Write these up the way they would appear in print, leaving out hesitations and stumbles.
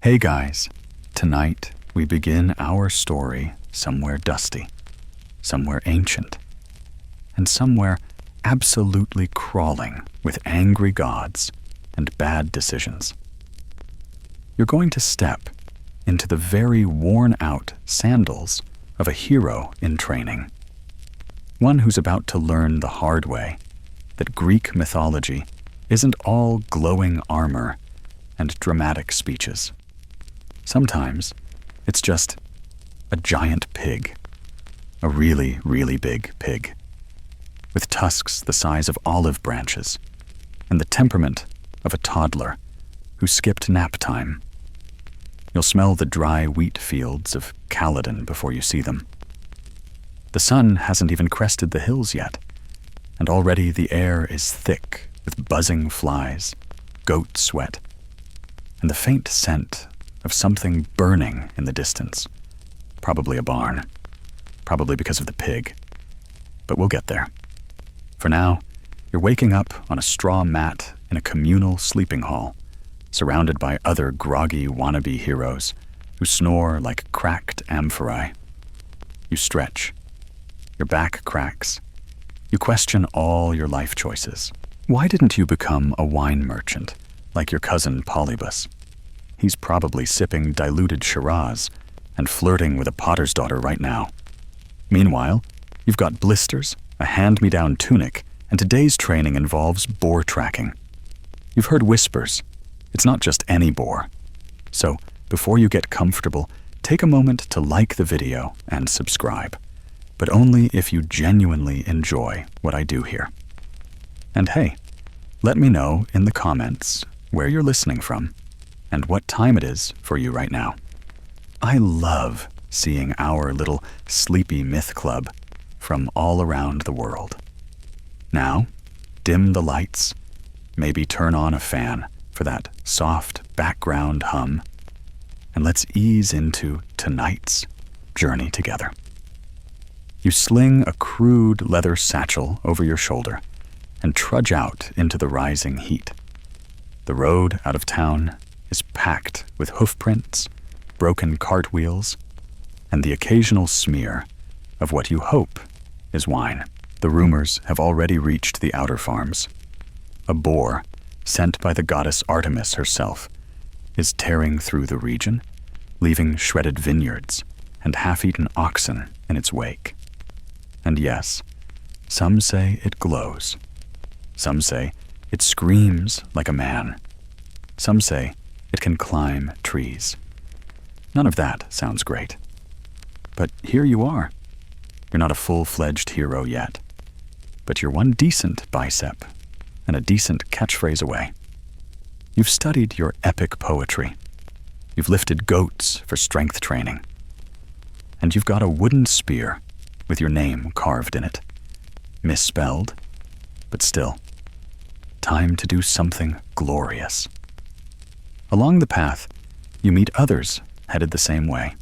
Hey guys, tonight we begin our story somewhere dusty, somewhere ancient, and somewhere absolutely crawling with angry gods and bad decisions. You're going to step into the very worn-out sandals of a hero in training, one who's about to learn the hard way that Greek mythology isn't all glowing armor and dramatic speeches. Sometimes it's just a giant pig, a really, really big pig, with tusks the size of olive branches and the temperament of a toddler who skipped nap time. You'll smell the dry wheat fields of Caledon before you see them. The sun hasn't even crested the hills yet, and already the air is thick with buzzing flies, goat sweat, and the faint scent of something burning in the distance. Probably a barn. Probably because of the pig. But we'll get there. For now, you're waking up on a straw mat in a communal sleeping hall, surrounded by other groggy wannabe heroes who snore like cracked amphorae. You stretch. Your back cracks. You question all your life choices. Why didn't you become a wine merchant like your cousin Polybus? He's probably sipping diluted Shiraz and flirting with a potter's daughter right now. Meanwhile, you've got blisters, a hand-me-down tunic, and today's training involves boar tracking. You've heard whispers. It's not just any boar. So, before you get comfortable, take a moment to like the video and subscribe, but only if you genuinely enjoy what I do here. And hey, let me know in the comments where you're listening from and what time it is for you right now. I love seeing our little sleepy myth club from all around the world. Now, dim the lights, maybe turn on a fan for that soft background hum, and let's ease into tonight's journey together. You sling a crude leather satchel over your shoulder and trudge out into the rising heat. The road out of town is packed with hoofprints, broken cartwheels, and the occasional smear of what you hope is wine. The rumors have already reached the outer farms. A boar, sent by the goddess Artemis herself, is tearing through the region, leaving shredded vineyards and half-eaten oxen in its wake. And yes, some say it glows. Some say it screams like a man. Some say it can climb trees. None of that sounds great. But here you are. You're not a full-fledged hero yet, but you're one decent bicep and a decent catchphrase away. You've studied your epic poetry. You've lifted goats for strength training. And you've got a wooden spear with your name carved in it. Misspelled, but still. Time to do something glorious. Along the path, you meet others headed the same way.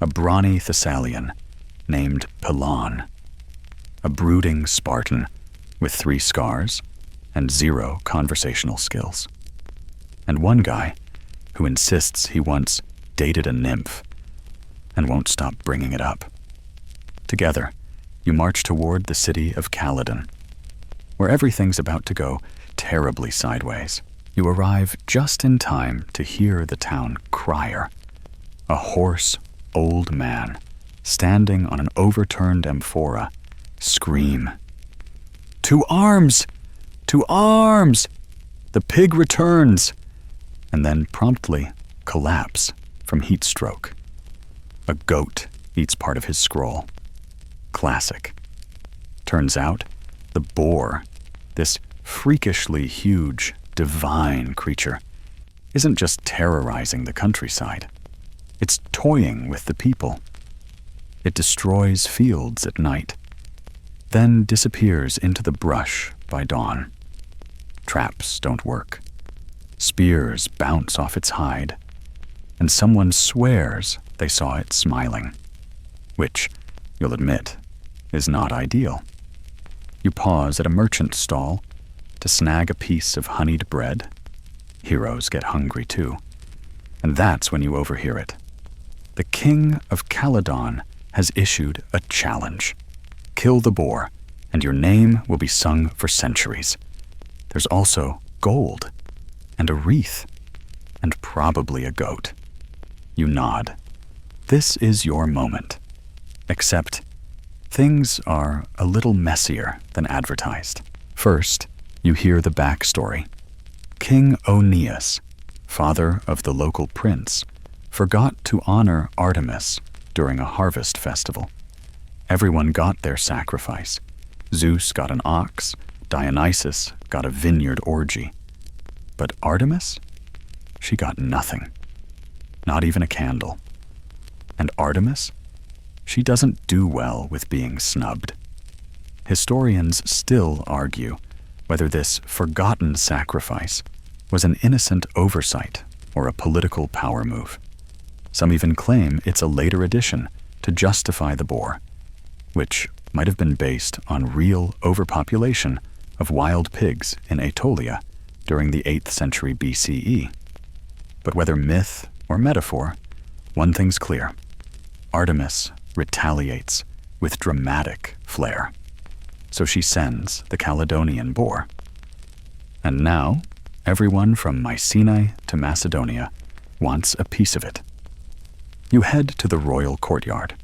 A brawny Thessalian named Pelon, a brooding Spartan with 3 scars and 0 conversational skills, and one guy who insists he once dated a nymph and won't stop bringing it up. Together, you march toward the city of Caledon, where everything's about to go terribly sideways. You arrive just in time to hear the town crier, a hoarse, old man, standing on an overturned amphora, scream, "To arms! To arms! The pig returns!" and then promptly collapse from heat stroke. A goat eats part of his scroll. Classic. Turns out, the boar, this freakishly huge, divine creature, isn't just terrorizing the countryside. It's toying with the people. It destroys fields at night, then disappears into the brush by dawn. Traps don't work. Spears bounce off its hide, and someone swears they saw it smiling, which, you'll admit, is not ideal. You pause at a merchant's stall to snag a piece of honeyed bread. Heroes get hungry too. And that's when you overhear it. The king of Caledon has issued a challenge. Kill the boar, and your name will be sung for centuries. There's also gold, and a wreath, and probably a goat. You nod. This is your moment. Except, things are a little messier than advertised. First, you hear the backstory. King Oeneus, father of the local prince, forgot to honor Artemis during a harvest festival. Everyone got their sacrifice. Zeus got an ox, Dionysus got a vineyard orgy. But Artemis? She got nothing. Not even a candle. And Artemis? She doesn't do well with being snubbed. Historians still argue whether this forgotten sacrifice was an innocent oversight or a political power move. Some even claim it's a later addition to justify the boar, which might have been based on real overpopulation of wild pigs in Aetolia during the 8th century BCE. But whether myth or metaphor, one thing's clear. Artemis retaliates with dramatic flair. So she sends the Caledonian boar. And now, everyone from Mycenae to Macedonia wants a piece of it. You head to the royal courtyard,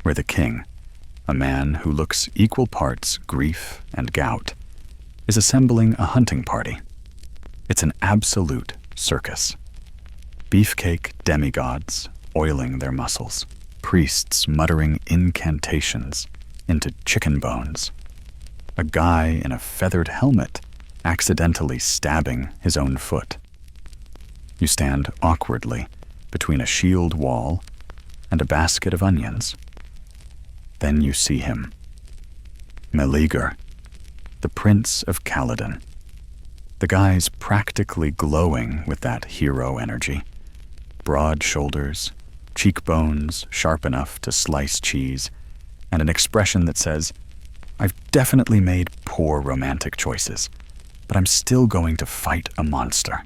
where the king, a man who looks equal parts grief and gout, is assembling a hunting party. It's an absolute circus. Beefcake demigods oiling their muscles, priests muttering incantations into chicken bones, a guy in a feathered helmet accidentally stabbing his own foot. You stand awkwardly between a shield wall and a basket of onions. Then you see him. Meleager, the Prince of Caledon. The guy's practically glowing with that hero energy. Broad shoulders, cheekbones sharp enough to slice cheese, and an expression that says, "I've definitely made poor romantic choices, but I'm still going to fight a monster."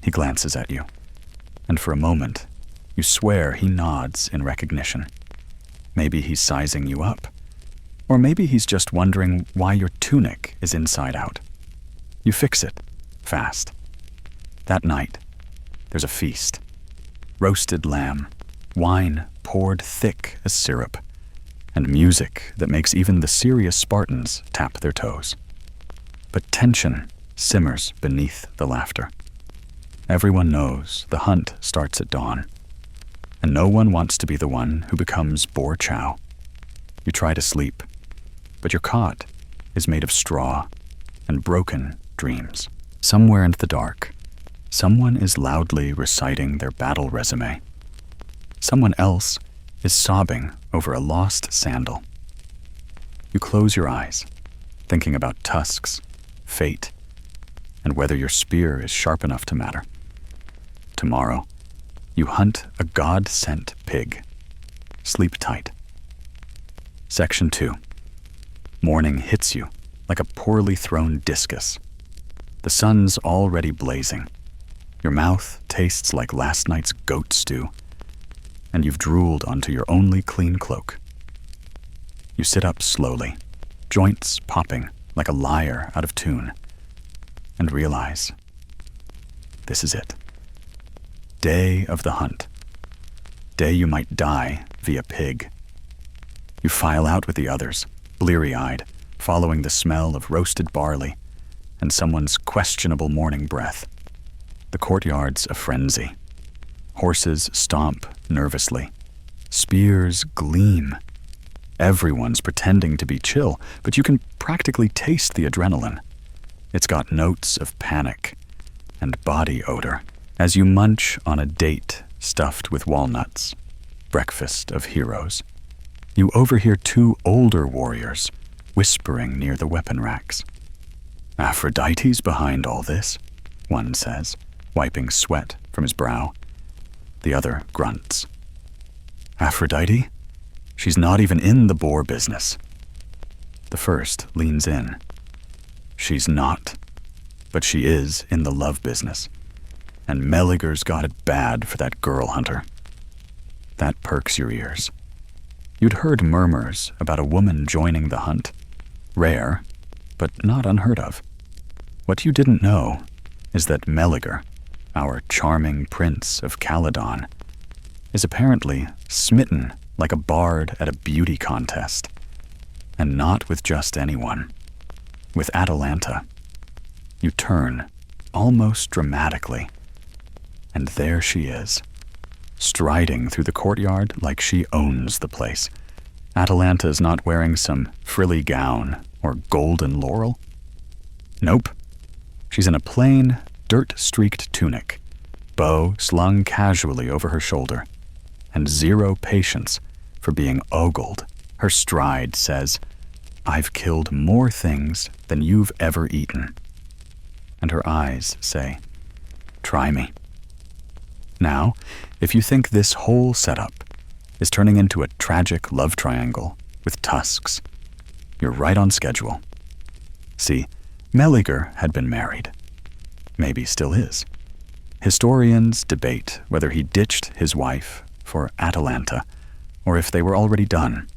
He glances at you, and for a moment, you swear he nods in recognition. Maybe he's sizing you up, or maybe he's just wondering why your tunic is inside out. You fix it, fast. That night, there's a feast. Roasted lamb, wine poured thick as syrup, and music that makes even the serious Spartans tap their toes. But tension simmers beneath the laughter. Everyone knows the hunt starts at dawn, and no one wants to be the one who becomes boar chow. You try to sleep, but your cot is made of straw and broken dreams. Somewhere in the dark, someone is loudly reciting their battle resume. Someone else is sobbing over a lost sandal. You close your eyes, thinking about tusks, fate, and whether your spear is sharp enough to matter. Tomorrow, you hunt a God-sent pig. Sleep tight. Section 2. Morning hits you like a poorly thrown discus. The sun's already blazing. Your mouth tastes like last night's goat stew, and you've drooled onto your only clean cloak. You sit up slowly, joints popping like a lyre out of tune, and realize this is it. Day of the hunt. Day you might die via pig. You file out with the others, bleary-eyed, following the smell of roasted barley and someone's questionable morning breath. The courtyard's a frenzy. Horses stomp nervously. Spears gleam. Everyone's pretending to be chill, but you can practically taste the adrenaline. It's got notes of panic and body odor as you munch on a date stuffed with walnuts, breakfast of heroes. You overhear two older warriors whispering near the weapon racks. "Aphrodite's behind all this," one says, wiping sweat from his brow. The other grunts. "Aphrodite? She's not even in the boar business." The first leans in. "She's not, but she is in the love business. and Meliger's got it bad for that girl hunter. That perks your ears. You'd heard murmurs about a woman joining the hunt. Rare, but not unheard of. What you didn't know is that Meliger, our charming prince of Caledon, is apparently smitten like a bard at a beauty contest. And not with just anyone. With Atalanta. You turn, almost dramatically, and there she is, striding through the courtyard like she owns the place. Atalanta's not wearing some frilly gown or golden laurel. Nope. She's in a plain, dirt-streaked tunic, bow slung casually over her shoulder, and zero patience for being ogled. Her stride says, "I've killed more things than you've ever eaten." And her eyes say, "Try me." Now, if you think this whole setup is turning into a tragic love triangle with tusks, you're right on schedule. See, Meliger had been married. Maybe still is. Historians debate whether he ditched his wife for Atalanta or if they were already done.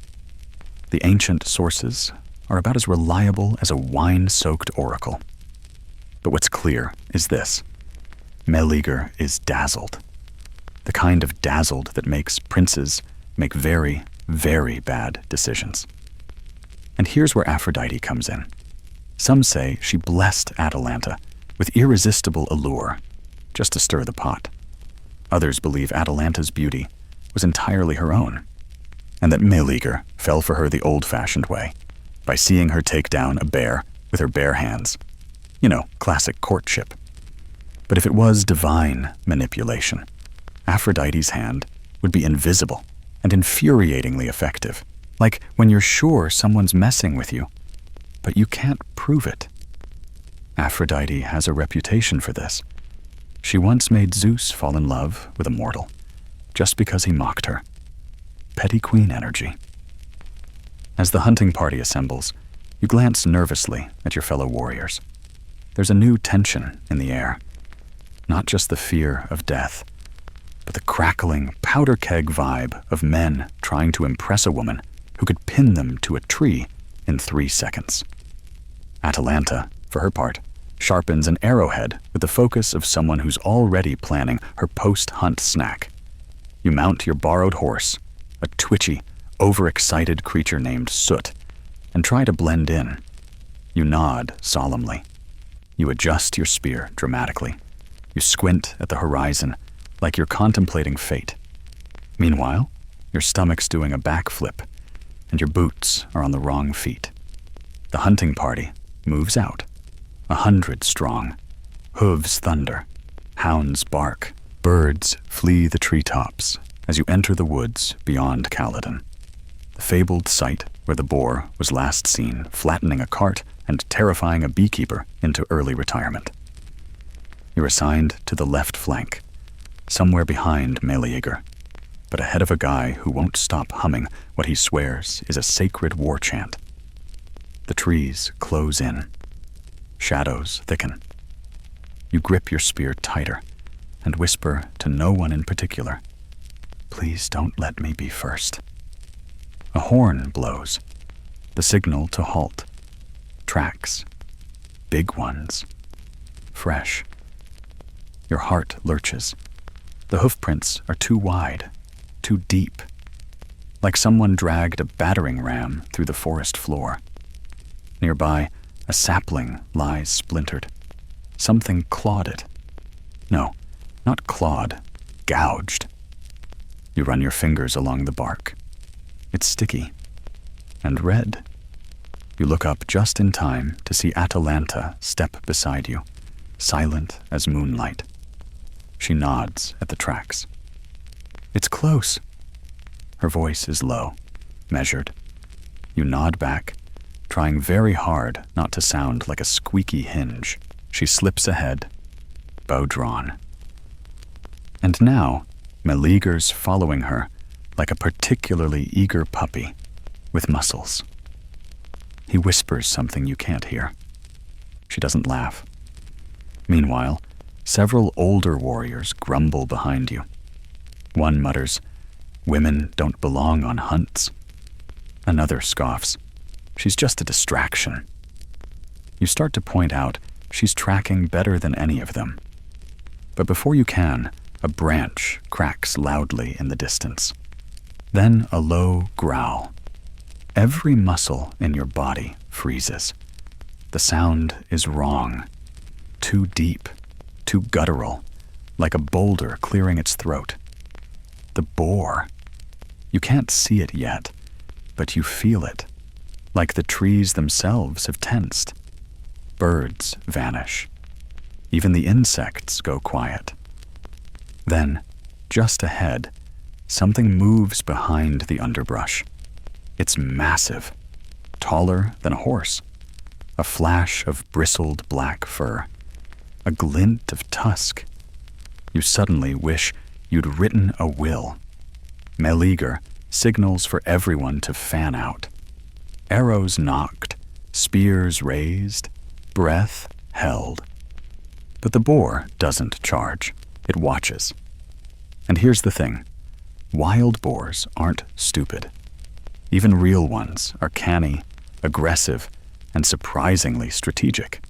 The ancient sources are about as reliable as a wine-soaked oracle. But what's clear is this. Meliger is dazzled. The kind of dazzled that makes princes make very, very bad decisions. And here's where Aphrodite comes in. Some say she blessed Atalanta with irresistible allure, just to stir the pot. Others believe Atalanta's beauty was entirely her own, and that Meliger fell for her the old-fashioned way, by seeing her take down a bear with her bare hands. You know, classic courtship. But if it was divine manipulation, Aphrodite's hand would be invisible and infuriatingly effective, like when you're sure someone's messing with you, but you can't prove it. Aphrodite has a reputation for this. She once made Zeus fall in love with a mortal, just because he mocked her. Petty queen energy. As the hunting party assembles, you glance nervously at your fellow warriors. There's a new tension in the air. Not just the fear of death, but the crackling, powder keg vibe of men trying to impress a woman who could pin them to a tree in 3 seconds. Atalanta, for her part, sharpens an arrowhead with the focus of someone who's already planning her post-hunt snack. You mount your borrowed horse, a twitchy, overexcited creature named Soot, and try to blend in. You nod solemnly. You adjust your spear dramatically. You squint at the horizon like you're contemplating fate. Meanwhile, your stomach's doing a backflip, and your boots are on the wrong feet. The hunting party moves out, 100 strong. Hooves thunder, hounds bark, birds flee the treetops as you enter the woods beyond Caledon. The fabled site where the boar was last seen flattening a cart and terrifying a beekeeper into early retirement. You're assigned to the left flank, somewhere behind Meliger, but ahead of a guy who won't stop humming what he swears is a sacred war chant. The trees close in. Shadows thicken. You grip your spear tighter and whisper to no one in particular, "Please don't let me be first." A horn blows, the signal to halt. Tracks. Big ones. Fresh. Your heart lurches. The hoofprints are too wide, too deep, like someone dragged a battering ram through the forest floor. Nearby, a sapling lies splintered. Something clawed it. No, not clawed, gouged. You run your fingers along the bark. It's sticky and red. You look up just in time to see Atalanta step beside you, silent as moonlight. She nods at the tracks. "It's close." Her voice is low, measured. You nod back, trying very hard not to sound like a squeaky hinge. She slips ahead, bow drawn. And now, Meliger's following her like a particularly eager puppy with muscles. He whispers something you can't hear. She doesn't laugh. Meanwhile, Several older warriors grumble behind you. One mutters, "Women don't belong on hunts." Another scoffs, "She's just a distraction." You start to point out she's tracking better than any of them. But before you can, a branch cracks loudly in the distance. Then a low growl. Every muscle in your body freezes. The sound is wrong. Too deep, too guttural, like a boulder clearing its throat. The boar. You can't see it yet, but you feel it, like the trees themselves have tensed. Birds vanish. Even the insects go quiet. Then, just ahead, something moves behind the underbrush. It's massive, taller than a horse. A flash of bristled black fur. A glint of tusk. You suddenly wish you'd written a will. Meleager signals for everyone to fan out. Arrows nocked, spears raised, breath held. But the boar doesn't charge. It watches. And here's the thing. Wild boars aren't stupid. Even real ones are canny, aggressive, and surprisingly strategic.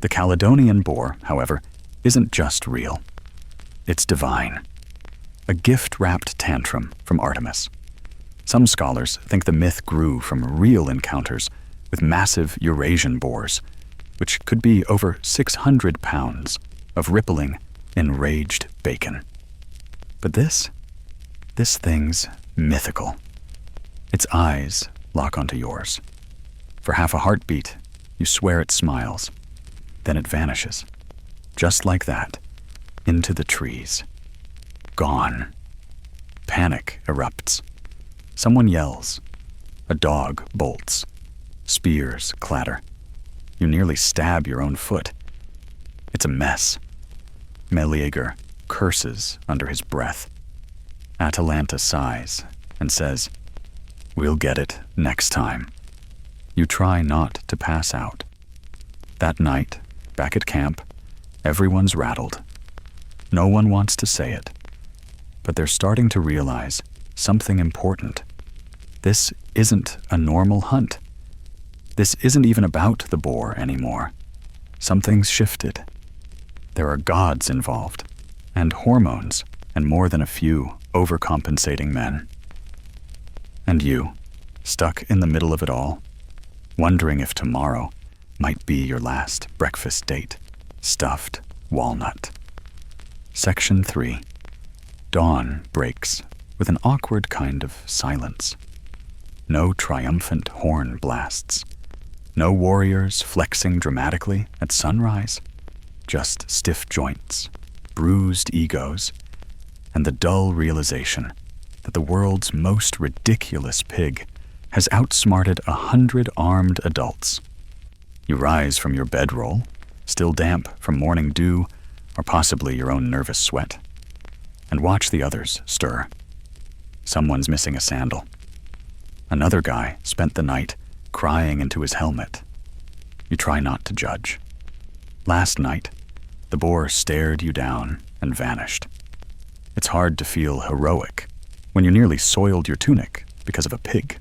The Caledonian boar, however, isn't just real. It's divine. A gift-wrapped tantrum from Artemis. Some scholars think the myth grew from real encounters with massive Eurasian boars, which could be over 600 pounds of rippling, enraged bacon. But this thing's mythical. Its eyes lock onto yours. For half a heartbeat, you swear it smiles. Then it vanishes. Just like that, into the trees. Gone. Panic erupts. Someone yells. A dog bolts. Spears clatter. You nearly stab your own foot. It's a mess. Meleager curses under his breath. Atalanta sighs and says, "We'll get it next time." You try not to pass out. That night, back at camp, everyone's rattled. No one wants to say it, but they're starting to realize something important. This isn't a normal hunt. This isn't even about the boar anymore. Something's shifted. There are gods involved, and hormones, and more than a few overcompensating men. And you, stuck in the middle of it all, wondering if tomorrow might be your last breakfast date. Stuffed walnut. Section 3. Dawn breaks with an awkward kind of silence. No triumphant horn blasts. No warriors flexing dramatically at sunrise. Just stiff joints, bruised egos, and the dull realization that the world's most ridiculous pig has outsmarted 100 armed adults. You rise from your bedroll, still damp from morning dew or possibly your own nervous sweat, and watch the others stir. Someone's missing a sandal. Another guy spent the night crying into his helmet. You try not to judge. Last night, the boar stared you down and vanished. It's hard to feel heroic when you nearly soiled your tunic because of a pig.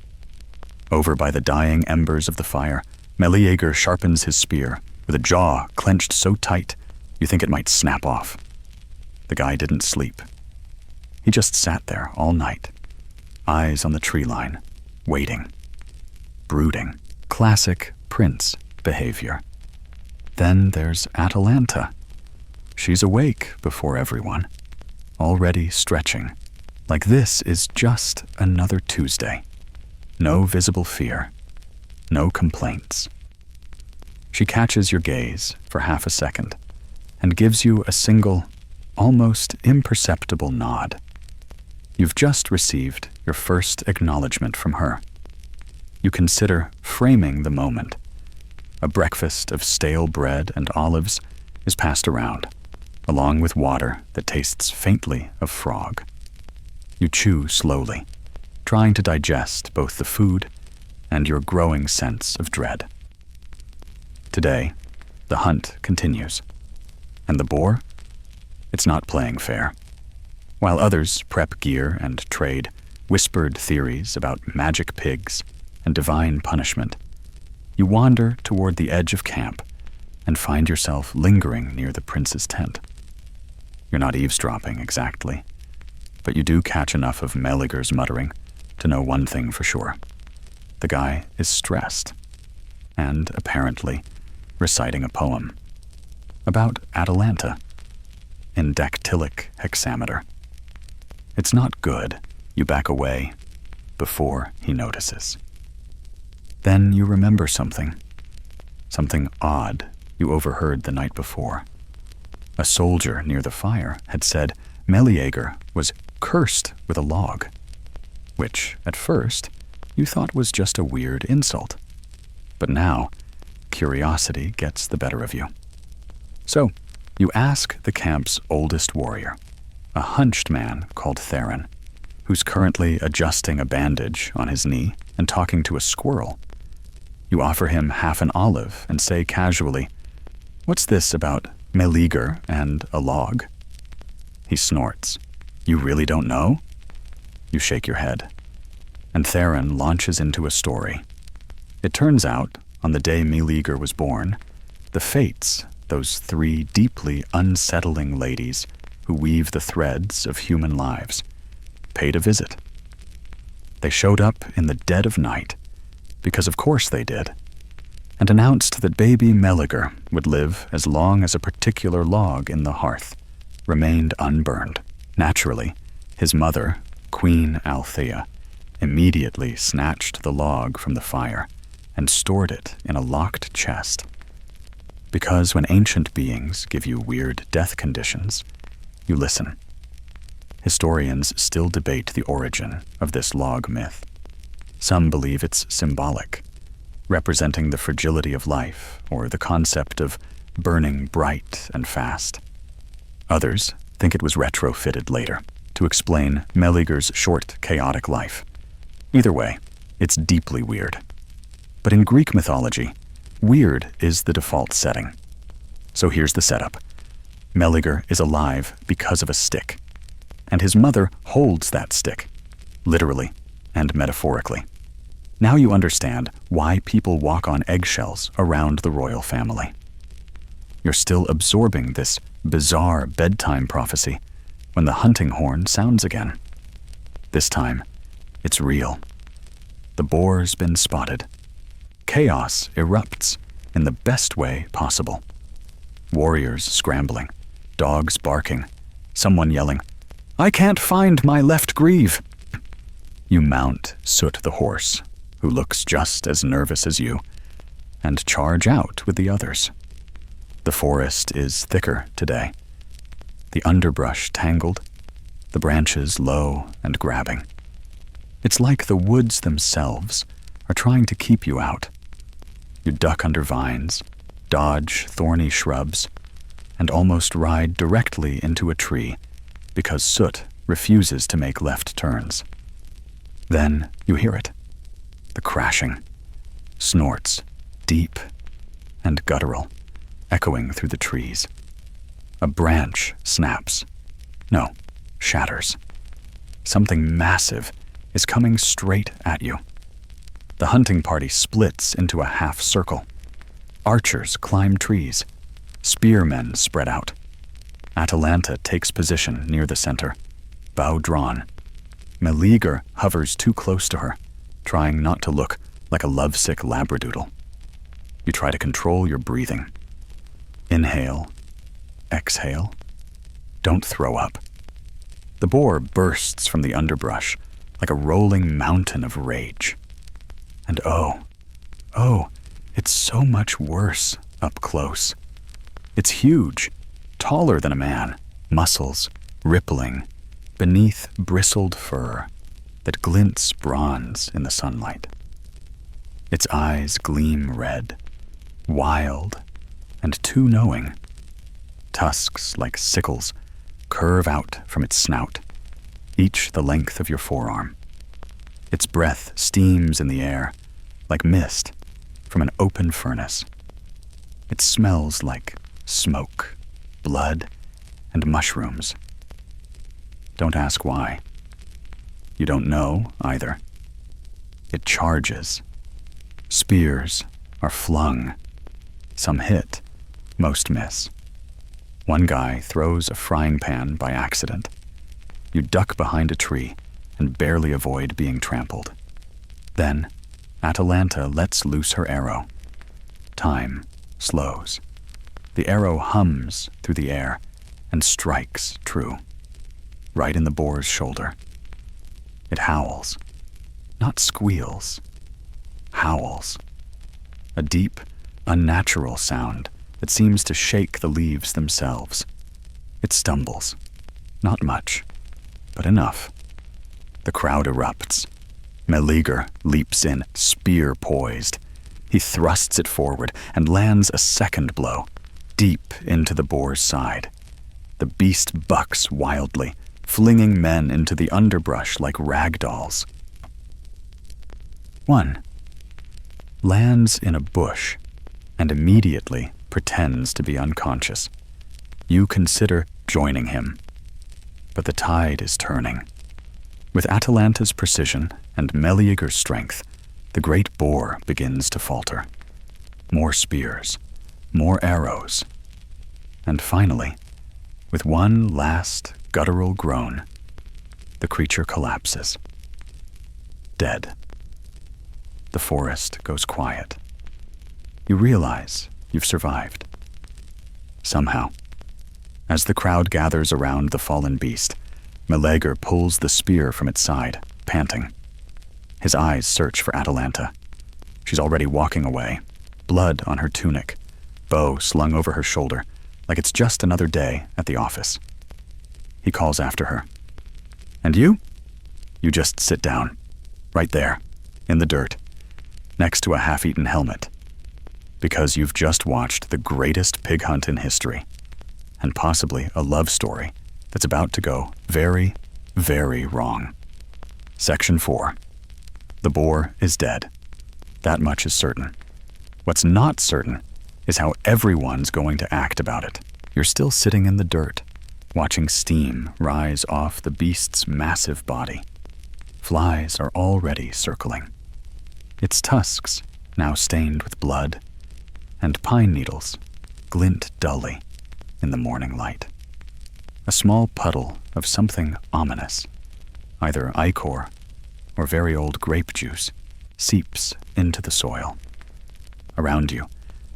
Over by the dying embers of the fire, Meleager sharpens his spear with a jaw clenched so tight you think it might snap off. The guy didn't sleep. He just sat there all night, eyes on the tree line, waiting, brooding. Classic prince behavior. Then there's Atalanta. She's awake before everyone, already stretching, like this is just another Tuesday. No visible fear, no complaints. She catches your gaze for half a second and gives you a single, almost imperceptible nod. You've just received your first acknowledgement from her. You consider framing the moment. A breakfast of stale bread and olives is passed around, along with water that tastes faintly of frog. You chew slowly, trying to digest both the food and your growing sense of dread. Today, the hunt continues, and the boar It's not playing fair. While others prep gear and trade whispered theories about magic pigs and divine punishment, you wander toward the edge of camp and find yourself lingering near the prince's tent. You're not eavesdropping exactly, but you do catch enough of Meliger's muttering to know one thing for sure. The guy is stressed and, apparently, reciting a poem about Atalanta in dactylic hexameter. It's not good. You back away before he notices. Then you remember something odd you overheard the night before. A soldier near the fire had said Meleager was cursed with a log, which, at first, you thought was just a weird insult. But now, curiosity gets the better of you. So, you ask the camp's oldest warrior, a hunched man called Theron, who's currently adjusting a bandage on his knee and talking to a squirrel. You offer him half an olive and say casually, "What's this about Meleager and a log?" He snorts. "You really don't know?" You shake your head. And Theron launches into a story. It turns out, on the day Meleager was born, the Fates, those three deeply unsettling ladies who weave the threads of human lives, paid a visit. They showed up in the dead of night, because of course they did, and announced that baby Meleager would live as long as a particular log in the hearth remained unburned. Naturally, his mother, Queen Althea, immediately snatched the log from the fire and stored it in a locked chest. Because when ancient beings give you weird death conditions, you listen. Historians still debate the origin of this log myth. Some believe it's symbolic, representing the fragility of life or the concept of burning bright and fast. Others think it was retrofitted later to explain Meleager's short, chaotic life. Either way, it's deeply weird. But in Greek mythology, weird is the default setting. So here's the setup. Meleager is alive because of a stick, and his mother holds that stick, literally and metaphorically. Now you understand why people walk on eggshells around the royal family. You're still absorbing this bizarre bedtime prophecy when the hunting horn sounds again. This time, it's real. The boar's been spotted. Chaos erupts in the best way possible. Warriors scrambling, dogs barking, someone yelling, "I can't find my left greave." You mount Soot the horse, who looks just as nervous as you, and charge out with the others. The forest is thicker today, the underbrush tangled, the branches low and grabbing. It's like the woods themselves are trying to keep you out. You duck under vines, dodge thorny shrubs, and almost ride directly into a tree because Soot refuses to make left turns. Then you hear it, the crashing, snorts, deep and guttural, echoing through the trees. A branch snaps. No, shatters. Something massive is coming straight at you. The hunting party splits into a half circle. Archers climb trees. Spearmen spread out. Atalanta takes position near the center, bow drawn. Meleager hovers too close to her, trying not to look like a lovesick labradoodle. You try to control your breathing. Inhale, exhale. Don't throw up. The boar bursts from the underbrush like a rolling mountain of rage. And oh, it's so much worse up close. It's huge, taller than a man, muscles rippling beneath bristled fur that glints bronze in the sunlight. Its eyes gleam red, wild and too knowing. Tusks like sickles curve out from its snout, each the length of your forearm. Its breath steams in the air like mist from an open furnace. It smells like smoke, blood, and mushrooms. Don't ask why. You don't know either. It charges. Spears are flung. Some hit, most miss. One guy throws a frying pan by accident. You duck behind a tree and barely avoid being trampled. Then, Atalanta lets loose her arrow. Time slows. The arrow hums through the air and strikes true, right in the boar's shoulder. It howls, not squeals, howls. A deep, unnatural sound that seems to shake the leaves themselves. It stumbles, not much, but enough. The crowd erupts. Meleager leaps in, spear poised. He thrusts it forward and lands a second blow, deep into the boar's side. The beast bucks wildly, flinging men into the underbrush like rag dolls. One lands in a bush and immediately pretends to be unconscious. You consider joining him, but the tide is turning. With Atalanta's precision and Meleager's strength, the great boar begins to falter. More spears, more arrows, and finally, with one last guttural groan, the creature collapses. Dead. The forest goes quiet. You realize you've survived. Somehow. As the crowd gathers around the fallen beast, Meleager pulls the spear from its side, panting. His eyes search for Atalanta. She's already walking away, blood on her tunic, bow slung over her shoulder, like it's just another day at the office. He calls after her. And you? You just sit down, right there, in the dirt, next to a half-eaten helmet, because you've just watched the greatest pig hunt in history, and possibly a love story that's about to go very, very wrong. Section 4. The boar is dead. That much is certain. What's not certain is how everyone's going to act about it. You're still sitting in the dirt, watching steam rise off the beast's massive body. Flies are already circling. Its tusks, now stained with blood, and pine needles glint dully in the morning light. A small puddle of something ominous, either ichor or very old grape juice, seeps into the soil. Around you,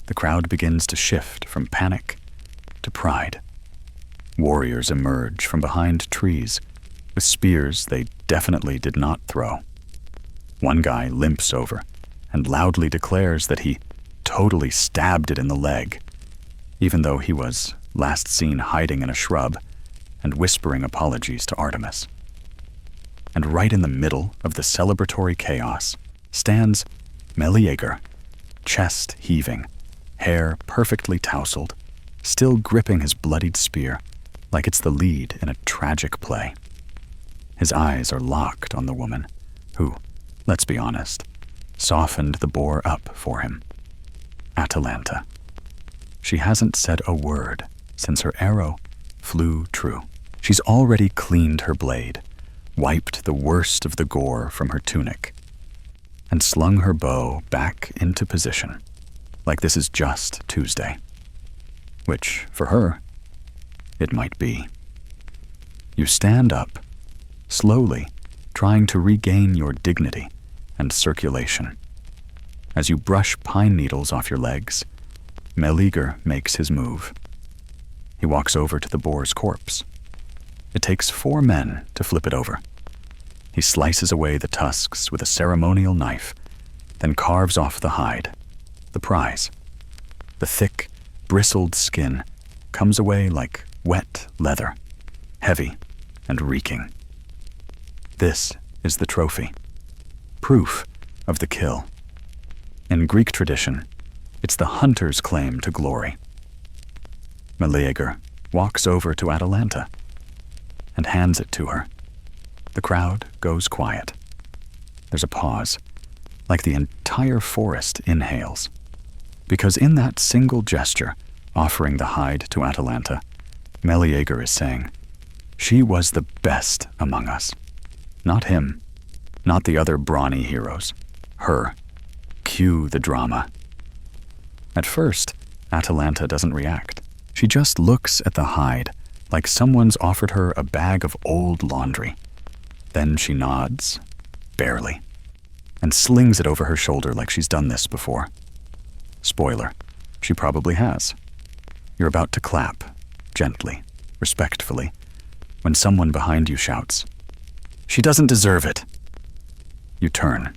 the crowd begins to shift from panic to pride. Warriors emerge from behind trees with spears they definitely did not throw. One guy limps over and loudly declares that he totally stabbed it in the leg, even though he was last seen hiding in a shrub and whispering apologies to Artemis. And right in the middle of the celebratory chaos stands Meleager, chest heaving, hair perfectly tousled, still gripping his bloodied spear like it's the lead in a tragic play. His eyes are locked on the woman who, let's be honest, softened the boar up for him. Atalanta. She hasn't said a word since her arrow flew true. She's already cleaned her blade, wiped the worst of the gore from her tunic, and slung her bow back into position, like this is just Tuesday. Which, for her, it might be. You stand up, slowly trying to regain your dignity and circulation. As you brush pine needles off your legs, Meleager makes his move. He walks over to the boar's corpse. It takes 4 men to flip it over. He slices away the tusks with a ceremonial knife, then carves off the hide, the prize. The thick, bristled skin comes away like wet leather, heavy and reeking. This is the trophy, proof of the kill. In Greek tradition, it's the hunter's claim to glory. Meleager walks over to Atalanta and hands it to her. The crowd goes quiet. There's a pause, like the entire forest inhales, because in that single gesture, offering the hide to Atalanta, Meleager is saying, she was the best among us. Not him, not the other brawny heroes. Her. Cue the drama. At first, Atalanta doesn't react. She just looks at the hide, like someone's offered her a bag of old laundry. Then she nods, barely, and slings it over her shoulder like she's done this before. Spoiler, she probably has. You're about to clap, gently, respectfully, when someone behind you shouts, "She doesn't deserve it." You turn.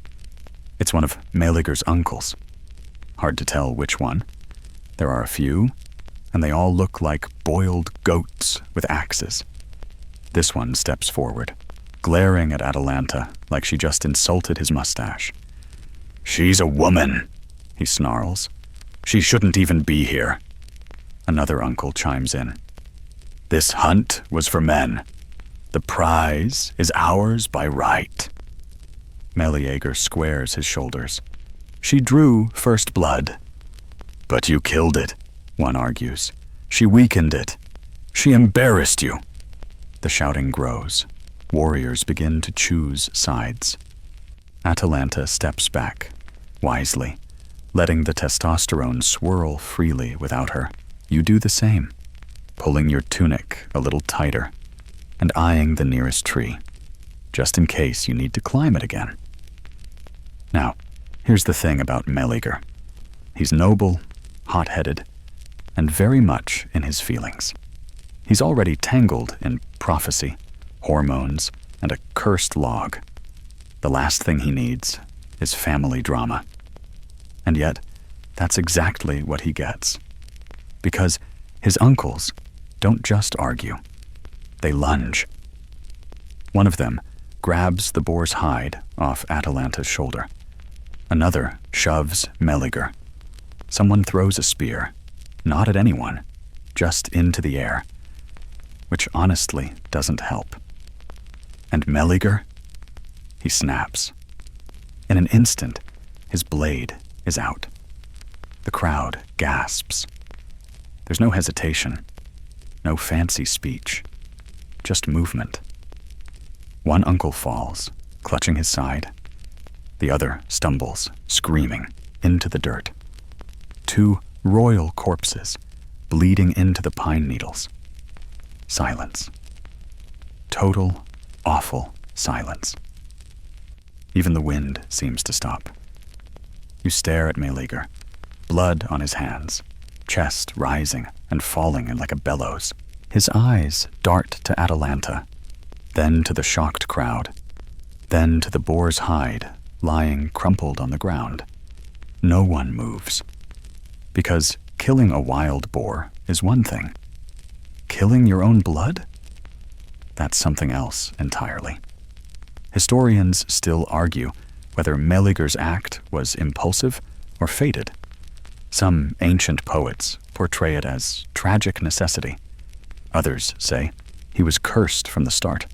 It's one of Meleager's uncles. Hard to tell which one. There are a few, and they all look like boiled goats with axes. This one steps forward, glaring at Atalanta like she just insulted his mustache. "She's a woman," he snarls. "She shouldn't even be here." Another uncle chimes in. "This hunt was for men. The prize is ours by right." Meleager squares his shoulders. "She drew first blood." "But you killed it," one argues. "She weakened it. She embarrassed you." The shouting grows. Warriors begin to choose sides. Atalanta steps back, wisely, letting the testosterone swirl freely without her. You do the same, pulling your tunic a little tighter and eyeing the nearest tree, just in case you need to climb it again. Now, here's the thing about Meleager. He's noble, hot-headed, and very much in his feelings. He's already tangled in prophecy, hormones, and a cursed log. The last thing he needs is family drama. And yet, that's exactly what he gets. Because his uncles don't just argue. They lunge. One of them grabs the boar's hide off Atalanta's shoulder. Another shoves Meleager. Someone throws a spear, not at anyone, just into the air, which honestly doesn't help. And Meleager, he snaps. In an instant, his blade is out. The crowd gasps. There's no hesitation, no fancy speech, just movement. One uncle falls, clutching his side. The other stumbles, screaming, into the dirt. Two royal corpses, bleeding into the pine needles. Silence. Total, awful silence. Even the wind seems to stop. You stare at Meleager, blood on his hands, chest rising and falling in like a bellows. His eyes dart to Atalanta, then to the shocked crowd, then to the boar's hide lying crumpled on the ground. No one moves. Because killing a wild boar is one thing. Killing your own blood? That's something else entirely. Historians still argue whether Meleager's act was impulsive or fated. Some ancient poets portray it as tragic necessity. Others say he was cursed from the start.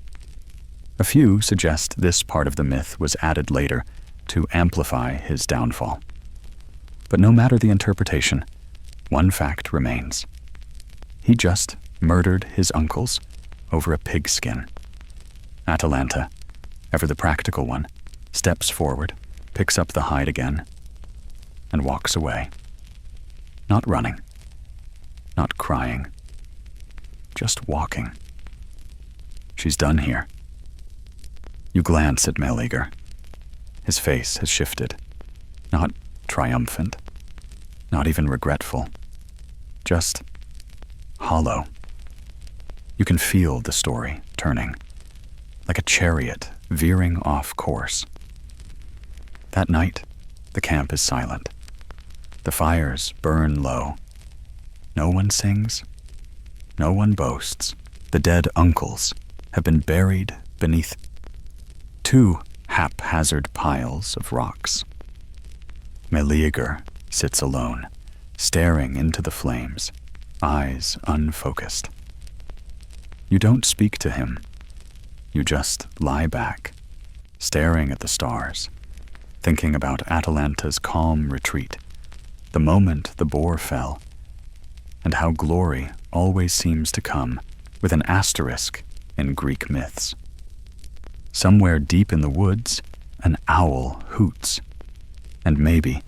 A few suggest this part of the myth was added later to amplify his downfall. But no matter the interpretation, one fact remains. He just murdered his uncles over a pigskin. Atalanta, ever the practical one, steps forward, picks up the hide again, and walks away. Not running, not crying, just walking. She's done here. You glance at Meleager. His face has shifted, not triumphant, not even regretful, just hollow. You can feel the story turning, like a chariot veering off course. That night, the camp is silent. The fires burn low. No one sings. No one boasts. The dead uncles have been buried beneath two haphazard piles of rocks. Meleager sits alone, staring into the flames, eyes unfocused. You don't speak to him. You just lie back, staring at the stars, thinking about Atalanta's calm retreat, the moment the boar fell, and how glory always seems to come with an asterisk in Greek myths. Somewhere deep in the woods, an owl hoots, and maybe,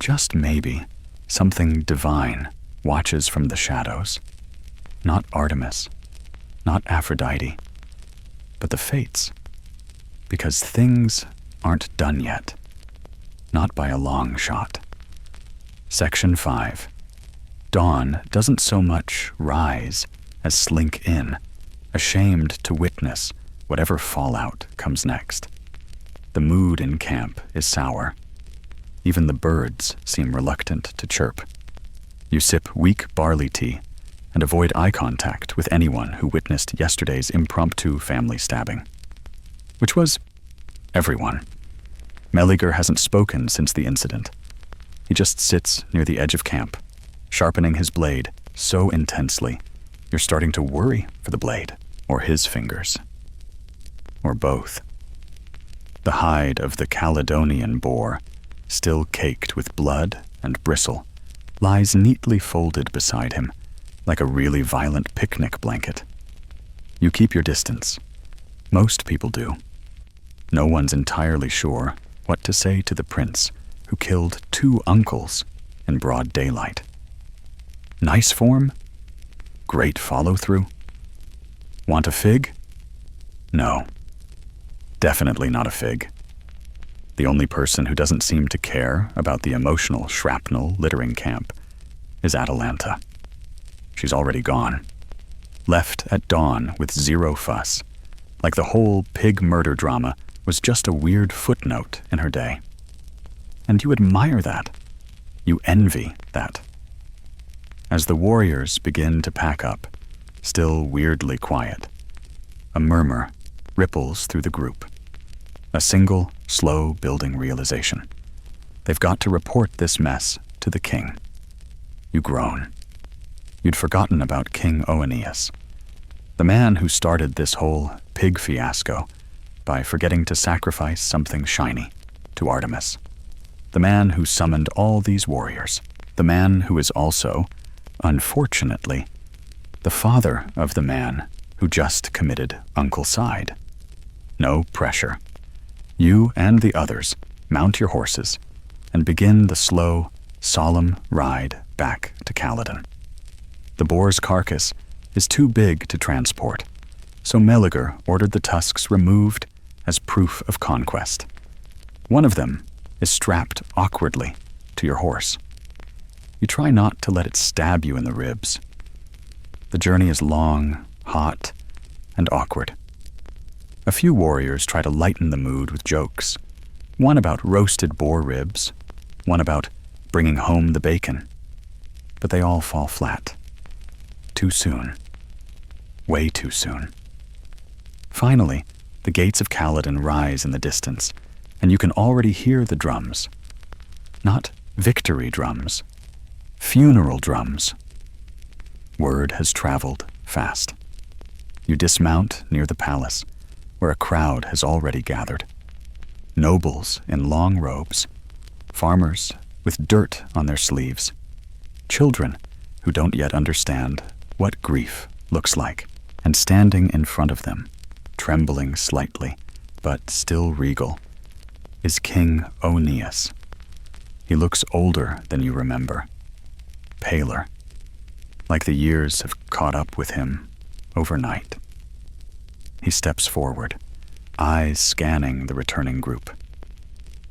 just maybe, something divine watches from the shadows. Not Artemis, not Aphrodite, but the fates. Because things aren't done yet, not by a long shot. Section 5. Dawn doesn't so much rise as slink in, ashamed to witness whatever fallout comes next. The mood in camp is sour. Even the birds seem reluctant to chirp. You sip weak barley tea and avoid eye contact with anyone who witnessed yesterday's impromptu family stabbing. Which was everyone. Meliger hasn't spoken since the incident. He just sits near the edge of camp, sharpening his blade so intensely you're starting to worry for the blade, or his fingers, or both. The hide of the Caledonian boar, still caked with blood and bristle, lies neatly folded beside him, like a really violent picnic blanket. You keep your distance. Most people do. No one's entirely sure what to say to the prince who killed 2 uncles in broad daylight. Nice form? Great follow-through? Want a fig? No. Definitely not a fig. The only person who doesn't seem to care about the emotional shrapnel littering camp is Atalanta. She's already gone. Left at dawn with zero fuss, like the whole pig murder drama was just a weird footnote in her day. And you admire that. You envy that. As the warriors begin to pack up, still weirdly quiet, a murmur ripples through the group. A single, slow-building realization. They've got to report this mess to the king. You groan. You'd forgotten about King Oeneus, the man who started this whole pig fiasco by forgetting to sacrifice something shiny to Artemis. The man who summoned all these warriors. The man who is also, unfortunately, the father of the man who just committed unclecide. No pressure. You and the others mount your horses and begin the slow, solemn ride back to Caledon. The boar's carcass is too big to transport, so Meliger ordered the tusks removed as proof of conquest. One of them is strapped awkwardly to your horse. You try not to let it stab you in the ribs. The journey is long, hot, and awkward. A few warriors try to lighten the mood with jokes. One about roasted boar ribs, one about bringing home the bacon. But they all fall flat. Too soon. Way too soon. Finally, the gates of Caledon rise in the distance, and you can already hear the drums. Not victory drums. Funeral drums. Word has traveled fast. You dismount near the palace, where a crowd has already gathered. Nobles in long robes, farmers with dirt on their sleeves, children who don't yet understand what grief looks like, and standing in front of them, trembling slightly, but still regal, is King Oeneus. He looks older than you remember, paler, like the years have caught up with him overnight. He steps forward, eyes scanning the returning group.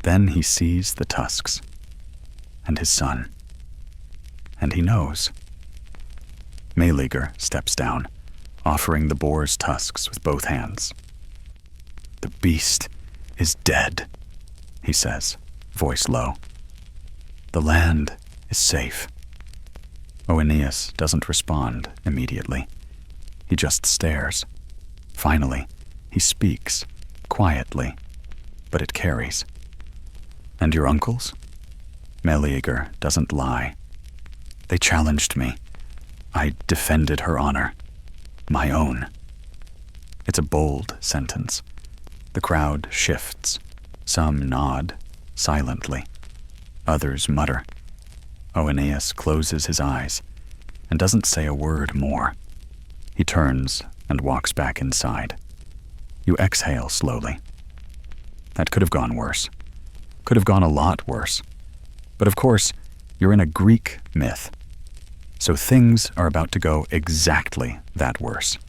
Then he sees the tusks and his son, and he knows. Meliger steps down, offering the boar's tusks with both hands. "The beast is dead," he says, voice low. "The land is safe." Oeneus doesn't respond immediately. He just stares. Finally, he speaks, quietly, but it carries. "And your uncles?" Meleager doesn't lie. "They challenged me. I defended her honor. My own." It's a bold sentence. The crowd shifts. Some nod, silently. Others mutter. Oeneus closes his eyes, and doesn't say a word more. He turns and walks back inside. You exhale slowly. That could have gone worse. Could have gone a lot worse. But of course, you're in a Greek myth. So things are about to go exactly that worse.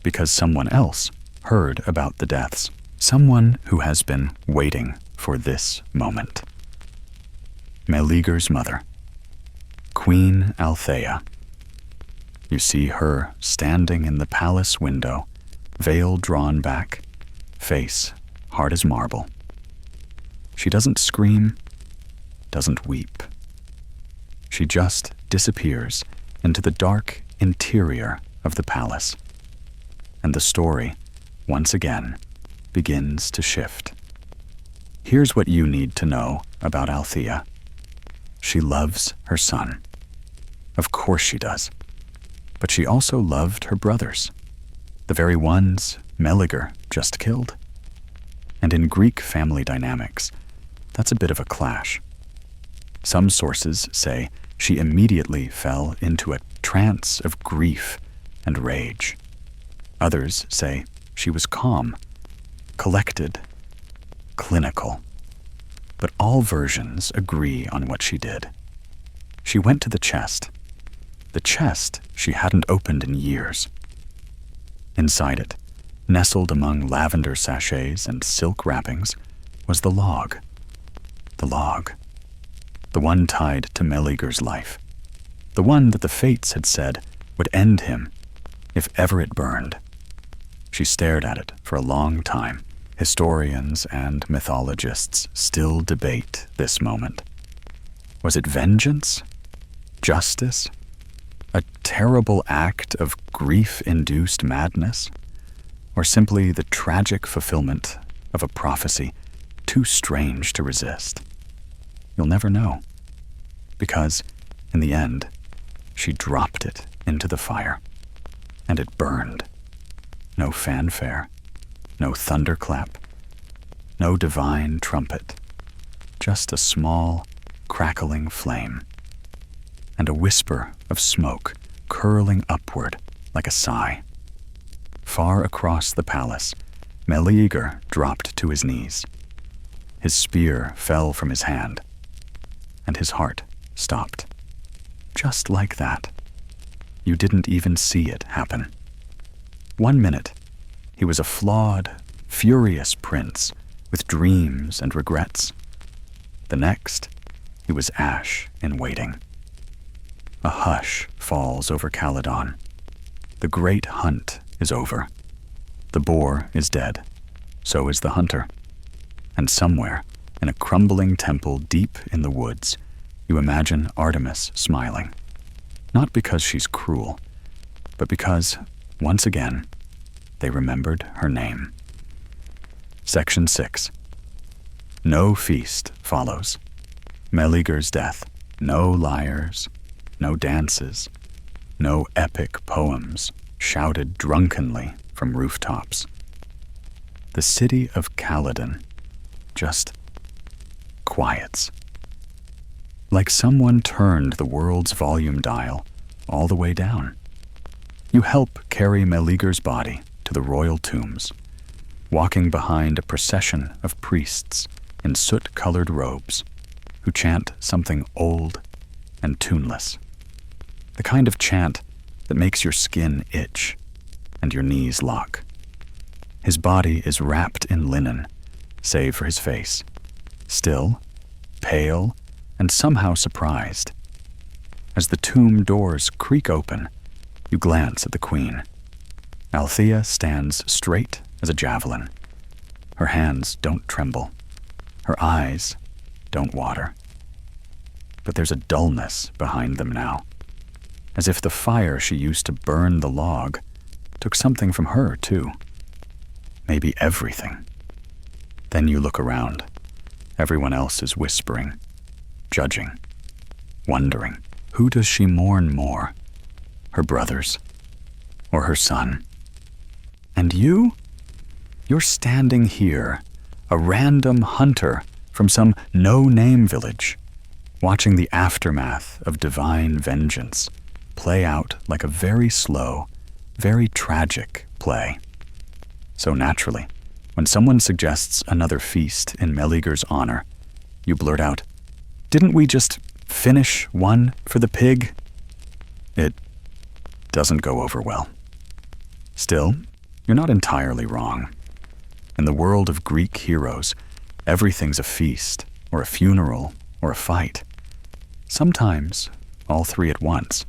Because someone else heard about the deaths. Someone who has been waiting for this moment. Meleager's mother, Queen Althea. You see her standing in the palace window, veil drawn back, face hard as marble. She doesn't scream, doesn't weep. She just disappears into the dark interior of the palace. And the story, once again, begins to shift. Here's what you need to know about Althea. She loves her son. Of course she does. But she also loved her brothers, the very ones Meleager just killed. And in Greek family dynamics, that's a bit of a clash. Some sources say she immediately fell into a trance of grief and rage. Others say she was calm, collected, clinical. But all versions agree on what she did. She went to the chest she hadn't opened in years. Inside it, nestled among lavender sachets and silk wrappings, was the log. The log. The one tied to Meleager's life. The one that the fates had said would end him if ever it burned. She stared at it for a long time. Historians and mythologists still debate this moment. Was it vengeance? Justice? A terrible act of grief-induced madness? Or simply the tragic fulfillment of a prophecy too strange to resist? You'll never know. Because, in the end, she dropped it into the fire. And it burned. No fanfare. No thunderclap. No divine trumpet. Just a small, crackling flame. And a whisper of smoke curling upward like a sigh. Far across the palace, Meleager dropped to his knees. His spear fell from his hand, and his heart stopped. Just like that. You didn't even see it happen. 1 minute, he was a flawed, furious prince with dreams and regrets. The next, he was ash in waiting. A hush falls over Caledon. The great hunt is over. The boar is dead. So is the hunter. And somewhere, in a crumbling temple deep in the woods, you imagine Artemis smiling. Not because she's cruel, but because, once again, they remembered her name. Section 6. No feast follows. Meleager's death. No lyres. No dances, no epic poems shouted drunkenly from rooftops. The city of Caledon just quiets. Like someone turned the world's volume dial all the way down. You help carry Meleager's body to the royal tombs, walking behind a procession of priests in soot-colored robes who chant something old and tuneless. The kind of chant that makes your skin itch and your knees lock. His body is wrapped in linen, save for his face, still, pale, and somehow surprised. As the tomb doors creak open, you glance at the queen. Althea stands straight as a javelin. Her hands don't tremble. Her eyes don't water. But there's a dullness behind them now, as if the fire she used to burn the log took something from her, too. Maybe everything. Then you look around. Everyone else is whispering, judging, wondering. Who does she mourn more? Her brothers? Or her son? And you? You're standing here, a random hunter from some no-name village, watching the aftermath of divine vengeance play out like a very slow, very tragic play. So naturally, when someone suggests another feast in Meleager's honor, you blurt out, "Didn't we just finish one for the pig?" It doesn't go over well. Still, you're not entirely wrong. In the world of Greek heroes, everything's a feast, or a funeral, or a fight. Sometimes, all three at once.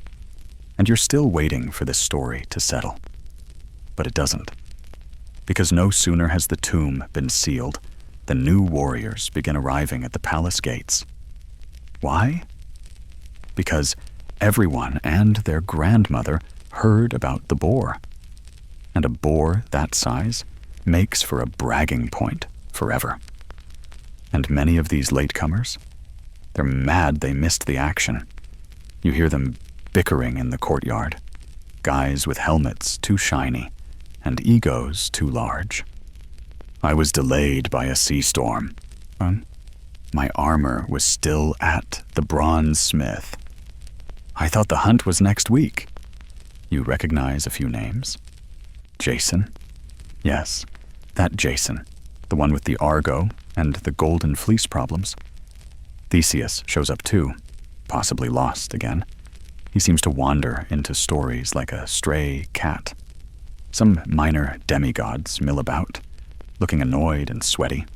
And you're still waiting for this story to settle. But it doesn't. Because no sooner has the tomb been sealed than new warriors begin arriving at the palace gates. Why? Because everyone and their grandmother heard about the boar. And a boar that size makes for a bragging point forever. And many of these latecomers, they're mad they missed the action. You hear them bickering in the courtyard, guys with helmets too shiny and egos too large. "I was delayed by a sea storm. My armor was still at the bronze smith. I thought the hunt was next week." You recognize a few names. Jason? Yes, that Jason, the one with the Argo and the golden fleece problems. Theseus shows up too, possibly lost again. He seems to wander into stories like a stray cat. Some minor demigods mill about, looking annoyed and sweaty.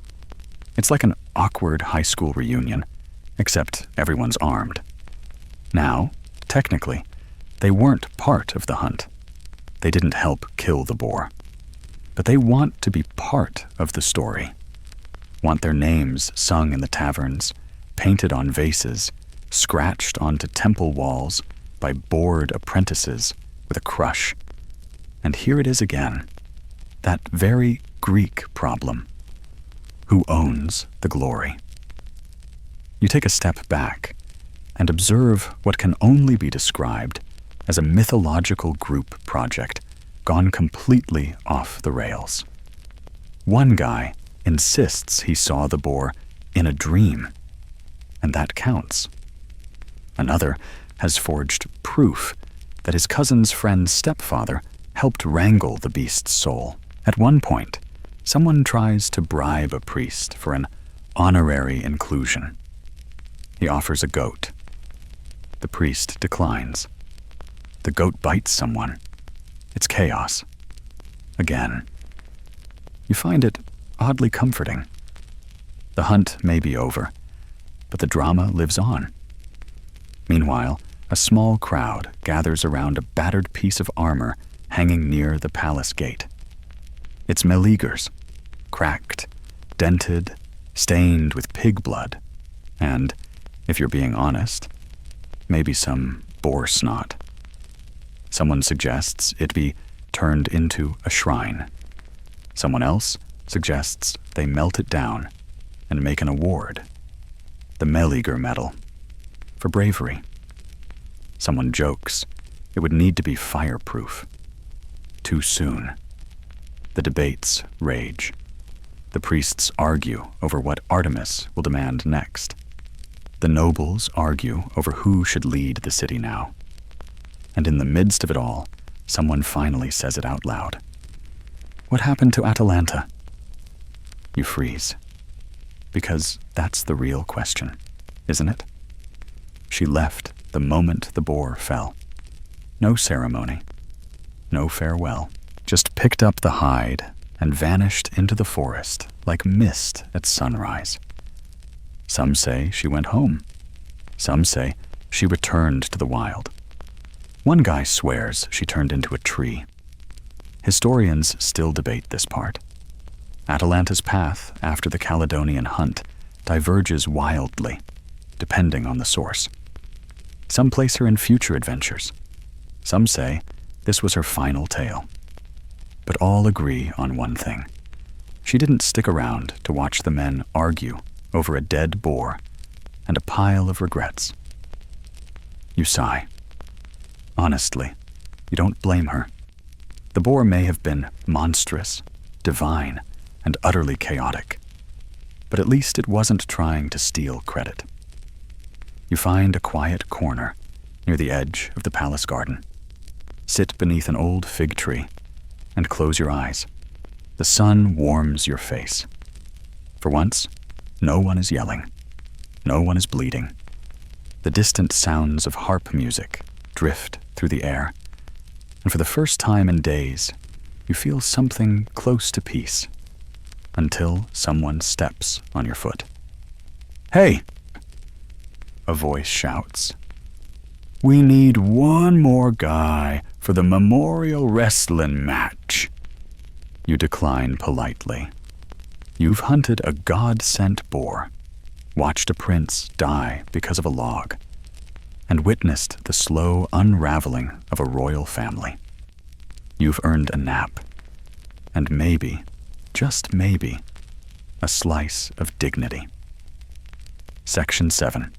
It's like an awkward high school reunion, except everyone's armed. Now, technically, they weren't part of the hunt. They didn't help kill the boar. But they want to be part of the story. Want their names sung in the taverns, painted on vases, scratched onto temple walls by bored apprentices with a crush. And here it is again, that very Greek problem. Who owns the glory? You take a step back and observe what can only be described as a mythological group project gone completely off the rails. One guy insists he saw the boar in a dream, and that counts. Another has forged proof that his cousin's friend's stepfather helped wrangle the beast's soul. At one point, someone tries to bribe a priest for an honorary inclusion. He offers a goat. The priest declines. The goat bites someone. It's chaos. Again. You find it oddly comforting. The hunt may be over, but the drama lives on. Meanwhile, a small crowd gathers around a battered piece of armor hanging near the palace gate. It's Meleager's, cracked, dented, stained with pig blood, and, if you're being honest, maybe some boar snot. Someone suggests it be turned into a shrine. Someone else suggests they melt it down and make an award, the Meleager Medal, for bravery. Someone jokes it would need to be fireproof. Too soon. The debates rage. The priests argue over what Artemis will demand next. The nobles argue over who should lead the city now. And in the midst of it all, someone finally says it out loud. "What happened to Atalanta?" You freeze. Because that's the real question, isn't it? She left the moment the boar fell. No ceremony, no farewell. Just picked up the hide and vanished into the forest like mist at sunrise. Some say she went home. Some say she returned to the wild. One guy swears she turned into a tree. Historians still debate this part. Atalanta's path after the Caledonian hunt diverges wildly, depending on the source. Some place her in future adventures. Some say this was her final tale. But all agree on one thing. She didn't stick around to watch the men argue over a dead boar and a pile of regrets. You sigh. Honestly, you don't blame her. The boar may have been monstrous, divine, and utterly chaotic, but at least it wasn't trying to steal credit. You find a quiet corner, near the edge of the palace garden. Sit beneath an old fig tree and close your eyes. The sun warms your face. For once, no one is yelling. No one is bleeding. The distant sounds of harp music drift through the air, and for the first time in days, you feel something close to peace, until someone steps on your foot. "Hey!" a voice shouts. "We need one more guy for the memorial wrestling match." You decline politely. You've hunted a God-sent boar, watched a prince die because of a log, and witnessed the slow unraveling of a royal family. You've earned a nap, and maybe, just maybe, a slice of dignity. Section 7.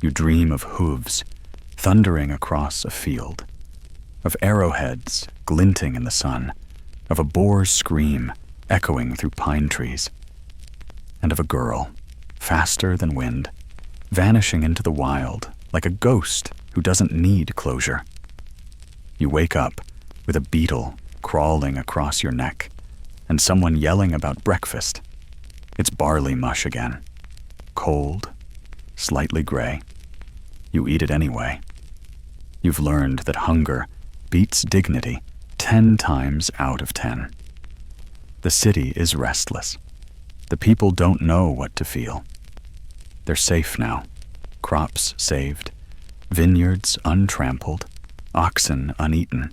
You dream of hooves thundering across a field, of arrowheads glinting in the sun, of a boar's scream echoing through pine trees, and of a girl, faster than wind, vanishing into the wild like a ghost who doesn't need closure. You wake up with a beetle crawling across your neck and someone yelling about breakfast. It's barley mush again. Cold, slightly gray. You eat it anyway. You've learned that hunger beats dignity 10 times out of 10. The city is restless. The people don't know what to feel. They're safe now. Crops saved, vineyards untrampled, oxen uneaten.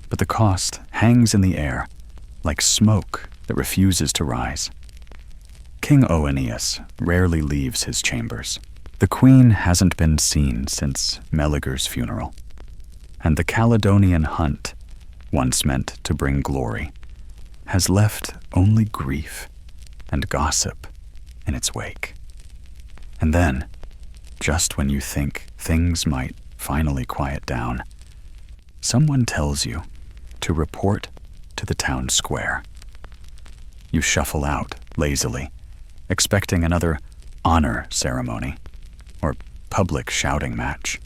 But the cost hangs in the air like smoke that refuses to rise. King Oeneus rarely leaves his chambers. The queen hasn't been seen since Meleager's funeral. And the Caledonian hunt, once meant to bring glory, has left only grief and gossip in its wake. And then, just when you think things might finally quiet down, someone tells you to report to the town square. You shuffle out lazily, expecting another honor ceremony or public shouting match.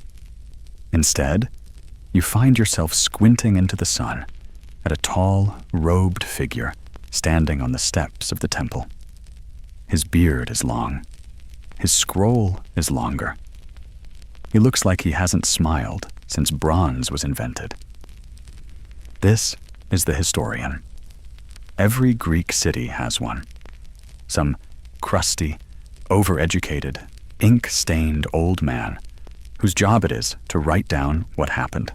Instead, you find yourself squinting into the sun at a tall, robed figure standing on the steps of the temple. His beard is long. His scroll is longer. He looks like he hasn't smiled since bronze was invented. This is the historian. Every Greek city has one. Some crusty, overeducated, ink-stained old man whose job it is to write down what happened,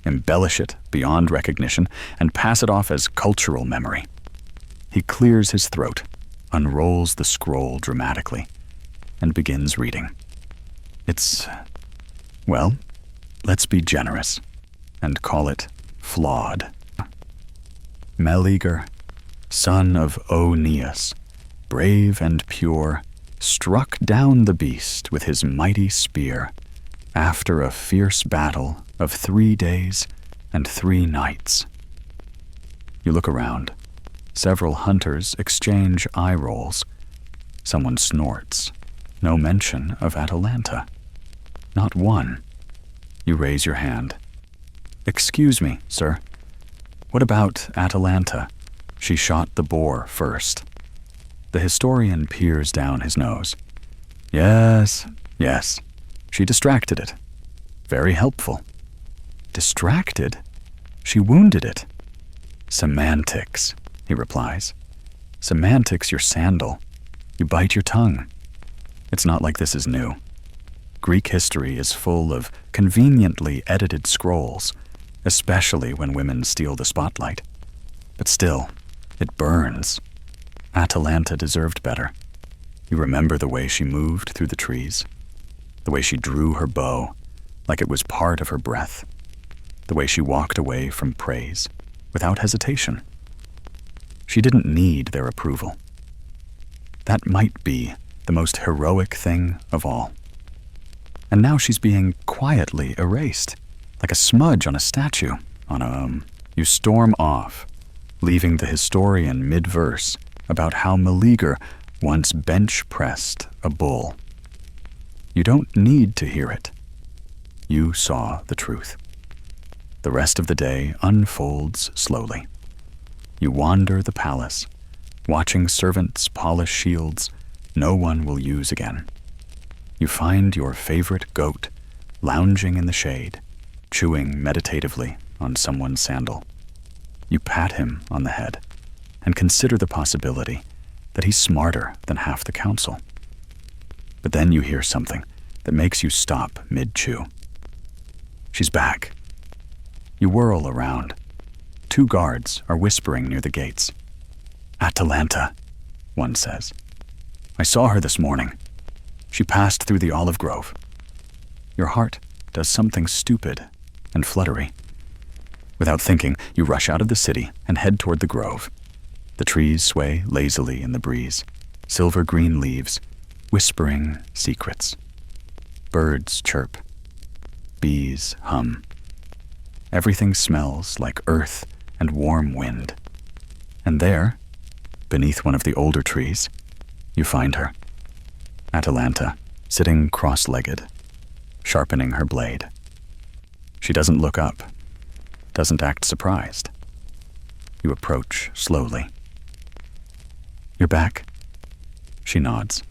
embellish it beyond recognition, and pass it off as cultural memory. He clears his throat, unrolls the scroll dramatically, and begins reading. It's, well, let's be generous and call it flawed. Meleager, son of Oeneus, brave and pure, struck down the beast with his mighty spear after a fierce battle of 3 days and 3 nights. You look around. Several hunters exchange eye rolls. Someone snorts. No mention of Atalanta. Not one. You raise your hand. "Excuse me, sir. What about Atalanta? She shot the boar first." The historian peers down his nose. Yes. She distracted it. Very helpful." "Distracted? She wounded it." "Semantics," he replies. "Semantics your sandal. You bite your tongue. It's not like this is new. Greek history is full of conveniently edited scrolls, especially when women steal the spotlight. But still, it burns. Atalanta deserved better. You remember the way she moved through the trees, the way she drew her bow like it was part of her breath, the way she walked away from praise without hesitation. She didn't need their approval. That might be the most heroic thing of all. And now she's being quietly erased, like a smudge on a statue, You storm off, leaving the historian mid-verse about how Meleager once bench-pressed a bull. You don't need to hear it. you saw the truth. The rest of the day unfolds slowly. You wander the palace, watching servants polish shields no one will use again. You find your favorite goat lounging in the shade, chewing meditatively on someone's sandal. You pat him on the head and consider the possibility that he's smarter than half the council. But then you hear something that makes you stop mid-chew. She's back. You whirl around. 2 guards are whispering near the gates. "Atalanta," one says. "I saw her this morning. She passed through the olive grove." Your heart does something stupid and fluttery. Without thinking, you rush out of the city and head toward the grove. The trees sway lazily in the breeze, silver-green leaves whispering secrets. Birds chirp. Bees hum. Everything smells like earth and warm wind. And there, beneath one of the older trees, you find her. Atalanta, sitting cross-legged, sharpening her blade. She doesn't look up, doesn't act surprised. You approach slowly. "You're back?" She nods.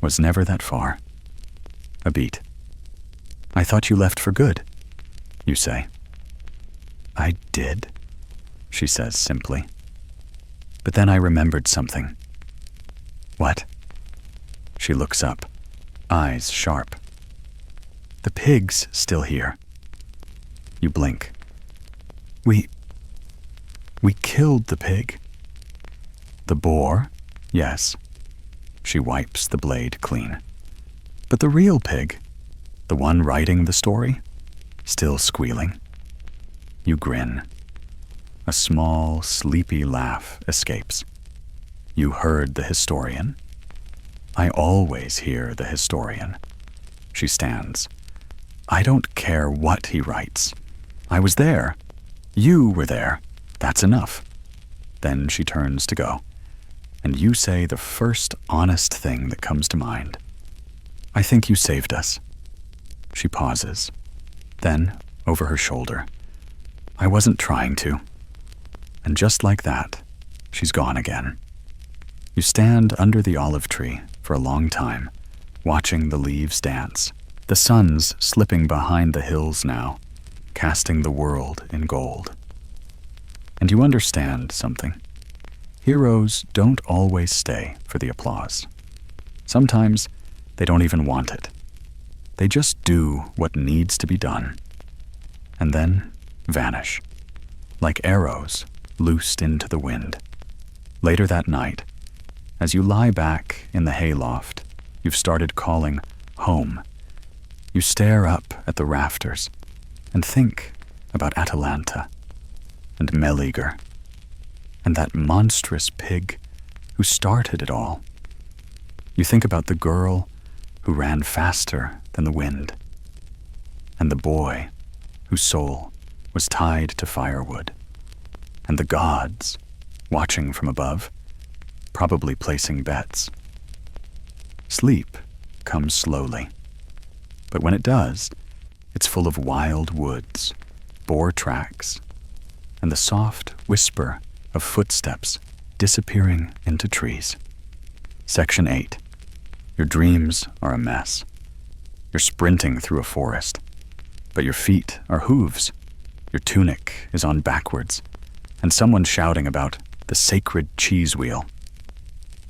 "Was never that far." A beat. "I thought you left for good," you say. "I did," she says simply. "But then I remembered something." "What?" She looks up, eyes sharp. "The pig's still here." You blink. We killed the pig." "The boar? Yes." She wipes the blade clean. "But the real pig, the one writing the story, still squealing." You grin. A small, sleepy laugh escapes. "You heard the historian?" "I always hear the historian." She stands. "I don't care what he writes. I was there. You were there. That's enough." Then she turns to go, and you say the first honest thing that comes to mind. "I think you saved us." She pauses. Then, over her shoulder, "I wasn't trying to." And just like that, she's gone again. You stand under the olive tree for a long time, watching the leaves dance. The sun's slipping behind the hills now, casting the world in gold. And you understand something. Heroes don't always stay for the applause. Sometimes they don't even want it. They just do what needs to be done, and then vanish, like arrows loosed into the wind. Later that night, as you lie back in the hayloft you've started calling home, you stare up at the rafters and think about Atalanta and Meleager and that monstrous pig who started it all. You think about the girl who ran faster than the wind, and the boy whose soul was tied to firewood, and the gods watching from above, probably placing bets. Sleep comes slowly, but when it does, it's full of wild woods, boar tracks, and the soft whisper of footsteps disappearing into trees. Section 8. Your dreams are a mess. You're sprinting through a forest, but your feet are hooves. Your tunic is on backwards, and someone's shouting about the sacred cheese wheel.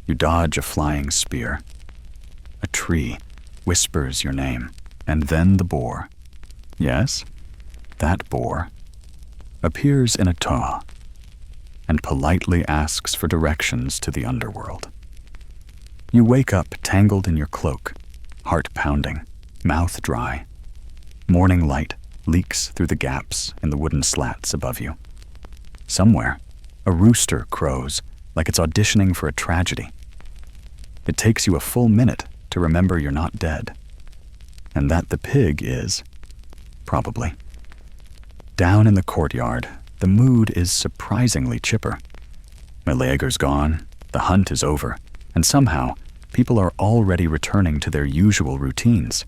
You dodge a flying spear. A tree whispers your name, and then the boar. Yes, that boar appears in a taw and politely asks for directions to the underworld. You wake up tangled in your cloak, heart pounding, mouth dry. Morning light leaks through the gaps in the wooden slats above you. Somewhere, a rooster crows like it's auditioning for a tragedy. It takes you a full minute to remember you're not dead, and that the pig is, probably. Down in the courtyard, the mood is surprisingly chipper. Meleager's gone, the hunt is over, and somehow people are already returning to their usual routines.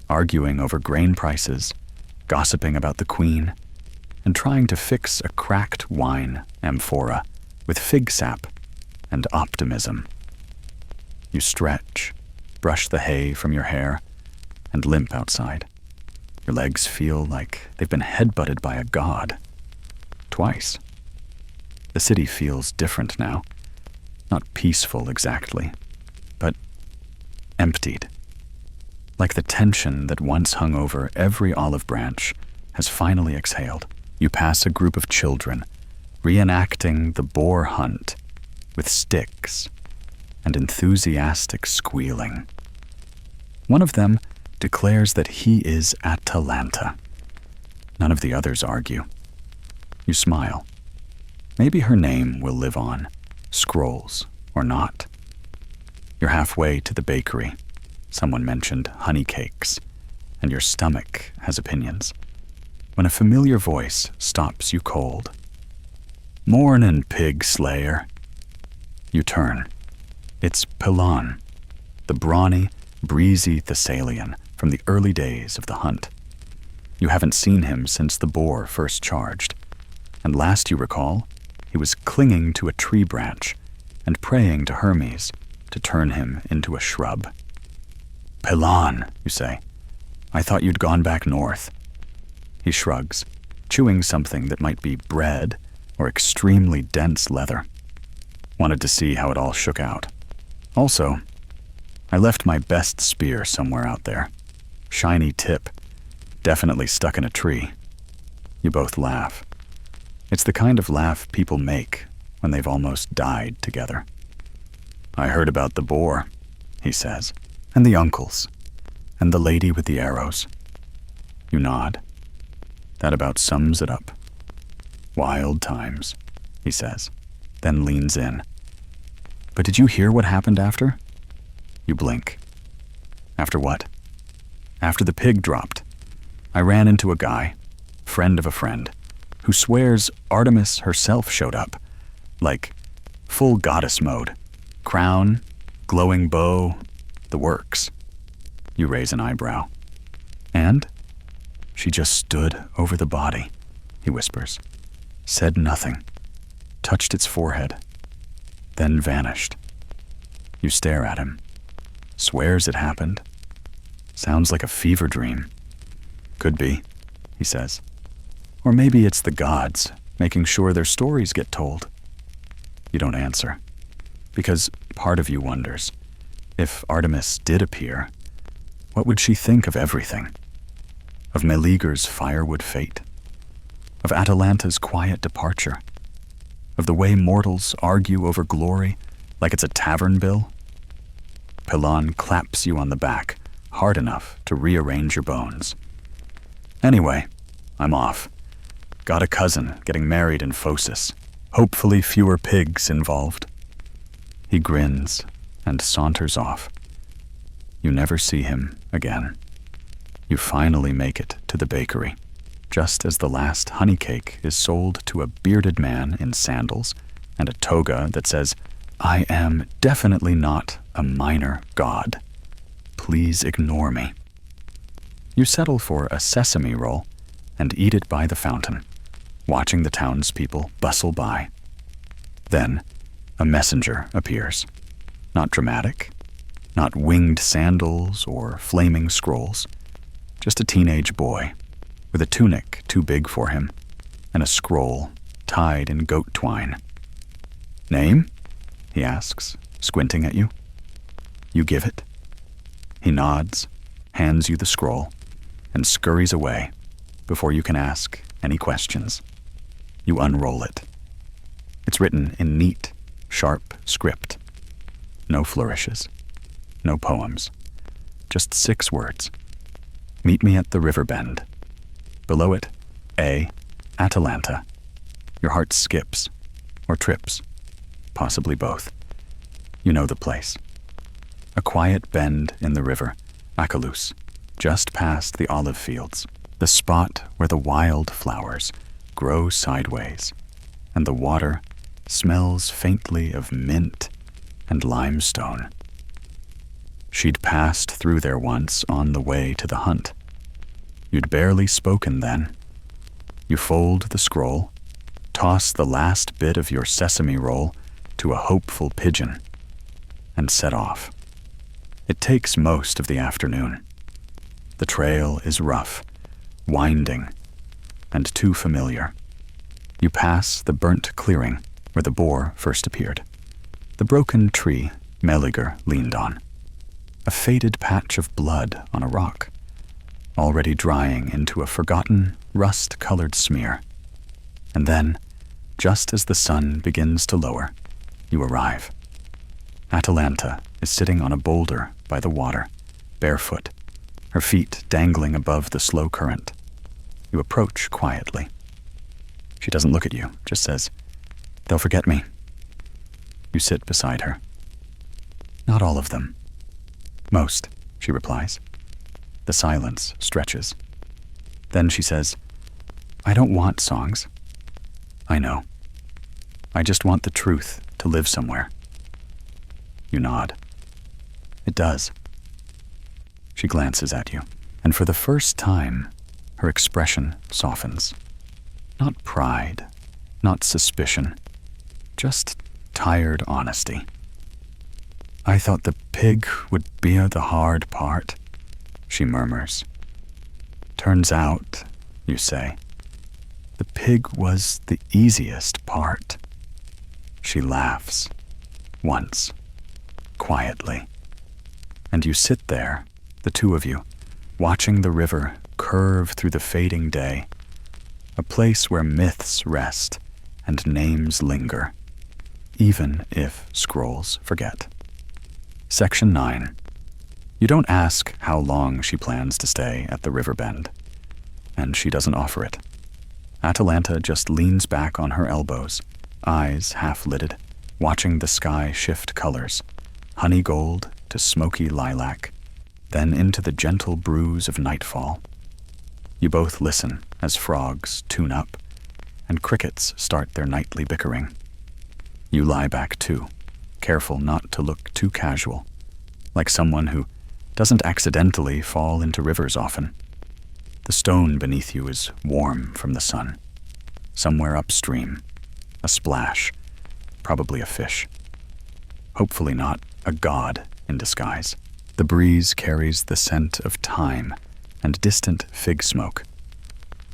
arguing over grain prices, gossiping about the queen, and trying to fix a cracked wine amphora with fig sap and optimism. You stretch, brush the hay from your hair, and limp outside. Your legs feel like they've been headbutted by a god. Twice. The city feels different now. Not peaceful exactly, but emptied. Like the tension that once hung over every olive branch has finally exhaled. You pass a group of children reenacting the boar hunt with sticks and enthusiastic squealing. One of them declares that he is Atalanta. None of the others argue. You smile. Maybe her name will live on, scrolls or not. You're halfway to the bakery. Someone mentioned honey cakes, and your stomach has opinions, when a familiar voice stops you cold. "Mornin', pig slayer." You turn. It's Pilon, the brawny, breezy Thessalian from the early days of the hunt. You haven't seen him since the boar first charged, and last you recall, he was clinging to a tree branch and praying to Hermes to turn him into a shrub. "Pilon," you say. "I thought you'd gone back north." He shrugs, chewing something that might be bread or extremely dense leather. Wanted to see how it all shook out. Also, I left my best spear somewhere out there. Shiny tip, definitely stuck in a tree. You both laugh. It's the kind of laugh people make when they've almost died together. "I heard about the boar," he says, "and the uncles, and the lady with the arrows." You nod. That about sums it up. "Wild times," he says, then leans in. "But did you hear what happened after?" You blink. "After what?" "After the pig dropped. I ran into a guy, friend of a friend, who swears Artemis herself showed up. Like, full goddess mode. Crown, glowing bow, the works." You raise an eyebrow. "And?" "She just stood over the body," he whispers. "Said nothing. Touched its forehead. Then vanished." You stare at him. "Swears it happened. Sounds like a fever dream." "Could be," he says. "Or maybe it's the gods making sure their stories get told." You don't answer, because part of you wonders, if Artemis did appear, what would she think of everything? Of Meleager's firewood fate? Of Atalanta's quiet departure? Of the way mortals argue over glory like it's a tavern bill? Pilon claps you on the back, hard enough to rearrange your bones. "Anyway, I'm off. Got a cousin getting married in Phocis. Hopefully fewer pigs involved." He grins and saunters off. You never see him again. You finally make it to the bakery, just as the last honey cake is sold to a bearded man in sandals and a toga that says, "I am definitely not a minor god. Please ignore me." You settle for a sesame roll and eat it by the fountain, watching the townspeople bustle by. Then, a messenger appears. Not dramatic, not winged sandals or flaming scrolls. Just a teenage boy, with a tunic too big for him, and a scroll tied in goat twine. "Name?" he asks, squinting at you. You give it. He nods, hands you the scroll, and scurries away before you can ask any questions. You unroll it. It's written in neat, sharp script. No flourishes, no poems, just 6 words. "Meet me at the river bend." Below it, A. Atalanta. Your heart skips, or trips, possibly both. You know the place. A quiet bend in the river, Achelous, just past the olive fields, the spot where the wild flowers grow sideways, and the water smells faintly of mint and limestone. She'd passed through there once on the way to the hunt. You'd barely spoken then. You fold the scroll, toss the last bit of your sesame roll to a hopeful pigeon, and set off. It takes most of the afternoon. The trail is rough, winding, and too familiar. You pass the burnt clearing where the boar first appeared. The broken tree Meliger leaned on. A faded patch of blood on a rock, already drying into a forgotten, rust-colored smear. And then, just as the sun begins to lower, you arrive. Atalanta is sitting on a boulder by the water, barefoot, her feet dangling above the slow current. You approach quietly. She doesn't look at you, just says, "They'll forget me." You sit beside her. "Not all of them." "Most," she replies. The silence stretches. Then she says, "I don't want songs." "I know. I just want the truth to live somewhere." You nod. "It does." She glances at you, and for the first time, her expression softens. Not pride, not suspicion, just tired honesty. "I thought the pig would be the hard part," she murmurs. "Turns out," you say, "the pig was the easiest part." She laughs, once, quietly, and you sit there, the two of you, watching the river curve through the fading day, a place where myths rest and names linger, even if scrolls forget. Section 9. You don't ask how long she plans to stay at the river bend, and she doesn't offer it. Atalanta just leans back on her elbows, eyes half-lidded, watching the sky shift colors, honey gold to smoky lilac, then into the gentle bruise of nightfall. You both listen as frogs tune up, and crickets start their nightly bickering. You lie back too, careful not to look too casual, like someone who doesn't accidentally fall into rivers often. The stone beneath you is warm from the sun. Somewhere upstream, a splash, probably a fish. Hopefully not a god in disguise. The breeze carries the scent of thyme and distant fig smoke.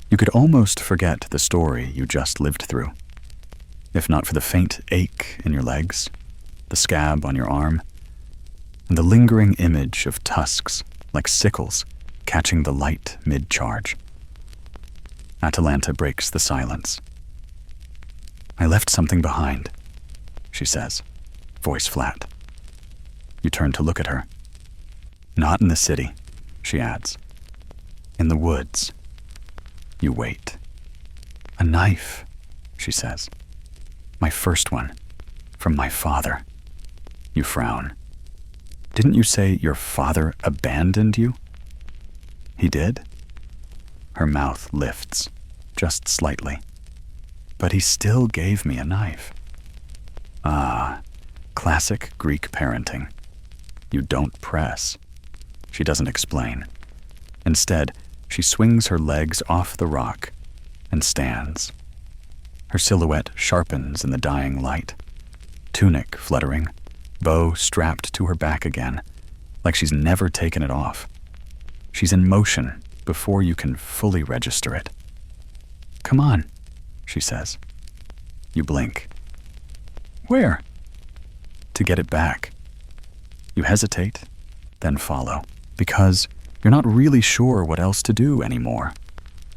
You could almost forget the story you just lived through, if not for the faint ache in your legs, the scab on your arm, and the lingering image of tusks like sickles catching the light mid-charge. Atalanta breaks the silence. "I left something behind," she says, voice flat. You turn to look at her. "Not in the city," she adds. "In the woods." You wait. "A knife," she says. "My first one, from my father." You frown. "Didn't you say your father abandoned you?" "He did?" Her mouth lifts, just slightly. "But he still gave me a knife." Ah, classic Greek parenting. You don't press. She doesn't explain. Instead, she swings her legs off the rock and stands. Her silhouette sharpens in the dying light. Tunic fluttering, bow strapped to her back again, like she's never taken it off. She's in motion before you can fully register it. "Come on," she says. You blink. "Where?" "To get it back." You hesitate, then follow, because you're not really sure what else to do anymore.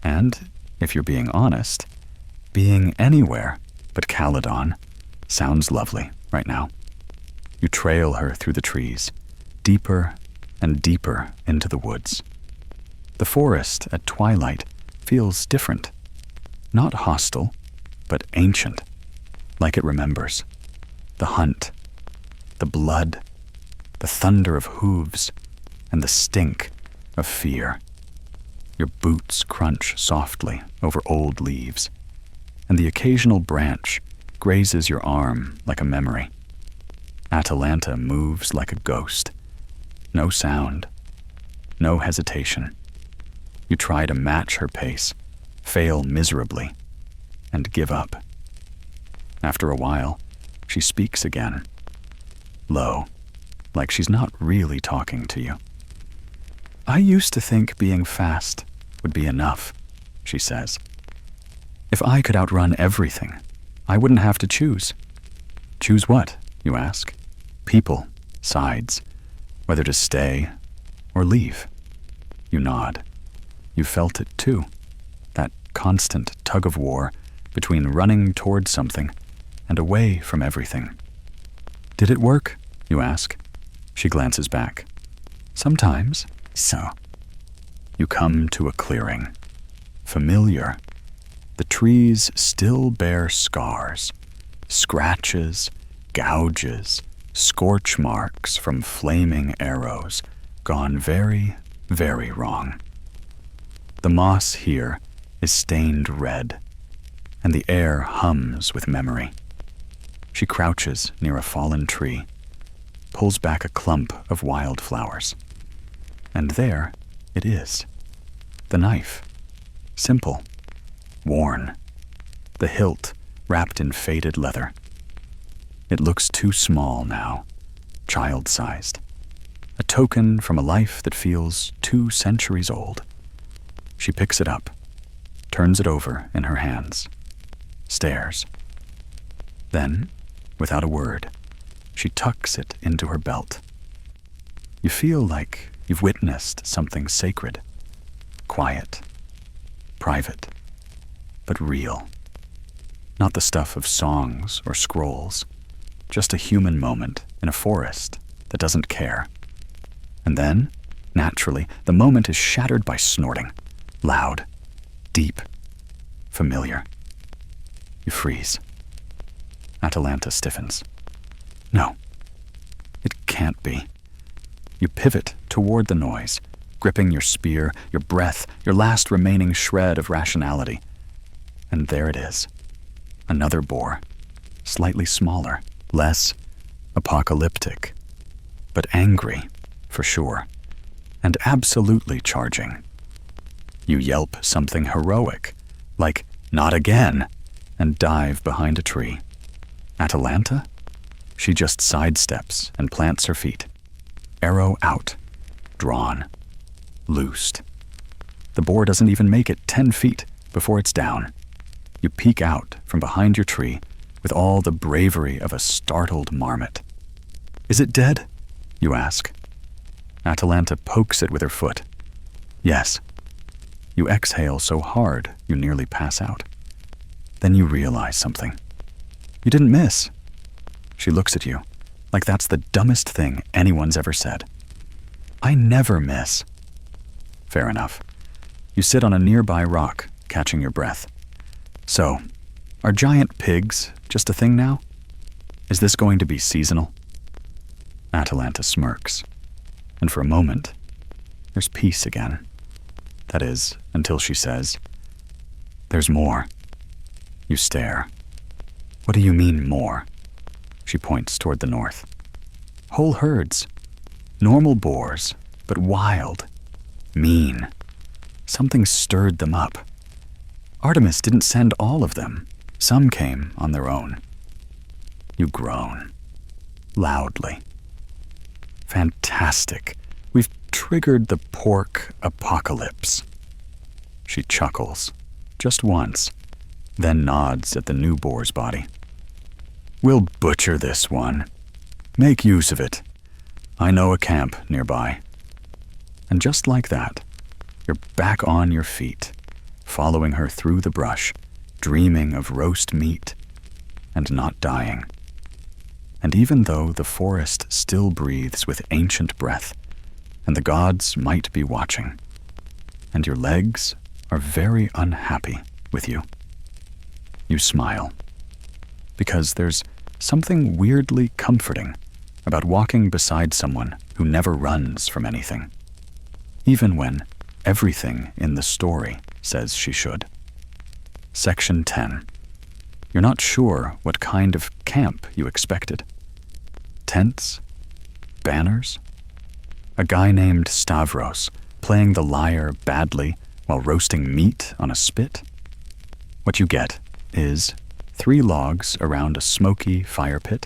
And, if you're being honest, being anywhere but Caledon sounds lovely right now. You trail her through the trees, deeper and deeper into the woods. The forest at twilight feels different. Not hostile, but ancient, like it remembers. The hunt, the blood, the thunder of hooves, and the stink of fear. Your boots crunch softly over old leaves, and the occasional branch grazes your arm like a memory. Atalanta moves like a ghost, No sound. No hesitation. You try to match her pace, fail miserably, and give up. After a while, she speaks again, low, like she's not really talking to you. "I used to think being fast would be enough," she says. "If I could outrun everything, I wouldn't have to choose." "Choose what?" you ask. "People, sides, whether to stay or leave." You nod. You felt it too, that constant tug-of-war between running toward something and away from everything. "Did it work?" you ask. She glances back. "Sometimes, so." You come to a clearing. Familiar. The trees still bear scars, scratches, gouges, scorch marks from flaming arrows, gone very, very wrong. The moss here is stained red, and the air hums with memory. She crouches near a fallen tree, pulls back a clump of wildflowers. And there it is. The knife. Simple. Worn. The hilt wrapped in faded leather. It looks too small now, child-sized. A token from a life that feels 2 centuries old. She picks it up, turns it over in her hands, stares. Then, without a word, she tucks it into her belt. You feel like you've witnessed something sacred, quiet, private, but real. Not the stuff of songs or scrolls, just a human moment in a forest that doesn't care. And then, naturally, the moment is shattered by snorting. Loud, deep, familiar. You freeze. Atalanta stiffens. No, it can't be. You pivot toward the noise, gripping your spear, your breath, your last remaining shred of rationality. And there it is. Another boar, slightly smaller, less apocalyptic, but angry, for sure, and absolutely charging. You yelp something heroic, like, "Not again," and dive behind a tree. Atalanta? She just sidesteps and plants her feet. Arrow out, drawn, loosed. The boar doesn't even make it 10 feet before it's down. You peek out from behind your tree with all the bravery of a startled marmot. "Is it dead?" you ask. Atalanta pokes it with her foot. "Yes." You exhale so hard you nearly pass out. Then you realize something. You didn't miss. She looks at you like that's the dumbest thing anyone's ever said. "I never miss." Fair enough. You sit on a nearby rock, catching your breath. "So, are giant pigs just a thing now? Is this going to be seasonal?" Atalanta smirks, and for a moment, there's peace again. That is, until she says, "There's more." You stare. "What do you mean, more?" She points toward the north. "Whole herds. Normal boars, but wild. Mean. Something stirred them up. Artemis didn't send all of them. Some came on their own." You groan. Loudly. "Fantastic. We've triggered the pork apocalypse." She chuckles, just once, then nods at the new boar's body. "We'll butcher this one. Make use of it. I know a camp nearby." And just like that, you're back on your feet, following her through the brush, dreaming of roast meat and not dying. And even though the forest still breathes with ancient breath, and the gods might be watching, and your legs are very unhappy with you, you smile. Because there's something weirdly comforting about walking beside someone who never runs from anything, even when everything in the story says she should. Section 10. You're not sure what kind of camp you expected. Tents? Banners? A guy named Stavros playing the lyre badly while roasting meat on a spit? What you get is 3 logs around a smoky fire pit,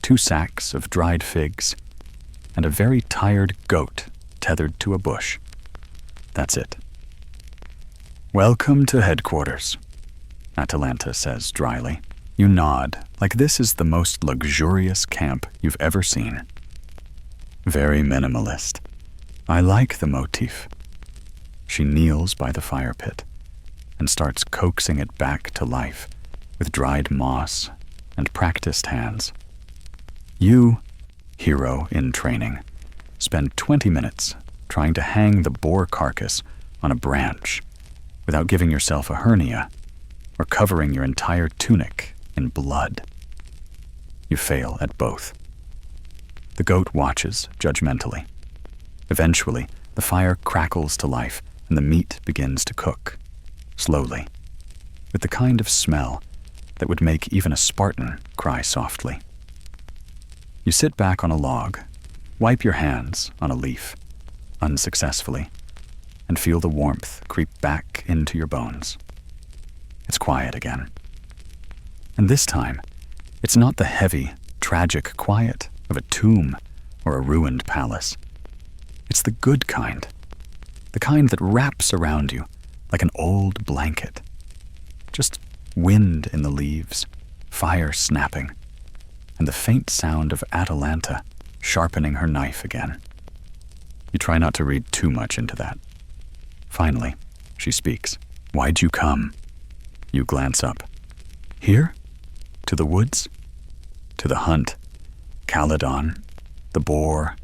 2 sacks of dried figs, and a very tired goat tethered to a bush. That's it. "Welcome to headquarters," Atalanta says dryly. You nod, like this is the most luxurious camp you've ever seen. Very minimalist. I like the motif. She kneels by the fire pit and starts coaxing it back to life with dried moss and practiced hands. You, hero in training, spend 20 minutes trying to hang the boar carcass on a branch without giving yourself a hernia or covering your entire tunic in blood. You fail at both. The goat watches judgmentally. Eventually, the fire crackles to life and the meat begins to cook, slowly, with the kind of smell that would make even a Spartan cry softly. You sit back on a log, wipe your hands on a leaf, unsuccessfully, and feel the warmth creep back into your bones. It's quiet again. And this time, it's not the heavy, tragic quiet of a tomb or a ruined palace. It's the good kind, the kind that wraps around you like an old blanket. Just wind in the leaves, fire snapping, and the faint sound of Atalanta sharpening her knife again. You try not to read too much into that. Finally, she speaks. "Why'd you come?" You glance up. "Here? To the woods? To the hunt? Caledon? The boar?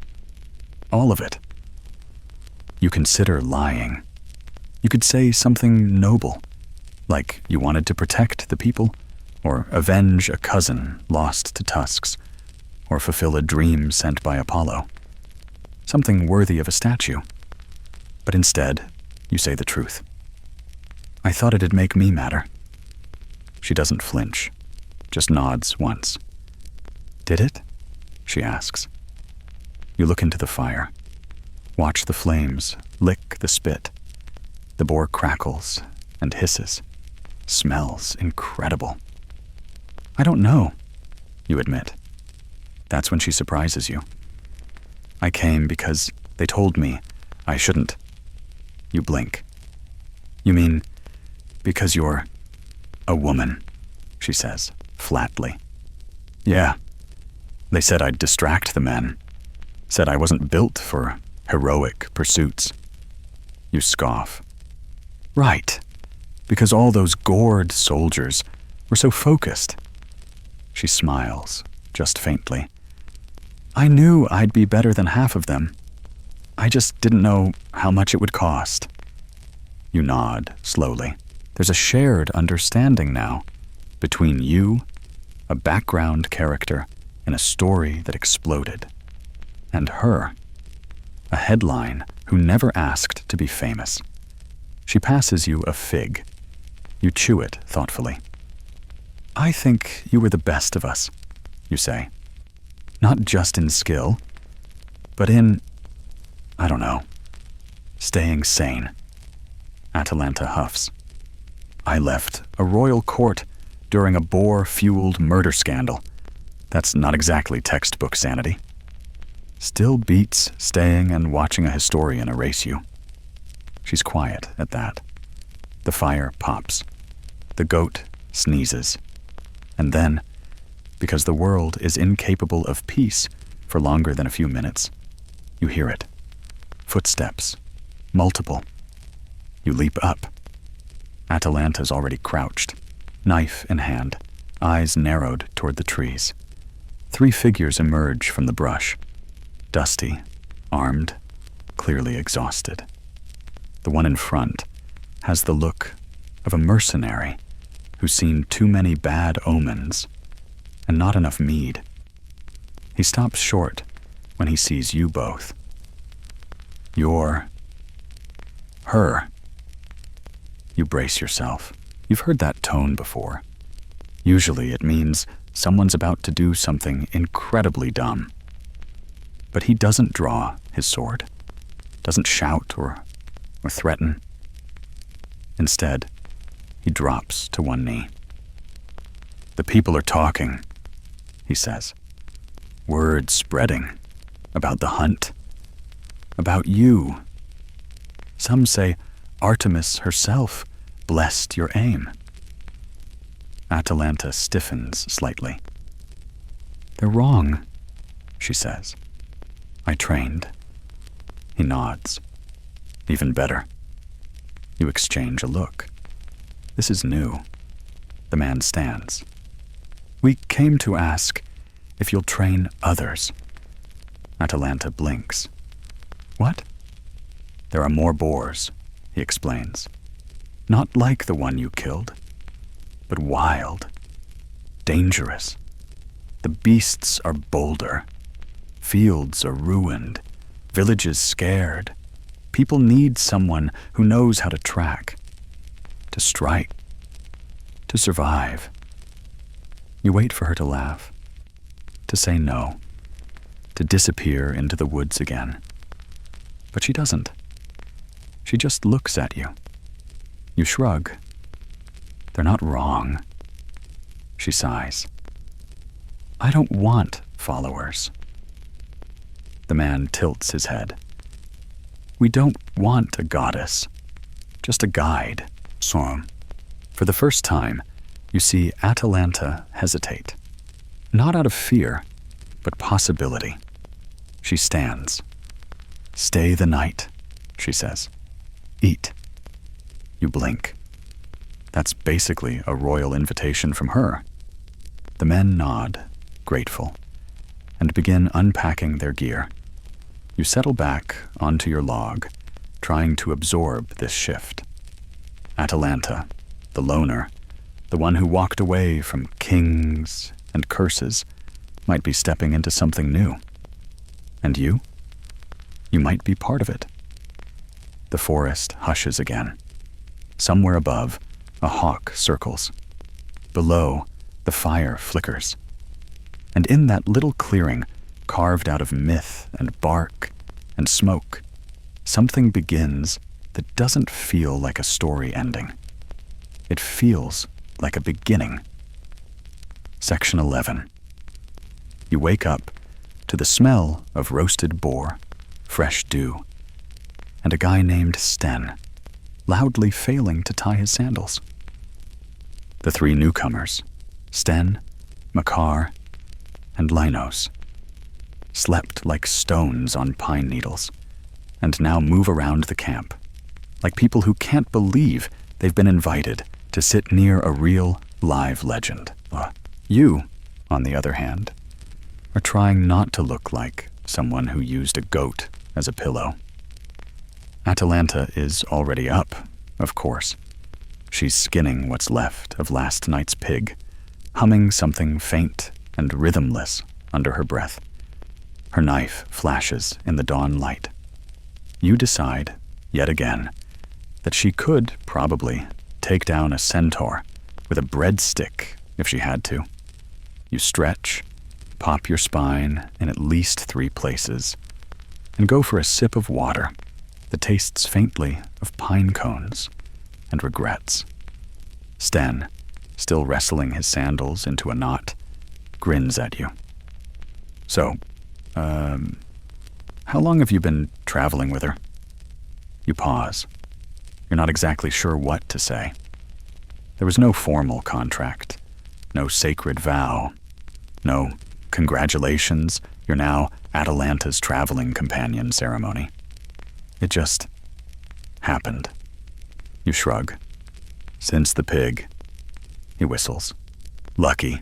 All of it." You consider lying. You could say something noble, like you wanted to protect the people, or avenge a cousin lost to tusks, or fulfill a dream sent by Apollo. Something worthy of a statue. But instead, you say the truth. "I thought it'd make me matter." She doesn't flinch, just nods once. "Did it?" she asks. You look into the fire. Watch the flames lick the spit. The boar crackles and hisses. Smells incredible. "I don't know," you admit. That's when she surprises you. "I came because they told me I shouldn't." You blink. "You mean because you're a woman," she says, flatly. "Yeah. They said I'd distract the men. Said I wasn't built for heroic pursuits." You scoff. "Right. Because all those gored soldiers were so focused." She smiles, just faintly. "I knew I'd be better than half of them. I just didn't know how much it would cost." You nod, slowly. There's a shared understanding now between you, a background character in a story that exploded, and her, a headline who never asked to be famous. She passes you a fig. You chew it thoughtfully. "I think you were the best of us," you say. "Not just in skill, but in, I don't know, staying sane." Atalanta huffs. "I left a royal court during a boar-fueled murder scandal. That's not exactly textbook sanity. Still beats staying and watching a historian erase you." She's quiet at that. The fire pops. The goat sneezes. And then, because the world is incapable of peace for longer than a few minutes, you hear it. Footsteps. Multiple. You leap up. Atalanta's already crouched, knife in hand, eyes narrowed toward the trees. 3 figures emerge from the brush, dusty, armed, clearly exhausted. The one in front has the look of a mercenary who's seen too many bad omens and not enough mead. He stops short when he sees you both. "You're her." You brace yourself. You've heard that tone before. Usually it means someone's about to do something incredibly dumb. But he doesn't draw his sword, doesn't shout or threaten. Instead, he drops to one knee. "The people are talking," he says. "Word spreading about the hunt, about you. Some say Artemis herself blessed your aim." Atalanta stiffens slightly. "They're wrong," she says. "I trained." He nods. "Even better." You exchange a look. This is new. The man stands. "We came to ask if you'll train others." Atalanta blinks. "What?" "There are more boars," he explains. "Not like the one you killed, but wild, dangerous. The beasts are bolder. Fields are ruined. Villages scared. People need someone who knows how to track, to strike, to survive." You wait for her to laugh, to say no, to disappear into the woods again. But she doesn't. She just looks at you. You shrug. "They're not wrong." She sighs. "I don't want followers." The man tilts his head. "We don't want a goddess, just a guide." For the first time, you see Atalanta hesitate. Not out of fear, but possibility. She stands. "Stay the night," she says. "Eat." You blink. That's basically a royal invitation from her. The men nod, grateful, and begin unpacking their gear. You settle back onto your log, trying to absorb this shift. Atalanta, the loner, the one who walked away from kings and curses, might be stepping into something new. And you? You might be part of it. The forest hushes again. Somewhere above, a hawk circles. Below, the fire flickers. And in that little clearing, carved out of myth and bark and smoke, something begins that doesn't feel like a story ending. It feels like a beginning. Section 11. You wake up to the smell of roasted boar, fresh dew, and a guy named Sten, loudly failing to tie his sandals. The three newcomers, Sten, Makar, and Linos, slept like stones on pine needles, and now move around the camp, like people who can't believe they've been invited to sit near a real, live legend. You, on the other hand, are trying not to look like someone who used a goat as a pillow. Atalanta is already up, of course. She's skinning what's left of last night's pig, humming something faint and rhythmless under her breath. Her knife flashes in the dawn light. You decide, yet again, that she could probably take down a centaur with a breadstick if she had to. You stretch, pop your spine in at least 3 places, and go for a sip of water that tastes faintly of pine cones and regrets. Sten, still wrestling his sandals into a knot, grins at you. "So, how long have you been traveling with her?" You pause. You're not exactly sure what to say. There was no formal contract, no sacred vow, no "congratulations, you're now Atalanta's traveling companion" ceremony. It just happened. You shrug. "Since the pig." He whistles. "Lucky."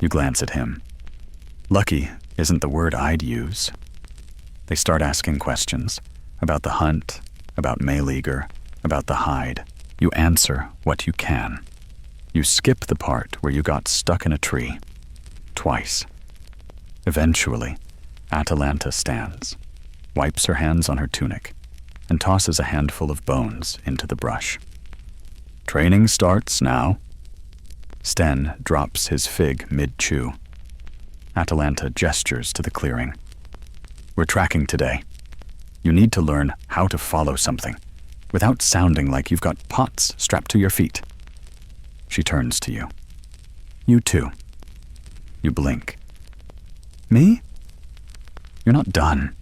You glance at him. Lucky isn't the word I'd use. They start asking questions about the hunt, about Mayleager, about the hide. You answer what you can. You skip the part where you got stuck in a tree. Twice. Eventually, Atalanta stands, wipes her hands on her tunic, and tosses a handful of bones into the brush. "Training starts now." Sten drops his fig mid-chew. Atalanta gestures to the clearing, We're tracking today. You need to learn how to follow something without sounding like you've got pots strapped to your feet. She turns to you. You too. You blink. Me? You're not done.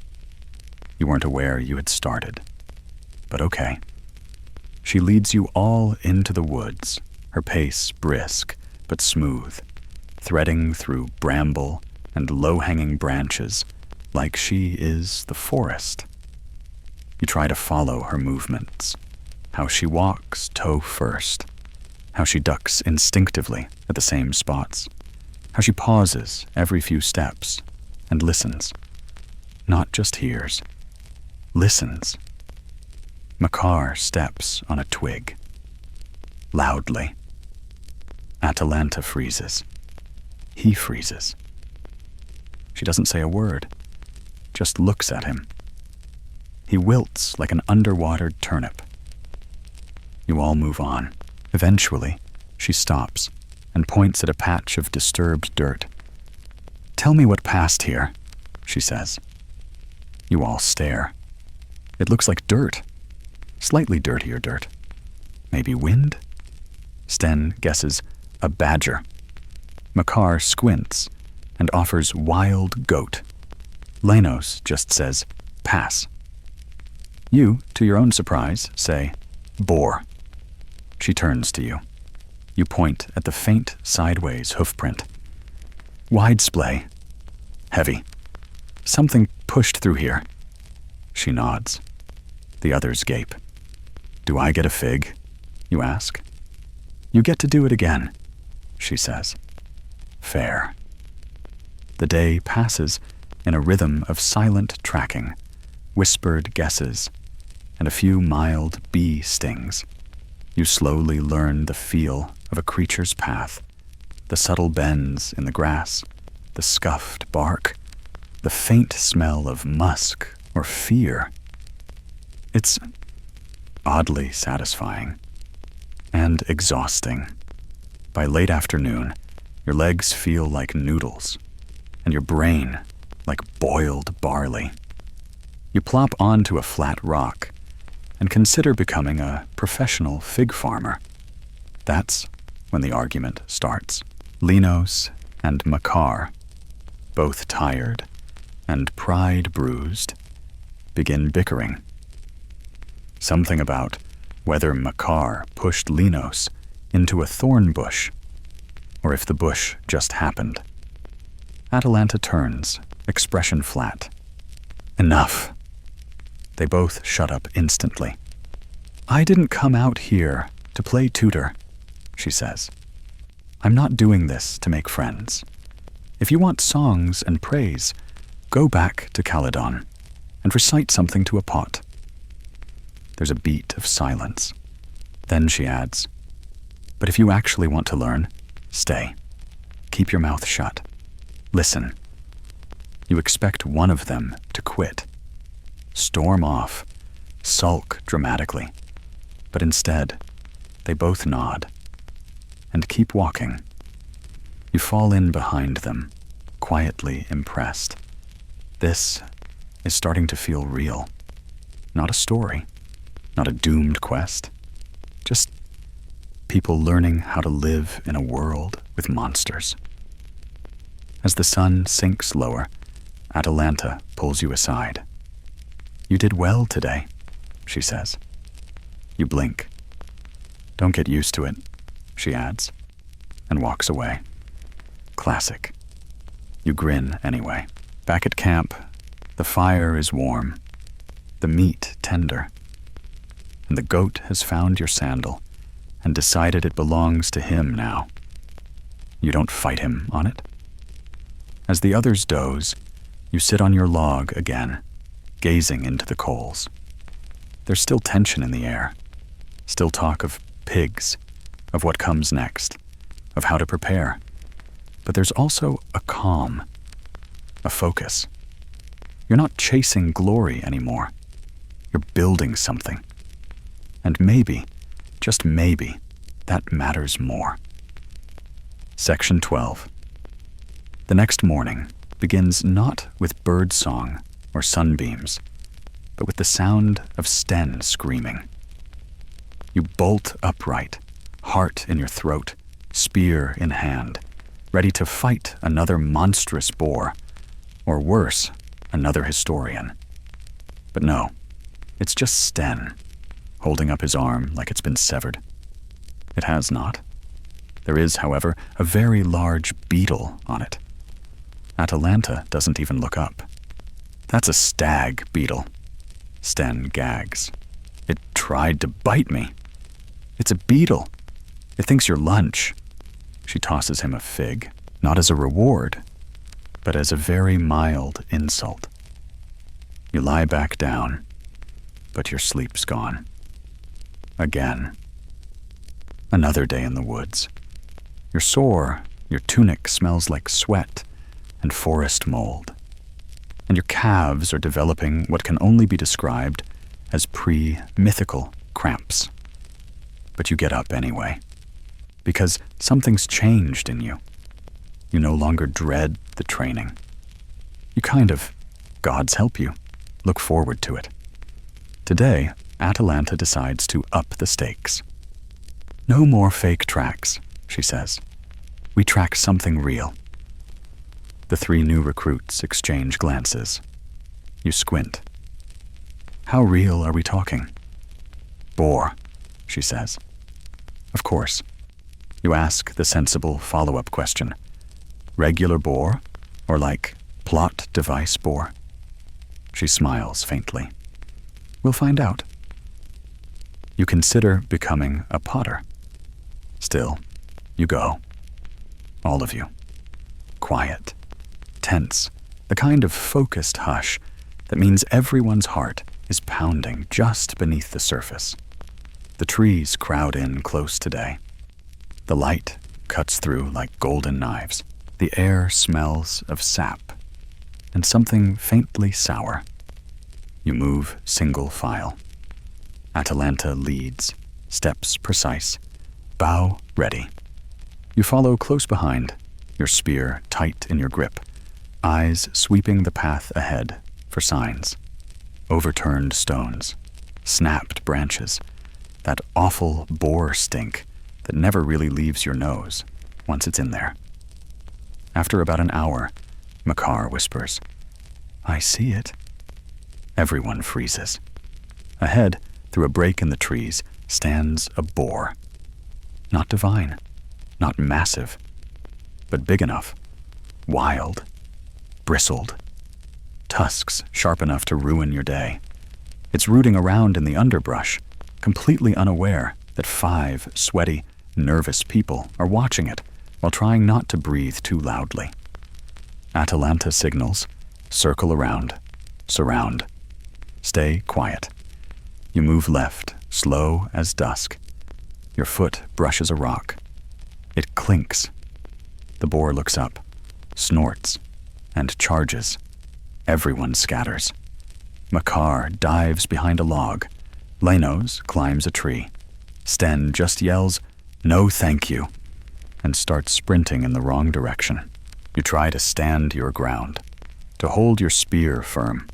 You weren't aware you had started. But okay. She leads you all into the woods, her pace brisk but smooth, threading through bramble and low-hanging branches like she is the forest. You try to follow her movements, how she walks toe first, how she ducks instinctively at the same spots, how she pauses every few steps and listens. Not just hears, listens. Makar steps on a twig. Loudly. Atalanta freezes. He freezes. She doesn't say a word, just looks at him. He wilts like an underwatered turnip. You all move on. Eventually, she stops and points at a patch of disturbed dirt. Tell me what passed here, she says. You all stare. It looks like dirt. Slightly dirtier dirt. Maybe wind? Sten guesses a badger. Makar squints and offers wild goat. Lenos just says pass. You, to your own surprise, say boar. She turns to you. You point at the faint sideways hoofprint. Wide splay. Heavy. Something pushed through here. She nods. The others gape. Do I get a fig? You ask. You get to do it again, she says. Fair. The day passes in a rhythm of silent tracking, whispered guesses, and a few mild bee stings. You slowly learn the feel of a creature's path, the subtle bends in the grass, the scuffed bark, the faint smell of musk or fear. It's oddly satisfying and exhausting. By late afternoon, your legs feel like noodles, and your brain like boiled barley. You plop onto a flat rock and consider becoming a professional fig farmer. That's when the argument starts. Lenos and Makar, both tired and pride bruised, begin bickering. Something about whether Makar pushed Lenos into a thorn bush, or if the bush just happened. Atalanta turns, expression flat. Enough. They both shut up instantly. I didn't come out here to play tutor, she says. I'm not doing this to make friends. If you want songs and praise, go back to Caledon and recite something to a pot. There's a beat of silence. Then she adds, but if you actually want to learn, stay. Keep your mouth shut. Listen. You expect one of them to quit, storm off, sulk dramatically, but instead, they both nod and keep walking. You fall in behind them, quietly impressed. This is starting to feel real. Not a story, not a doomed quest, just people learning how to live in a world with monsters. As the sun sinks lower, Atalanta pulls you aside. You did well today, she says. You blink. Don't get used to it, she adds, and walks away. Classic. You grin anyway. Back at camp, the fire is warm, the meat tender, and the goat has found your sandal and decided it belongs to him now. You don't fight him on it. As the others doze, you sit on your log again, gazing into the coals. There's still tension in the air, still talk of pigs, of what comes next, of how to prepare. But there's also a calm, a focus. You're not chasing glory anymore. You're building something. And maybe, just maybe, that matters more. Section 12. The next morning begins not with bird song or sunbeams, but with the sound of Sten screaming. You bolt upright, heart in your throat, spear in hand, ready to fight another monstrous boar, or worse, another historian. But no, it's just Sten, holding up his arm like it's been severed. It has not. There is, however, a very large beetle on it. Atalanta doesn't even look up. That's a stag beetle. Sten gags. It tried to bite me. It's a beetle. It thinks you're lunch. She tosses him a fig, not as a reward, but as a very mild insult. You lie back down, but your sleep's gone. Again. Another day in the woods. You're sore, your tunic smells like sweat and forest mold, and your calves are developing what can only be described as pre-mythical cramps. But you get up anyway, because something's changed in you. You no longer dread the training. You kind of, God's help you, look forward to it. Today, Atalanta decides to up the stakes. No more fake tracks, she says. We track something real. The three new recruits exchange glances. You squint. How real are we talking? Boar, she says. Of course. You ask the sensible follow-up question. Regular boar, or like plot device boar? She smiles faintly. We'll find out. You consider becoming a potter. Still, you go. All of you. Quiet. Tense. The kind of focused hush that means everyone's heart is pounding just beneath the surface. The trees crowd in close today. The light cuts through like golden knives. The air smells of sap and something faintly sour. You move single file. Atalanta leads, steps precise, bow ready. You follow close behind, your spear tight in your grip, eyes sweeping the path ahead for signs. Overturned stones, snapped branches, that awful boar stink that never really leaves your nose once it's in there. After about an hour, Makar whispers, I see it. Everyone freezes. Ahead, through a break in the trees, stands a boar. Not divine, not massive, but big enough, wild, bristled, tusks sharp enough to ruin your day. It's rooting around in the underbrush, completely unaware that 5 sweaty, nervous people are watching it while trying not to breathe too loudly. Atalanta signals, circle around, surround. Stay quiet. You move left, slow as dusk. Your foot brushes a rock. It clinks. The boar looks up, snorts, and charges. Everyone scatters. Makar dives behind a log. Lenos climbs a tree. Sten just yells, "No thank you," and starts sprinting in the wrong direction. You try to stand your ground, to hold your spear firm.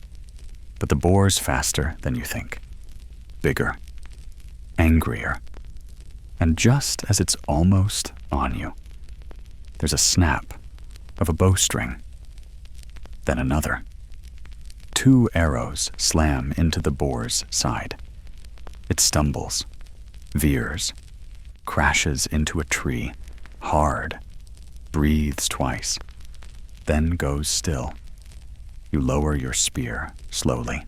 But the boar's faster than you think. Bigger. Angrier. And just as it's almost on you, there's a snap of a bowstring. Then another. 2 arrows slam into the boar's side. It stumbles, veers, crashes into a tree, hard, breathes twice, then goes still. You lower your spear slowly.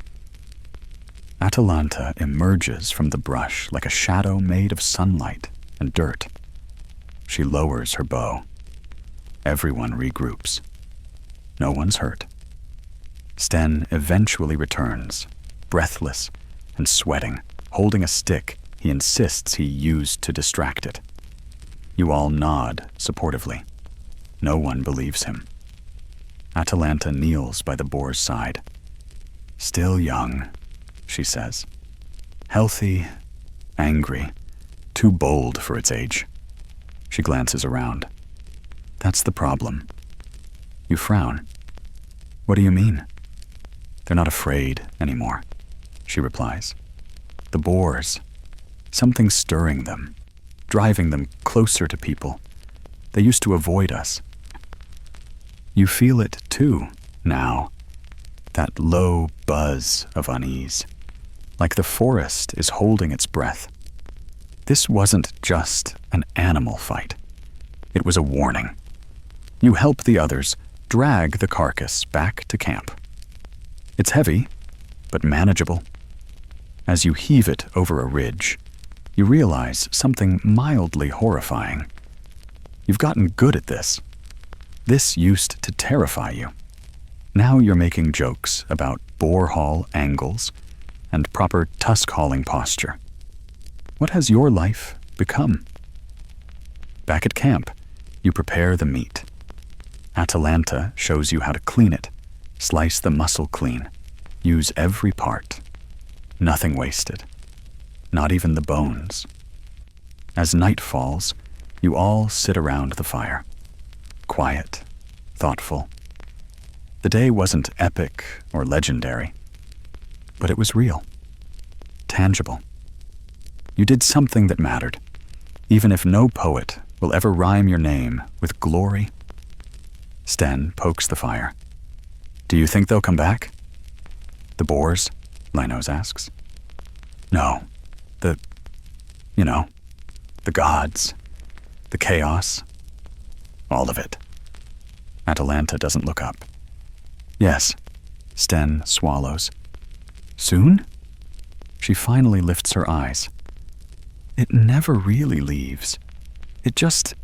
Atalanta emerges from the brush like a shadow made of sunlight and dirt. She lowers her bow. Everyone regroups. No one's hurt. Sten eventually returns, breathless and sweating, holding a stick he insists he used to distract it. You all nod supportively. No one believes him. Atalanta kneels by the boar's side. Still young, she says. Healthy, angry, too bold for its age. She glances around. That's the problem. You frown. What do you mean? They're not afraid anymore, she replies. The boars, something stirring them, driving them closer to people. They used to avoid us. You feel it too, now, that low buzz of unease, like the forest is holding its breath. This wasn't just an animal fight. It was a warning. You help the others drag the carcass back to camp. It's heavy, but manageable. As you heave it over a ridge, you realize something mildly horrifying. You've gotten good at this. This used to terrify you. Now you're making jokes about boar haul angles and proper tusk hauling posture. What has your life become? Back at camp, you prepare the meat. Atalanta shows you how to clean it, slice the muscle clean, use every part. Nothing wasted, not even the bones. As night falls, you all sit around the fire, quiet, thoughtful. The day wasn't epic or legendary, but it was real, tangible. You did something that mattered, even if no poet will ever rhyme your name with glory. Sten pokes the fire. Do you think they'll come back? The boars? Linos asks. No, the gods, the chaos, all of it. Atalanta doesn't look up. Yes, Sten swallows. Soon? She finally lifts her eyes. It never really leaves. It just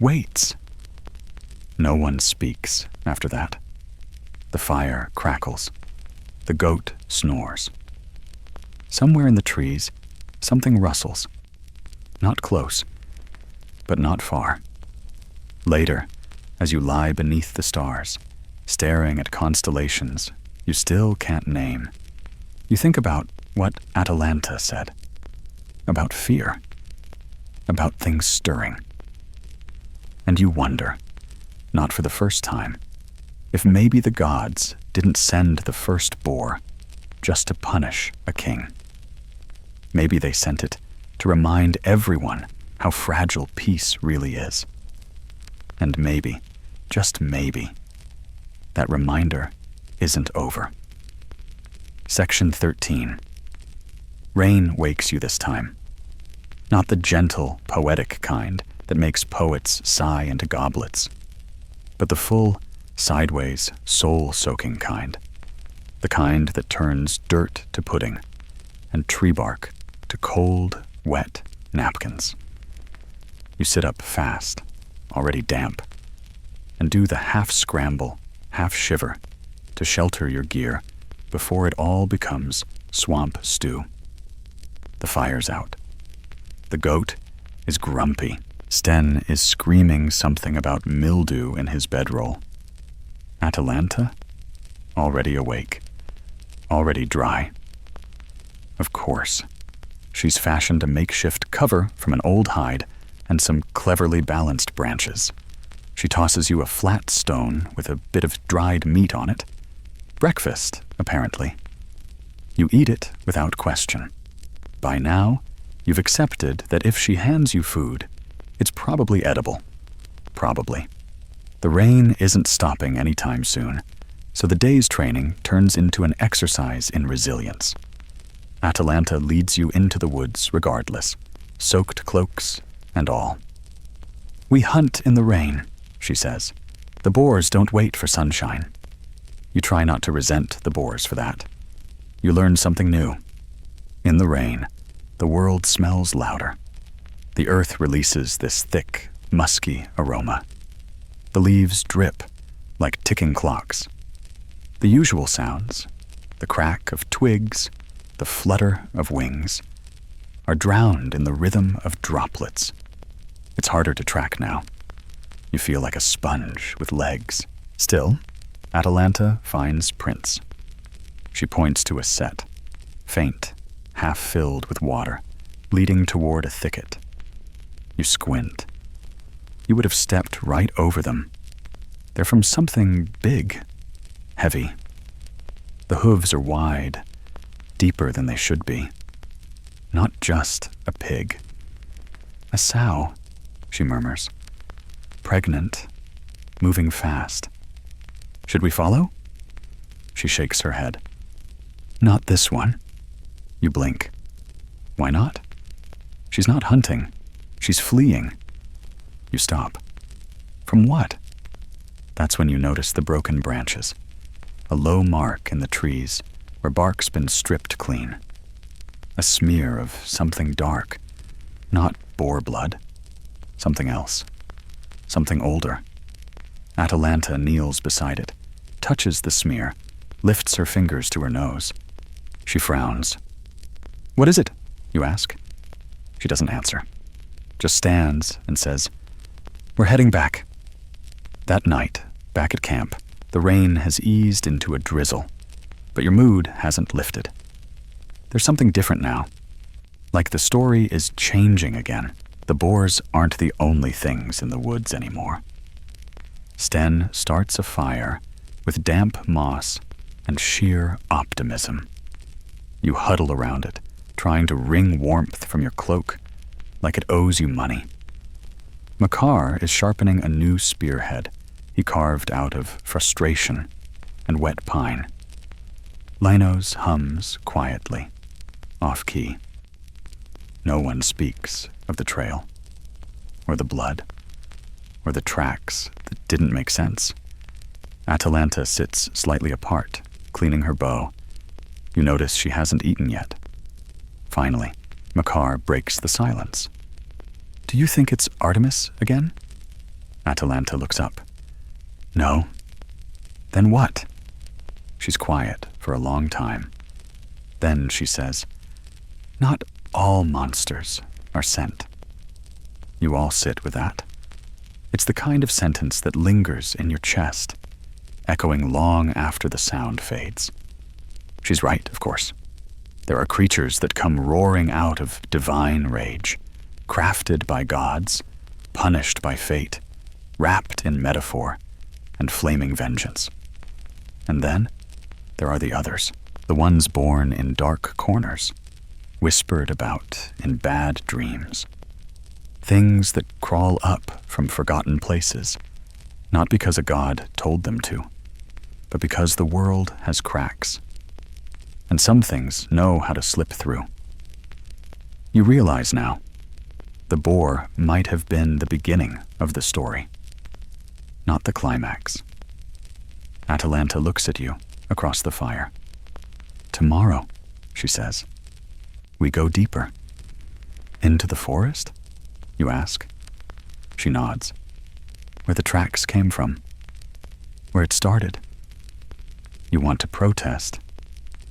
waits. No one speaks after that. The fire crackles. The goat snores. Somewhere in the trees, something rustles. Not close, but not far. Later, as you lie beneath the stars, staring at constellations you still can't name, you think about what Atalanta said. About fear. About things stirring. And you wonder, not for the first time, if maybe the gods didn't send the first boar just to punish a king. Maybe they sent it to remind everyone how fragile peace really is. And maybe, just maybe, that reminder isn't over. Section 13. Rain wakes you this time. Not the gentle, poetic kind that makes poets sigh into goblets, but the full, sideways, soul-soaking kind. The kind that turns dirt to pudding and tree bark to cold, wet napkins. You sit up fast, already damp, and do the half-scramble, half-shiver to shelter your gear before it all becomes swamp stew. The fire's out. The goat is grumpy. Sten is screaming something about mildew in his bedroll. Atalanta? Already awake. Already dry. Of course. She's fashioned a makeshift cover from an old hide and some cleverly balanced branches. She tosses you a flat stone with a bit of dried meat on it. Breakfast, apparently. You eat it without question. By now, you've accepted that if she hands you food, it's probably edible. Probably. The rain isn't stopping anytime soon, so the day's training turns into an exercise in resilience. Atalanta leads you into the woods regardless, soaked cloaks and all. We hunt in the rain, she says. The boars don't wait for sunshine. You try not to resent the boars for that. You learn something new. In the rain, the world smells louder. The earth releases this thick, musky aroma. The leaves drip like ticking clocks. The usual sounds, the crack of twigs, the flutter of wings, are drowned in the rhythm of droplets. It's harder to track now. You feel like a sponge with legs. Still, Atalanta finds prints. She points to a set, faint, half filled with water, leading toward a thicket. You squint. You would have stepped right over them. They're from something big, heavy. The hooves are wide, deeper than they should be. Not just a pig. A sow, she murmurs. Pregnant, moving fast. Should we follow? She shakes her head. Not this one. You blink. Why not? She's not hunting. She's fleeing. You stop. From what? That's when you notice the broken branches. A low mark in the trees where bark's been stripped clean. A smear of something dark. Not boar blood. Something else. Something older. Atalanta kneels beside it, touches the smear, lifts her fingers to her nose. She frowns. What is it? You ask. She doesn't answer. Just stands and says, We're heading back. That night, back at camp, the rain has eased into a drizzle, but your mood hasn't lifted. There's something different now. Like the story is changing again. The boars aren't the only things in the woods anymore. Sten starts a fire with damp moss and sheer optimism. You huddle around it, trying to wring warmth from your cloak, like it owes you money. Makar is sharpening a new spearhead he carved out of frustration and wet pine. Linos hums quietly, off-key. No one speaks of the trail, or the blood, or the tracks that didn't make sense. Atalanta sits slightly apart, cleaning her bow. You notice she hasn't eaten yet. Finally, Makar breaks the silence. Do you think it's Artemis again? Atalanta looks up. No. Then what? She's quiet for a long time. Then she says, Not all monsters are sent. You all sit with that. It's the kind of sentence that lingers in your chest, echoing long after the sound fades. She's right, of course. There are creatures that come roaring out of divine rage, crafted by gods, punished by fate, wrapped in metaphor and flaming vengeance. And then there are the others, the ones born in dark corners, whispered about in bad dreams. Things that crawl up from forgotten places, not because a god told them to, but because the world has cracks. And some things know how to slip through. You realize now, the boar might have been the beginning of the story, not the climax. Atalanta looks at you across the fire. Tomorrow, she says, we go deeper. Into the forest? You ask. She nods. Where the tracks came from. Where it started. You want to protest.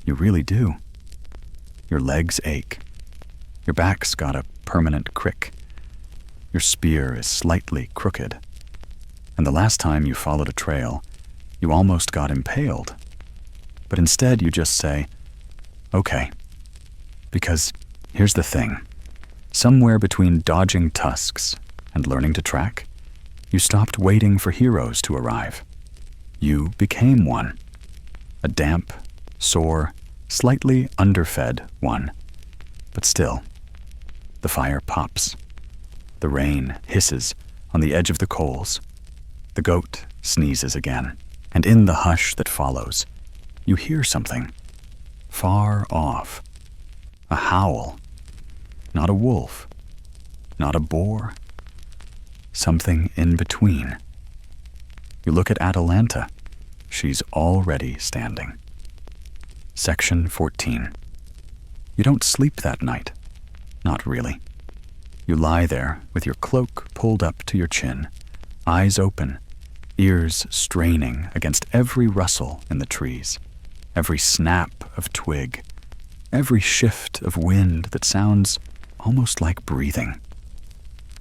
You really do. Your legs ache. Your back's got a permanent crick. Your spear is slightly crooked. And the last time you followed a trail, you almost got impaled. But instead you just say, okay. Because here's the thing. Somewhere between dodging tusks and learning to track, you stopped waiting for heroes to arrive. You became one. A damp, sore, slightly underfed one. But still, the fire pops. The rain hisses on the edge of the coals. The goat sneezes again, and in the hush that follows, you hear something. Far off. A howl. Not a wolf. Not a boar. Something in between. You look at Atalanta. She's already standing. Section 14. You don't sleep that night. Not really. You lie there with your cloak pulled up to your chin, eyes open, ears straining against every rustle in the trees, every snap of twig, every shift of wind that sounds almost like breathing.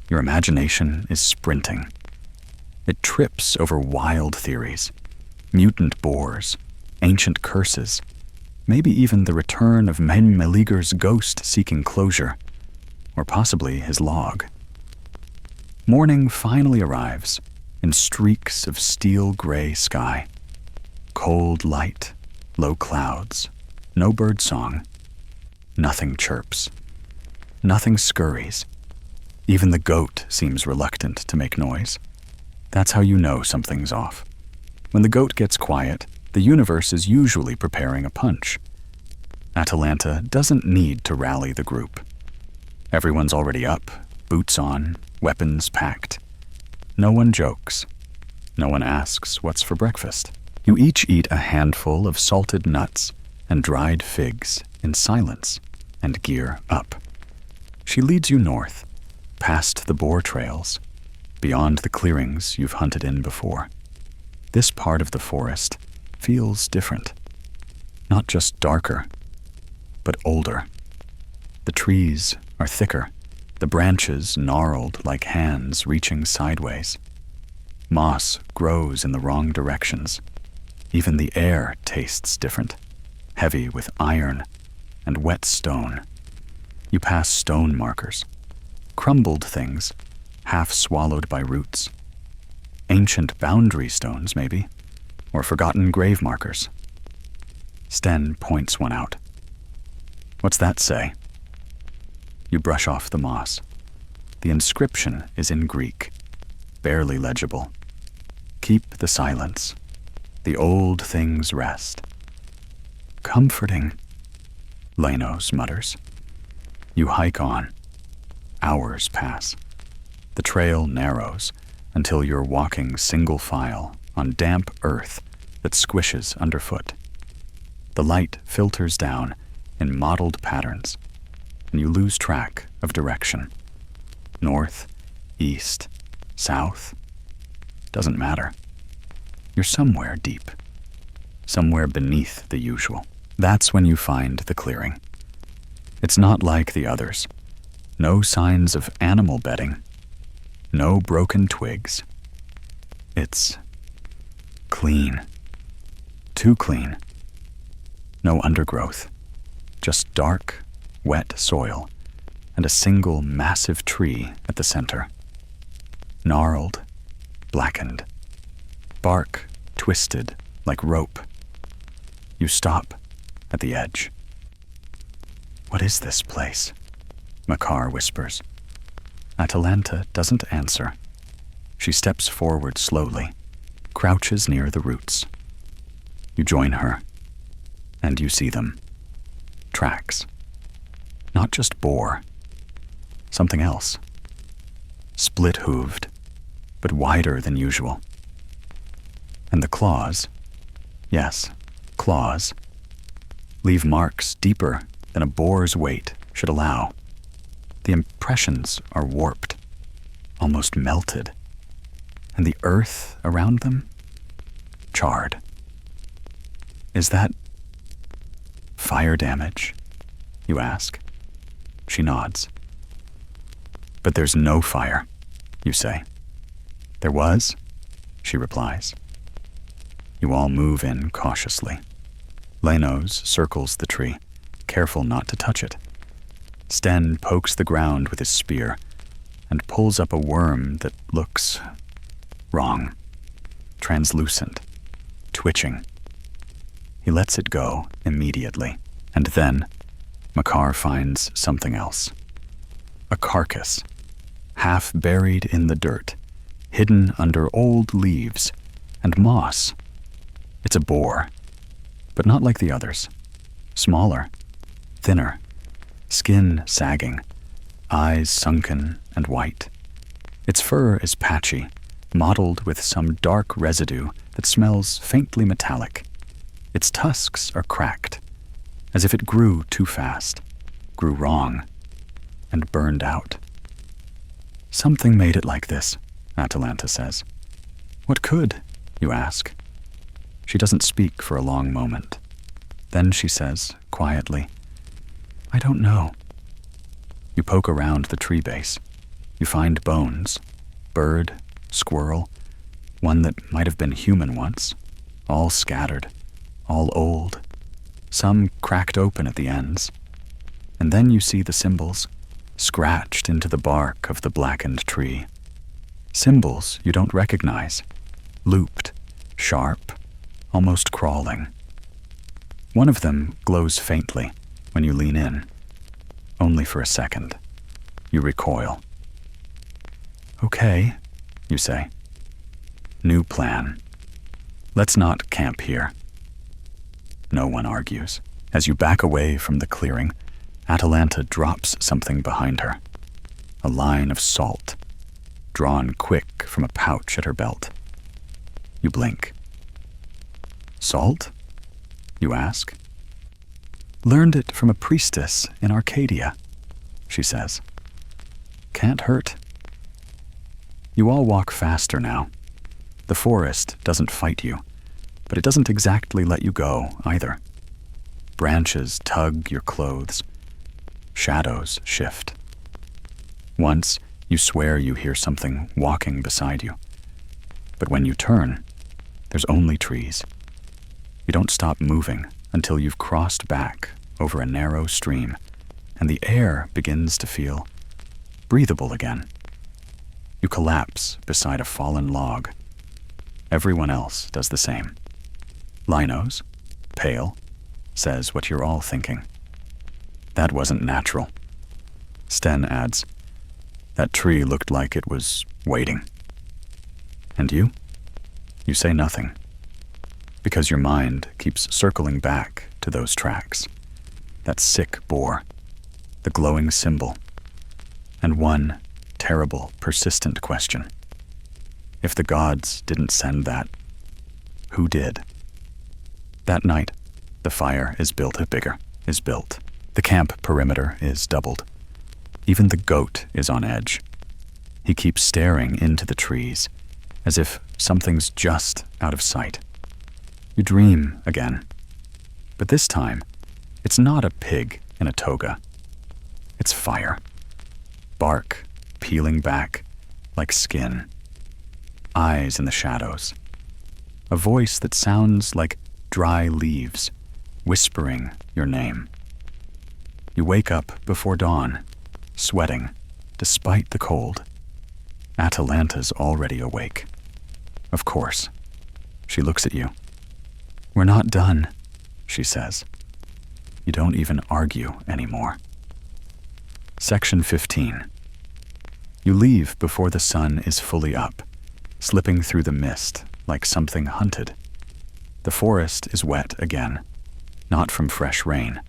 Your imagination is sprinting. It trips over wild theories, mutant boars, ancient curses, maybe even the return of Meleager's ghost seeking closure, or possibly his log. Morning finally arrives in streaks of steel gray sky. Cold light, low clouds, no bird song. Nothing chirps. Nothing scurries. Even the goat seems reluctant to make noise. That's how you know something's off. When the goat gets quiet, the universe is usually preparing a punch. Atalanta doesn't need to rally the group. Everyone's already up, boots on, weapons packed. No one jokes. No one asks what's for breakfast. You each eat a handful of salted nuts and dried figs in silence and gear up. She leads you north, past the boar trails, beyond the clearings you've hunted in before. This part of the forest feels different. Not just darker, but older. The trees are thicker, the branches gnarled like hands reaching sideways. Moss grows in the wrong directions. Even the air tastes different, heavy with iron and wet stone. You pass stone markers, crumbled things, half swallowed by roots. Ancient boundary stones, maybe, or forgotten grave markers. Sten points one out. What's that say? You brush off the moss. The inscription is in Greek, barely legible. Keep the silence. The old things rest. Comforting, Lenos mutters. You hike on. Hours pass. The trail narrows until you're walking single file on damp earth that squishes underfoot. The light filters down in mottled patterns, and you lose track of direction. North, east, south, doesn't matter. You're somewhere deep, somewhere beneath the usual. That's when you find the clearing. It's not like the others. No signs of animal bedding. No broken twigs. It's clean. Too clean. No undergrowth. Just dark, wet soil and a single massive tree at the center. Gnarled, blackened. Bark twisted like rope. You stop at the edge. What is this place? Makar whispers. Atalanta doesn't answer. She steps forward slowly, crouches near the roots. You join her, and you see them. Tracks. Not just boar. Something else. Split-hooved, but wider than usual. And the claws, yes, claws, leave marks deeper than a boar's weight should allow. The impressions are warped, almost melted, and the earth around them, charred. Is that fire damage? You ask. She nods. But there's no fire, you say. There was, she replies. You all move in cautiously. Lenos circles the tree, careful not to touch it. Sten pokes the ground with his spear and pulls up a worm that looks wrong, translucent, twitching. He lets it go immediately, and then Makar finds something else. A carcass, half buried in the dirt, hidden under old leaves and moss. It's a boar, but not like the others. Smaller, thinner, skin sagging, eyes sunken and white. Its fur is patchy, mottled with some dark residue that smells faintly metallic. Its tusks are cracked, as if it grew too fast, grew wrong, and burned out. Something made it like this, Atalanta says. What could, you ask? She doesn't speak for a long moment. Then she says, quietly, I don't know. You poke around the tree base. You find bones, bird, squirrel, one that might have been human once, all scattered, all old, some cracked open at the ends. And then you see the symbols, scratched into the bark of the blackened tree. Symbols you don't recognize, looped, sharp, almost crawling. One of them glows faintly when you lean in, only for a second. You recoil. "Okay," you say. "New plan. Let's not camp here." No one argues. As you back away from the clearing, Atalanta drops something behind her. A line of salt, drawn quick from a pouch at her belt. You blink. "Salt?" you ask. "Learned it from a priestess in Arcadia," she says. "Can't hurt." You all walk faster now. The forest doesn't fight you, but it doesn't exactly let you go either. Branches tug your clothes. Shadows shift. Once, you swear you hear something walking beside you. But when you turn, there's only trees. You don't stop moving until you've crossed back over a narrow stream, and the air begins to feel breathable again. You collapse beside a fallen log. Everyone else does the same. Linos, pale, says what you're all thinking. "That wasn't natural." Sten adds, "That tree looked like it was waiting." And you? You say nothing, because your mind keeps circling back to those tracks, that sick boar, the glowing symbol, and one terrible, persistent question. If the gods didn't send that, who did? That night, the fire is built. The camp perimeter is doubled. Even the goat is on edge. He keeps staring into the trees, as if something's just out of sight. You dream again. But this time, it's not a pig in a toga. It's fire. Bark peeling back like skin. Eyes in the shadows. A voice that sounds like dry leaves, whispering your name. You wake up before dawn, sweating, despite the cold. Atalanta's already awake. Of course. She looks at you. "We're not done," she says. You don't even argue anymore. Section 15. You leave before the sun is fully up, slipping through the mist like something hunted. The forest is wet again, not from fresh rain,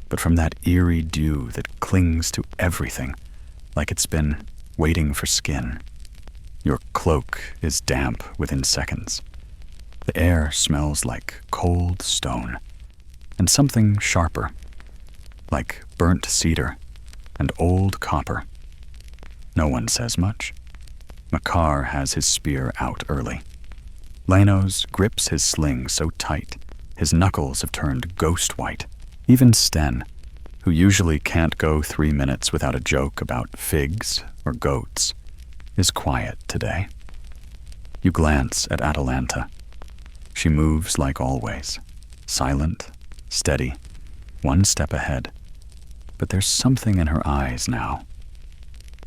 but from that eerie dew that clings to everything, like it's been waiting for skin. Your cloak is damp within seconds. The air smells like cold stone, and something sharper, like burnt cedar and old copper. No one says much. Makar has his spear out early. Lanos grips his sling so tight, his knuckles have turned ghost white. Even Sten, who usually can't go 3 minutes without a joke about figs or goats, is quiet today. You glance at Atalanta. She moves like always, silent, steady, one step ahead. But there's something in her eyes now.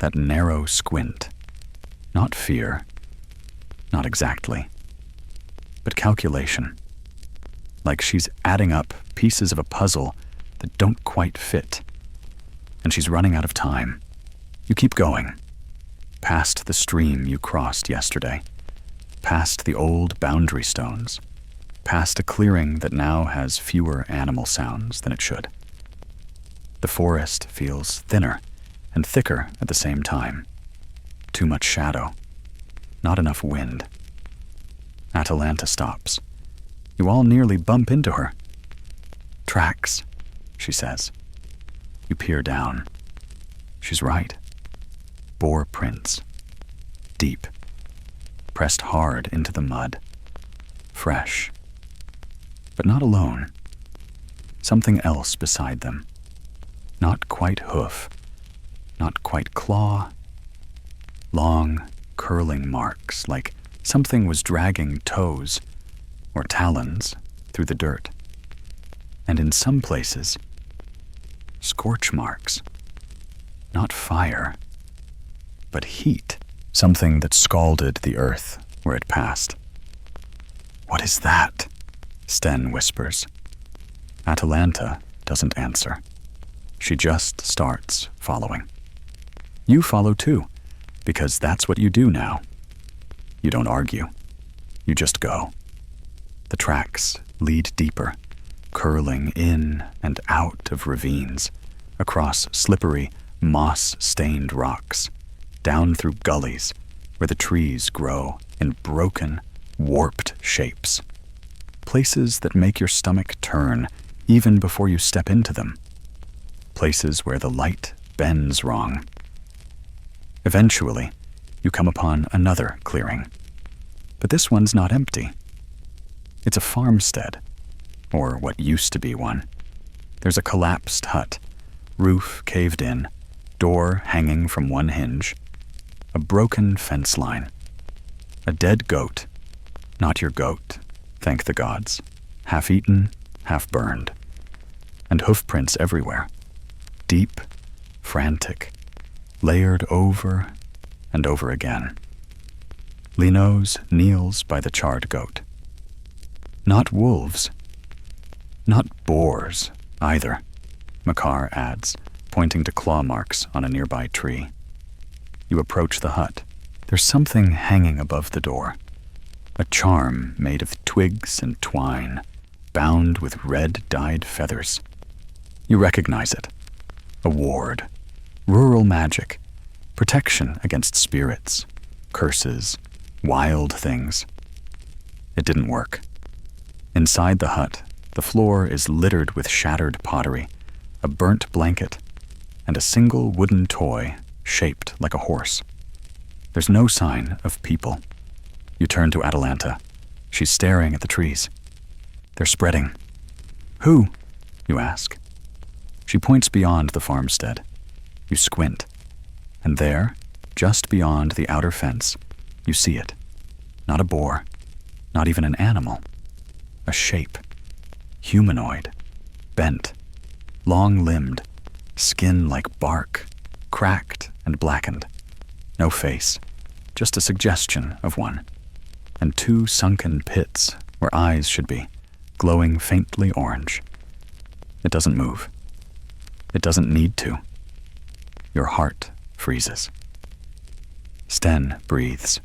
That narrow squint. Not fear, not exactly, but calculation. Like she's adding up pieces of a puzzle that don't quite fit. And she's running out of time. You keep going. Past the stream you crossed yesterday. Past the old boundary stones. Past a clearing that now has fewer animal sounds than it should. The forest feels thinner and thicker at the same time. Too much shadow. Not enough wind. Atalanta stops. You all nearly bump into her. "Tracks," she says. You peer down. She's right. Boar prints. Deep. Pressed hard into the mud. Fresh. But not alone. Something else beside them. Not quite hoof. Not quite claw. Long, curling marks, like something was dragging toes or talons through the dirt. And in some places, scorch marks. Not fire, but heat. Something that scalded the earth where it passed. "What is that?" Sten whispers. Atalanta doesn't answer. She just starts following. You follow too, because that's what you do now. You don't argue. You just go. The tracks lead deeper, curling in and out of ravines, across slippery, moss-stained rocks, down through gullies where the trees grow in broken, warped shapes. Places that make your stomach turn even before you step into them. Places where the light bends wrong. Eventually, you come upon another clearing. But this one's not empty. It's a farmstead, or what used to be one. There's a collapsed hut, roof caved in, door hanging from one hinge, a broken fence line, a dead goat, not your goat, thank the gods, half eaten, half burned, and hoofprints everywhere, deep, frantic, layered over and over again. Linos kneels by the charred goat. Not wolves. Not boars, either, Makar adds, pointing to claw marks on a nearby tree. You approach the hut. There's something hanging above the door. A charm made of twigs and twine, bound with red-dyed feathers. You recognize it. A ward. Rural magic. Protection against spirits, curses, wild things. It didn't work. Inside the hut, the floor is littered with shattered pottery, a burnt blanket, and a single wooden toy shaped like a horse. There's no sign of people. You turn to Atalanta. She's staring at the trees. They're spreading. Who? You ask. She points beyond the farmstead. You squint. And there, just beyond the outer fence, you see it. Not a boar, not even an animal. A shape. Humanoid. Bent. Long-limbed. Skin like bark. Cracked and blackened. No face. Just a suggestion of one. And two sunken pits where eyes should be, glowing faintly orange. It doesn't move. It doesn't need to. Your heart freezes. Sten breathes.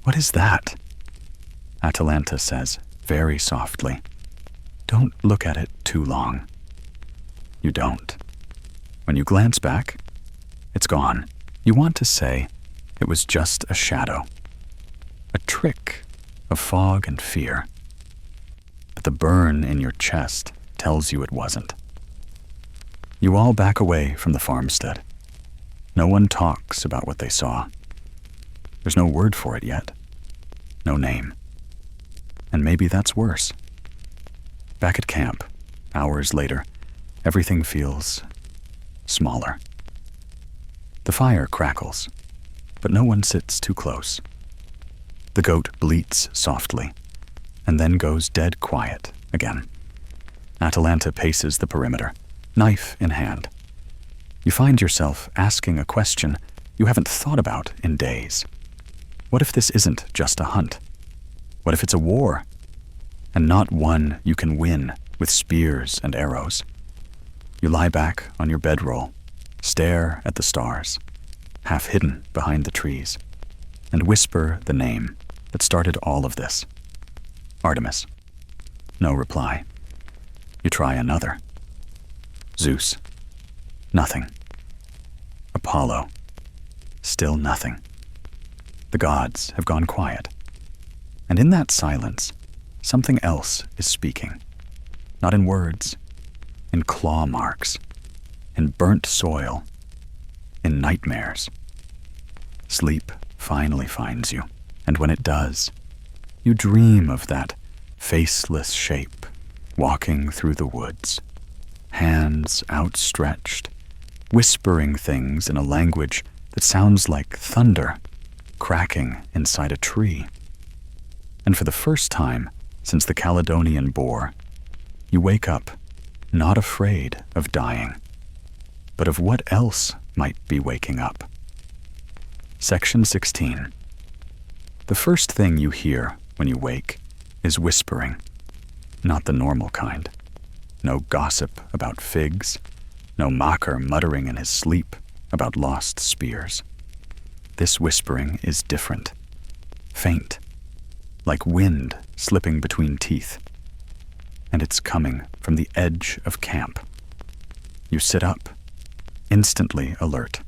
What is that? Atalanta says, very softly. Don't look at it too long. You don't. When you glance back, it's gone. You want to say it was just a shadow. A trick of fog and fear. But the burn in your chest tells you it wasn't. You all back away from the farmstead. No one talks about what they saw. There's no word for it yet. No name. And maybe that's worse. Back at camp, hours later, everything feels smaller. The fire crackles, but no one sits too close. The goat bleats softly, and then goes dead quiet again. Atalanta paces the perimeter, knife in hand. You find yourself asking a question you haven't thought about in days. What if this isn't just a hunt? What if it's a war? And not one you can win with spears and arrows. You lie back on your bedroll, stare at the stars, half hidden behind the trees, and whisper the name that started all of this. Artemis. No reply. You try another. Zeus. Nothing. Apollo. Still nothing. The gods have gone quiet. And in that silence, something else is speaking. Not in words, in claw marks, in burnt soil, in nightmares. Sleep finally finds you, and when it does, you dream of that faceless shape walking through the woods, hands outstretched, whispering things in a language that sounds like thunder cracking inside a tree. And for the first time since the Caledonian boar, you wake up not afraid of dying, but of what else might be waking up. Section 16. The first thing you hear when you wake is whispering, not the normal kind, no gossip about figs, no mocker muttering in his sleep about lost spears. This whispering is different, faint, like wind slipping between teeth. And it's coming from the edge of camp. You sit up, instantly alert.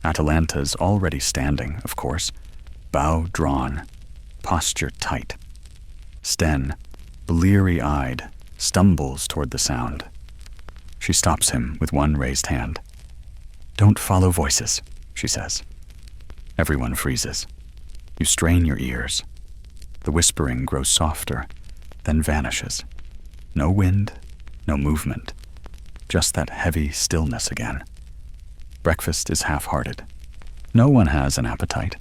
Atalanta's already standing, of course, bow drawn, posture tight. Sten, bleary-eyed, stumbles toward the sound. She stops him with one raised hand. "Don't follow voices," she says. Everyone freezes. You strain your ears. The whispering grows softer, then vanishes. No wind, no movement, just that heavy stillness again. Breakfast is half-hearted. No one has an appetite,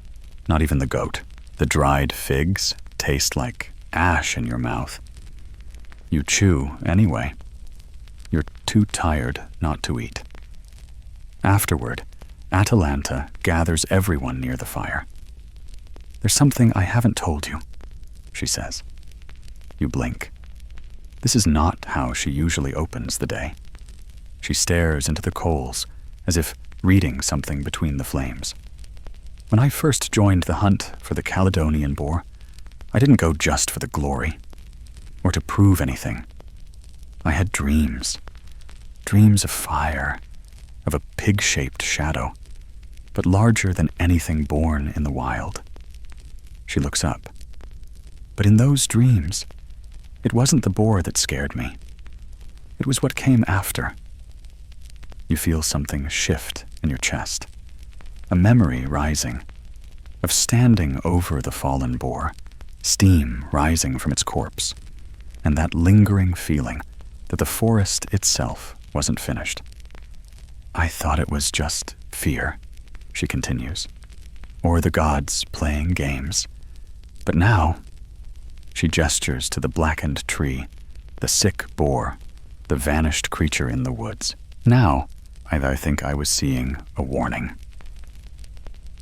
not even the goat. The dried figs taste like ash in your mouth. You chew anyway. You're too tired not to eat. Afterward, Atalanta gathers everyone near the fire. "There's something I haven't told you," she says. You blink. This is not how she usually opens the day. She stares into the coals, as if reading something between the flames. "When I first joined the hunt for the Caledonian boar, I didn't go just for the glory, or to prove anything. I had dreams. Dreams of fire, of a pig-shaped shadow, but larger than anything born in the wild." She looks up. "But in those dreams, it wasn't the boar that scared me. It was what came after." You feel something shift in your chest, a memory rising, of standing over the fallen boar, steam rising from its corpse, and that lingering feeling that the forest itself wasn't finished. "I thought it was just fear," she continues, "or the gods playing games. But now," she gestures to the blackened tree, the sick boar, the vanished creature in the woods. "Now, I think I was seeing a warning."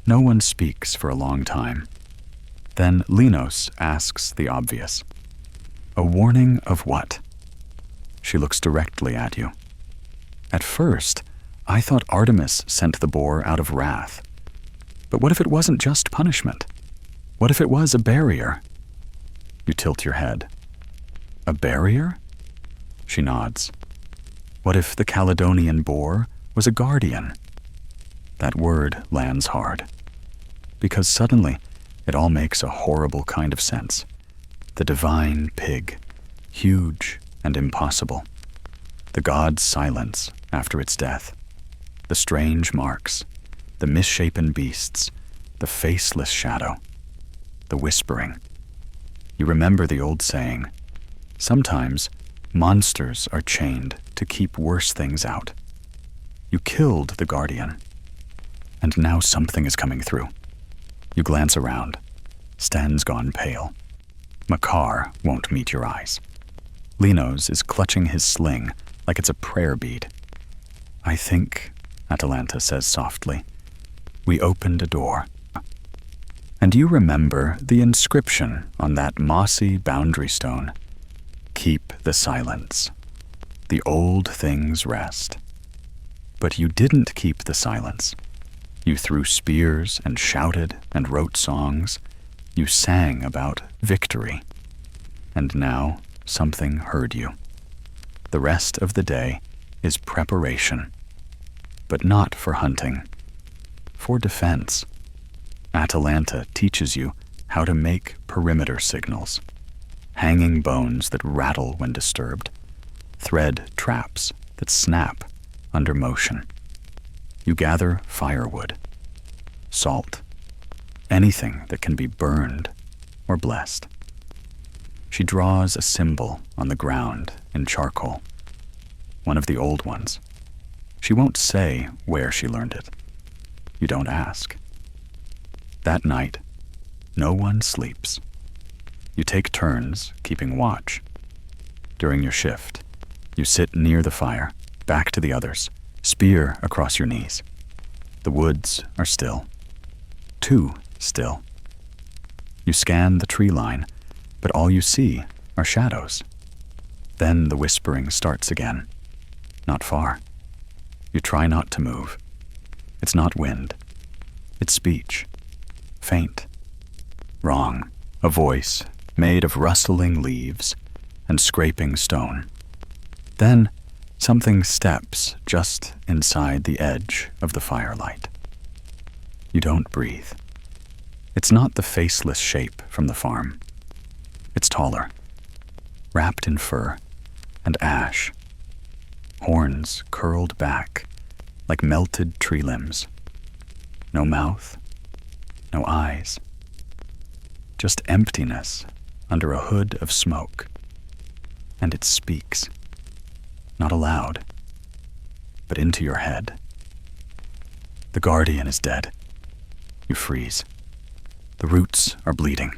No one speaks for a long time. Then Linos asks the obvious. "A warning of what?" She looks directly at you. "At first, I thought Artemis sent the boar out of wrath. But what if it wasn't just punishment? What if it was a barrier?" You tilt your head. "A barrier?" She nods. "What if the Caledonian boar was a guardian?" That word lands hard, because suddenly it all makes a horrible kind of sense. The divine pig, huge and impossible. The god's silence after its death. The strange marks, the misshapen beasts, the faceless shadow, the whispering. You remember the old saying, sometimes monsters are chained to keep worse things out. You killed the guardian, and now something is coming through. You glance around. Sten's gone pale. Makar won't meet your eyes. Linos is clutching his sling like it's a prayer bead. "I think," Atalanta says softly, "we opened a door." And you remember the inscription on that mossy boundary stone. "Keep the silence. The old things rest." But you didn't keep the silence. You threw spears and shouted and wrote songs. You sang about victory. And now something heard you. The rest of the day is preparation. But not for hunting. For defense. Atalanta teaches you how to make perimeter signals. Hanging bones that rattle when disturbed. Thread traps that snap under motion. You gather firewood, salt, anything that can be burned or blessed. She draws a symbol on the ground in charcoal, one of the old ones. She won't say where she learned it. You don't ask. That night, no one sleeps. You take turns keeping watch. During your shift, you sit near the fire, back to the others, spear across your knees. The woods are still. Too still. You scan the tree line, but all you see are shadows. Then the whispering starts again. Not far. You try not to move. It's not wind. It's speech. Faint. Wrong. A voice made of rustling leaves and scraping stone. Then something steps just inside the edge of the firelight. You don't breathe. It's not the faceless shape from the farm. It's taller, wrapped in fur and ash, horns curled back like melted tree limbs. No mouth, no eyes, just emptiness under a hood of smoke. And it speaks, not aloud, but into your head. The guardian is dead. You freeze. The roots are bleeding.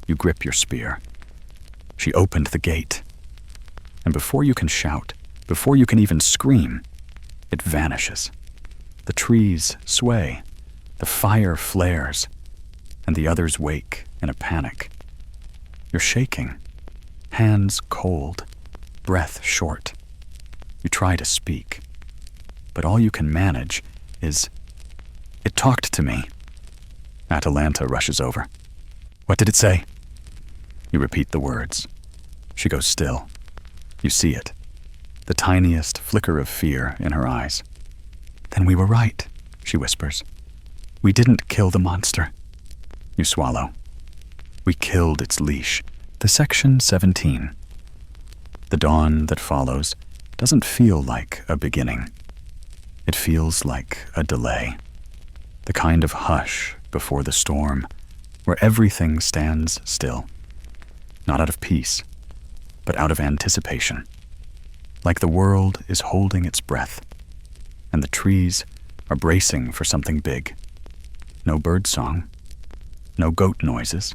You grip your spear. She opened the gate. And before you can shout, before you can even scream, it vanishes. The trees sway. The fire flares. And the others wake in a panic. You're shaking. Hands cold. Breath short. You try to speak. But all you can manage is, "It talked to me." Atalanta rushes over. "What did it say?" You repeat the words. She goes still. You see it. The tiniest flicker of fear in her eyes. "Then we were right," she whispers. "We didn't kill the monster." You swallow. "We killed its leash." The Section 17. The dawn that follows doesn't feel like a beginning. It feels like a delay. The kind of hush before the storm where everything stands still. Not out of peace, but out of anticipation. Like the world is holding its breath, and the trees are bracing for something big. No bird song, no goat noises,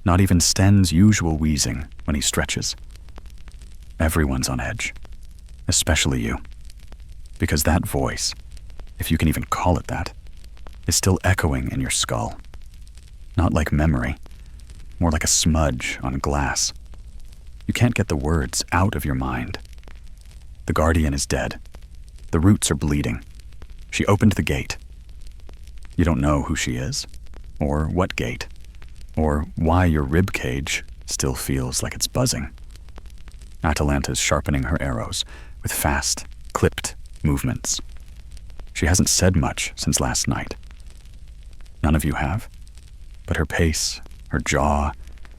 not even Sten's usual wheezing when he stretches. Everyone's on edge, especially you, because that voice, if you can even call it that, is still echoing in your skull. Not like memory, more like a smudge on glass. You can't get the words out of your mind. The guardian is dead. The roots are bleeding. She opened the gate. You don't know who she is, or what gate, or why your rib cage still feels like it's buzzing. Atalanta's sharpening her arrows with fast, clipped movements. She hasn't said much since last night. None of you have, but her pace, her jaw,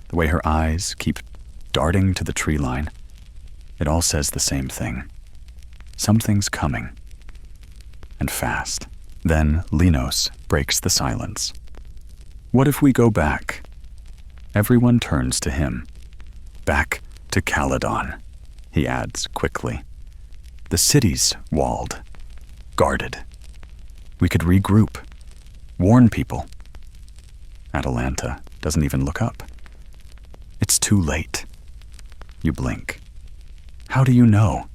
the way her eyes keep darting to the tree line, it all says the same thing. Something's coming. And fast. Then Linos breaks the silence. "What if we go back?" Everyone turns to him. "Back to Caledon," he adds quickly. "The city's walled, guarded. We could regroup, warn people." Atalanta doesn't even look up. "It's too late." You blink. "How do you know?"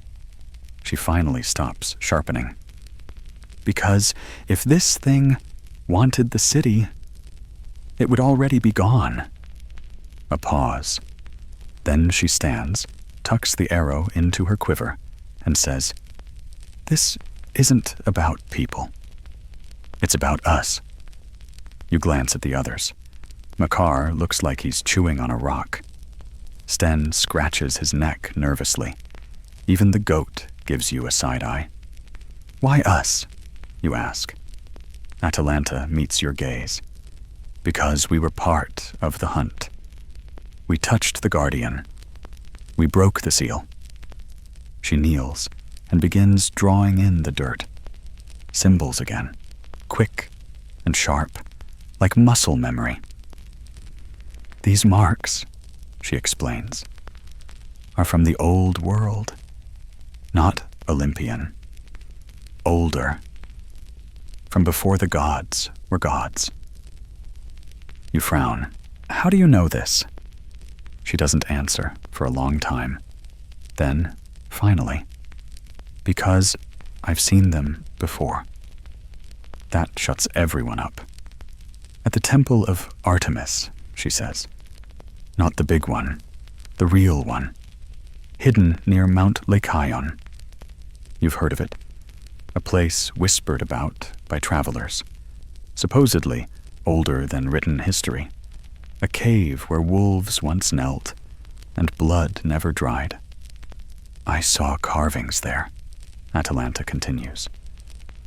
She finally stops sharpening. "Because if this thing wanted the city, it would already be gone." A pause. Then she stands, tucks the arrow into her quiver, and says, "This isn't about people. It's about us." You glance at the others. Makar looks like he's chewing on a rock. Sten scratches his neck nervously. Even the goat gives you a side eye. "Why us?" you ask. Atalanta meets your gaze. "Because we were part of the hunt. We touched the guardian. We broke the seal." She kneels and begins drawing in the dirt. Symbols again, quick and sharp, like muscle memory. "These marks," she explains, "are from the old world. Not Olympian. Older. From before the gods were gods." You frown. "How do you know this?" She doesn't answer for a long time. Then, finally, "Because I've seen them before." That shuts everyone up. "At the temple of Artemis," she says. "Not the big one, the real one. hidden near Mount Lycaon. You've heard of it, a place whispered about by travelers, supposedly older than written history, a cave where wolves once knelt and blood never dried. I saw carvings there, Atalanta continues,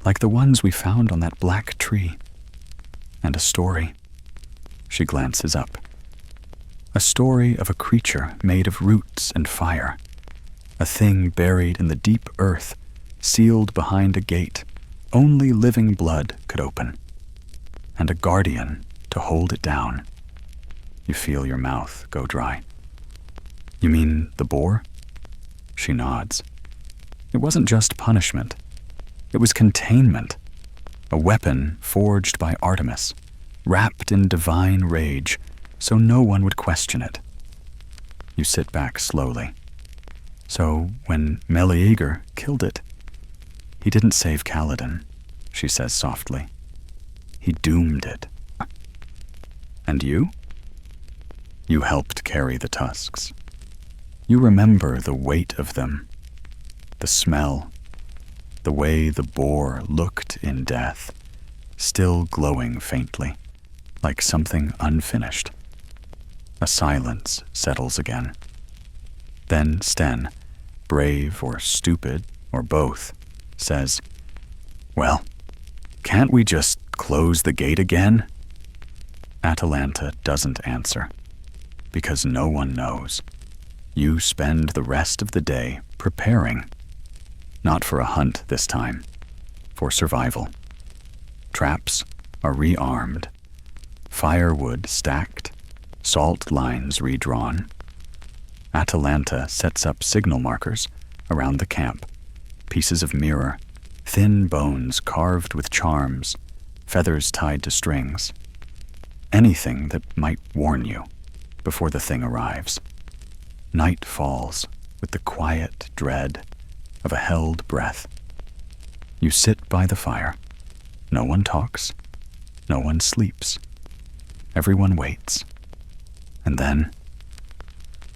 like the ones we found on that black tree. And a story. She glances up. A story of a creature made of roots and fire, a thing buried in the deep earth, sealed behind a gate only living blood could open, and a guardian to hold it down. You feel your mouth go dry. You mean the boar? She nods. It wasn't just punishment. It was containment, a weapon forged by Artemis, wrapped in divine rage, so no one would question it. You sit back slowly. So when Meleager killed it, he didn't save Kaladin, she says softly. He doomed it. And you? You helped carry the tusks. You remember the weight of them, the smell, the way the boar looked in death, still glowing faintly, like something unfinished. A silence settles again. Then Sten, brave or stupid or both, says, "Well, can't we just close the gate again?" Atalanta doesn't answer, because no one knows. You spend the rest of the day preparing, not for a hunt this time, for survival. Traps are rearmed, firewood stacked, salt lines redrawn. Atalanta sets up signal markers around the camp, pieces of mirror, thin bones carved with charms, feathers tied to strings. Anything that might warn you before the thing arrives. Night falls with the quiet dread of a held breath. You sit by the fire. No one talks. No one sleeps. Everyone waits. And then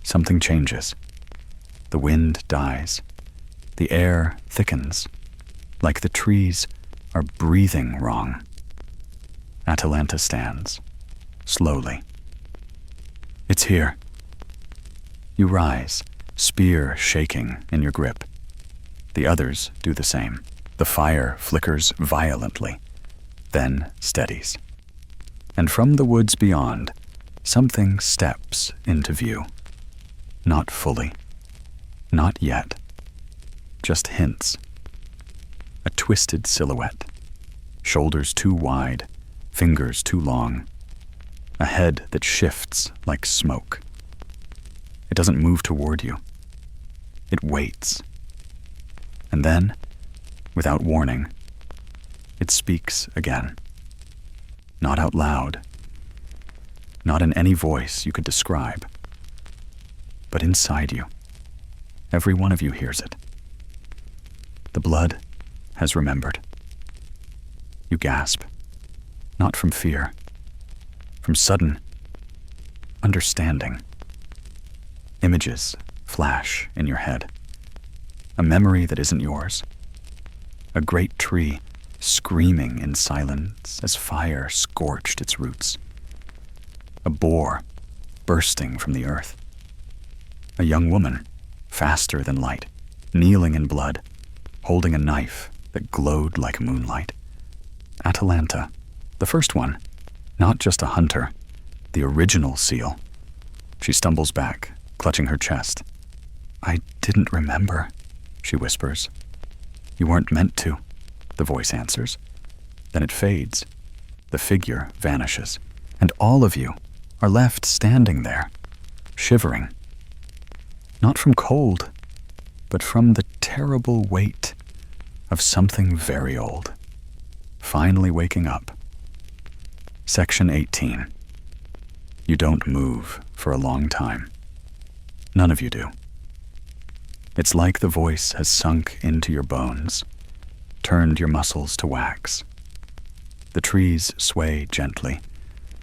something changes. The wind dies. The air thickens, like the trees are breathing wrong. Atalanta stands, slowly. It's here. You rise, spear shaking in your grip. The others do the same. The fire flickers violently, then steadies. And from the woods beyond, something steps into view. Not fully. Not yet. Just hints. A twisted silhouette. Shoulders too wide, fingers too long. A head that shifts like smoke. It doesn't move toward you. It waits. And then, without warning, it speaks again. Not out loud. Not in any voice you could describe. But inside you. Every one of you hears it. The blood has remembered. You gasp. Not from fear. From sudden understanding. Images flash in your head. A memory that isn't yours. A great tree screaming in silence as fire scorched its roots. A boar bursting from the earth. A young woman, faster than light, kneeling in blood, holding a knife that glowed like moonlight. Atalanta, the first one, not just a hunter, the original seal. She stumbles back, clutching her chest. "I didn't remember," she whispers. "You weren't meant to," the voice answers. Then it fades. The figure vanishes, and all of you are left standing there, shivering. Not from cold, but from the terrible weight of something very old, finally waking up. Section 18. You don't move for a long time. None of you do. It's like the voice has sunk into your bones, turned your muscles to wax. The trees sway gently,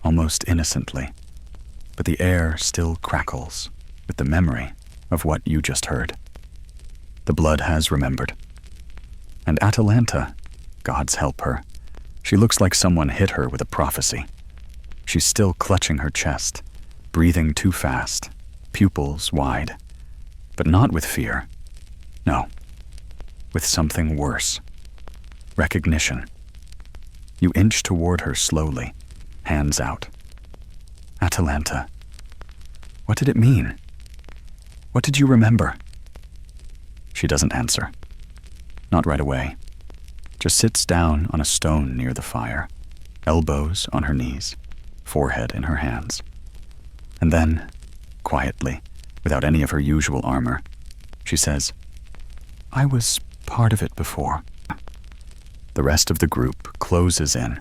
almost innocently, but the air still crackles with the memory of what you just heard. The blood has remembered. And Atalanta, God's help her, she looks like someone hit her with a prophecy. She's still clutching her chest, breathing too fast, pupils wide, but not with fear. No, with something worse. Recognition. You inch toward her slowly, hands out. Atalanta, what did it mean? What did you remember? She doesn't answer. Not right away. Just sits down on a stone near the fire, elbows on her knees, forehead in her hands. And then, quietly, without any of her usual armor, she says, I was part of it before. The rest of the group closes in.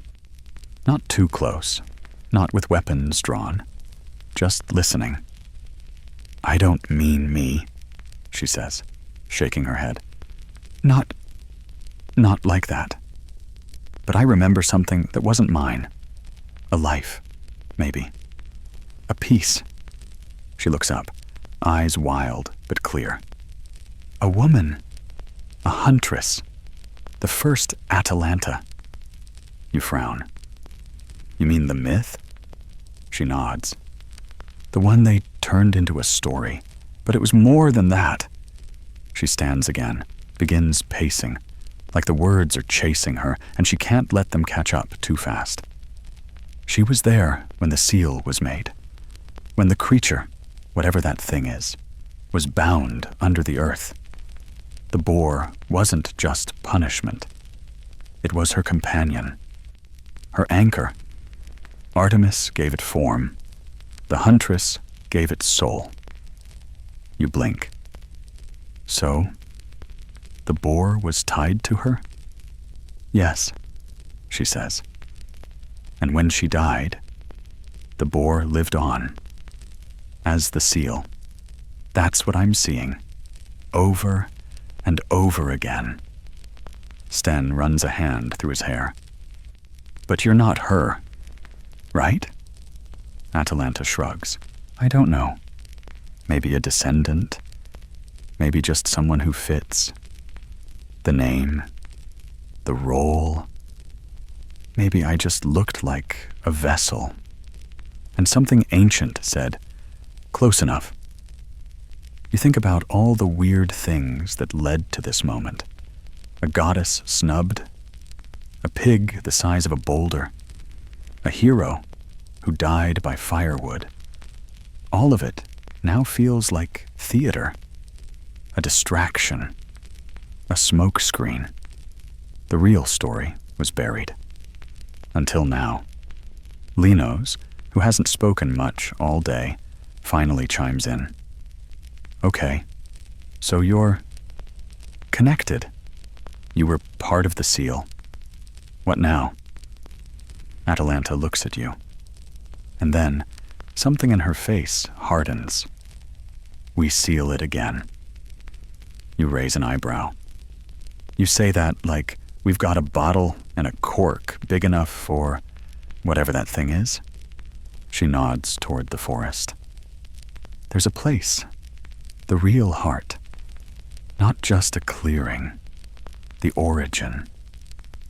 Not too close, not with weapons drawn, just listening. I don't mean me, she says, shaking her head. Not like that. But I remember something that wasn't mine. A life, maybe. A piece. She looks up, eyes wild but clear. A woman. A huntress. The first Atalanta. You frown. You mean the myth? She nods. The one they turned into a story. But it was more than that. She stands again, begins pacing, like the words are chasing her, and she can't let them catch up too fast. She was there when the seal was made, when the creature, whatever that thing is, was bound under the earth. The boar wasn't just punishment. It was her companion, her anchor. Artemis gave it form. The huntress gave it soul. You blink. So, the boar was tied to her? Yes, she says. And when she died, the boar lived on, as the seal. That's what I'm seeing, over and over again. Sten runs a hand through his hair. But you're not her, right? Atalanta shrugs. I don't know. Maybe a descendant. Maybe just someone who fits. The name. The role. Maybe I just looked like a vessel. And something ancient said, close enough. You think about all the weird things that led to this moment. A goddess snubbed. A pig the size of a boulder. A hero who died by firewood. All of it now feels like theater. A distraction. A smokescreen. The real story was buried. Until now. Linos, who hasn't spoken much all day, finally chimes in. Okay, so you're connected. You were part of the seal. What now? Atalanta looks at you. And then, something in her face hardens. We seal it again. You raise an eyebrow. You say that like we've got a bottle and a cork big enough for whatever that thing is. She nods toward the forest. There's a place. The real heart. Not just a clearing. The origin.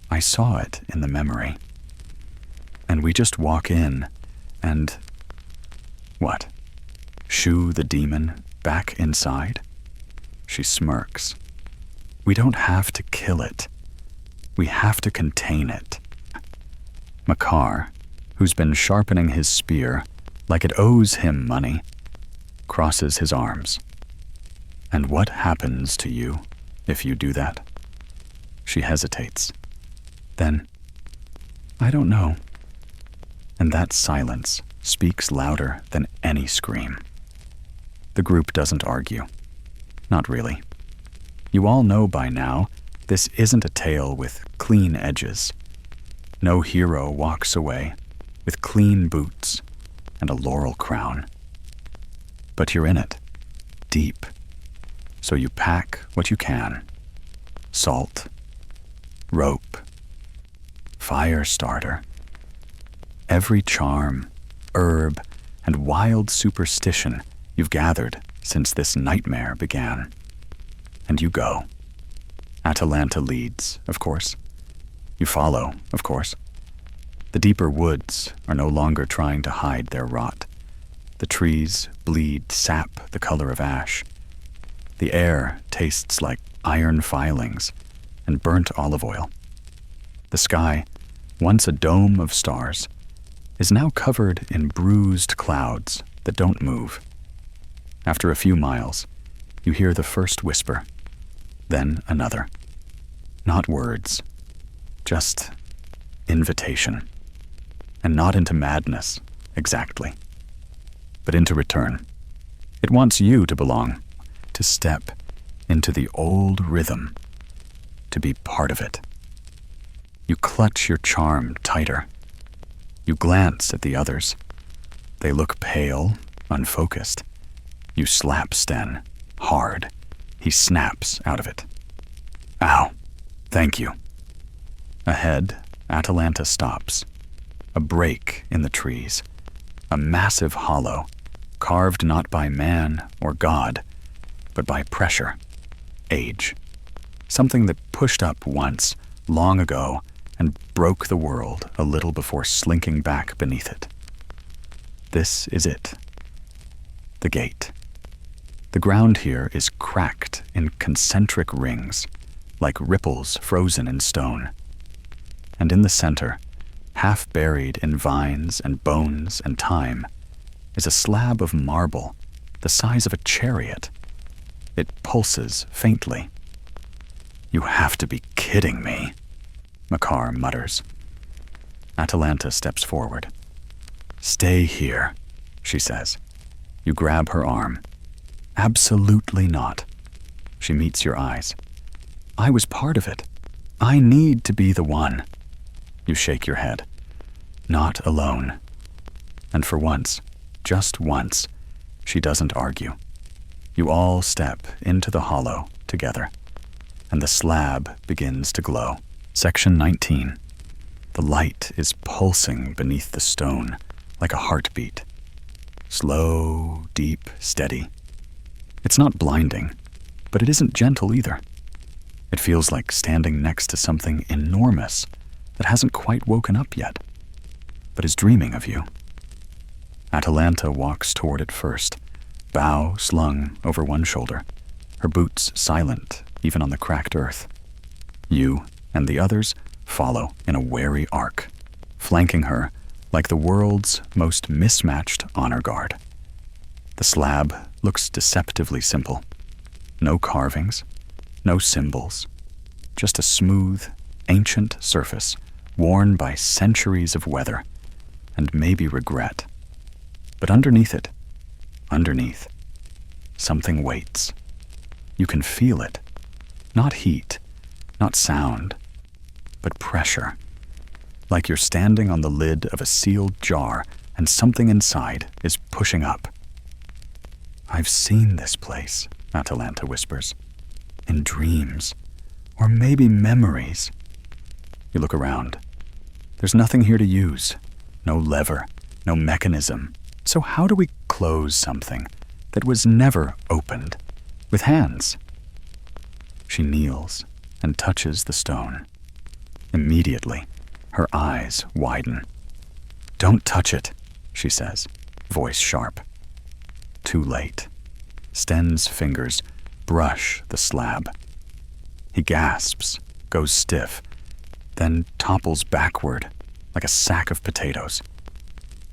I saw it in the memory. And we just walk in and... what? Shoo the demon back inside? She smirks. We don't have to kill it. We have to contain it. Makar, who's been sharpening his spear like it owes him money, crosses his arms. And what happens to you if you do that? She hesitates. Then, I don't know. And that silence speaks louder than any scream. The group doesn't argue. Not really. You all know by now, this isn't a tale with clean edges. No hero walks away with clean boots and a laurel crown. But you're in it, deep. So you pack what you can. Salt, rope, fire starter. Every charm, herb, and wild superstition you've gathered since this nightmare began. And you go. Atalanta leads, of course. You follow, of course. The deeper woods are no longer trying to hide their rot. The trees bleed sap the color of ash. The air tastes like iron filings and burnt olive oil. The sky, once a dome of stars, is now covered in bruised clouds that don't move. After a few miles, you hear the first whisper, then another. Not words, just invitation. And not into madness, exactly, but into return. It wants you to belong, to step into the old rhythm, to be part of it. You clutch your charm tighter. You glance at the others. They look pale, unfocused. You slap Sten, hard. He snaps out of it. Ow, thank you. Ahead, Atalanta stops. A break in the trees. A massive hollow, carved not by man or God, but by pressure, age. Something that pushed up once, long ago, and broke the world a little before slinking back beneath it. This is it. The gate. The ground here is cracked in concentric rings, like ripples frozen in stone. And in the center, half buried in vines and bones and time, is a slab of marble the size of a chariot. It pulses faintly. You have to be kidding me, Makar mutters. Atalanta steps forward. Stay here, she says. You grab her arm. Absolutely not. She meets your eyes. I was part of it. I need to be the one. You shake your head. Not alone. And for once, just once, she doesn't argue. You all step into the hollow together, and the slab begins to glow. Section 19. The light is pulsing beneath the stone like a heartbeat. Slow, deep, steady. It's not blinding, but it isn't gentle either. It feels like standing next to something enormous that hasn't quite woken up yet, but is dreaming of you. Atalanta walks toward it first, bow slung over one shoulder, her boots silent even on the cracked earth. You and the others follow in a wary arc, flanking her like the world's most mismatched honor guard. The slab looks deceptively simple. No carvings, no symbols, just a smooth, ancient surface worn by centuries of weather and maybe regret. But underneath it, something waits. You can feel it. Not heat, not sound, but pressure. Like you're standing on the lid of a sealed jar and something inside is pushing up. I've seen this place, Atalanta whispers. In dreams, or maybe memories. You look around. There's nothing here to use. No lever, no mechanism. So how do we close something that was never opened with hands? She kneels and touches the stone. Immediately, her eyes widen. Don't touch it, she says, voice sharp. Too late. Sten's fingers brush the slab. He gasps, goes stiff, then topples backward like a sack of potatoes.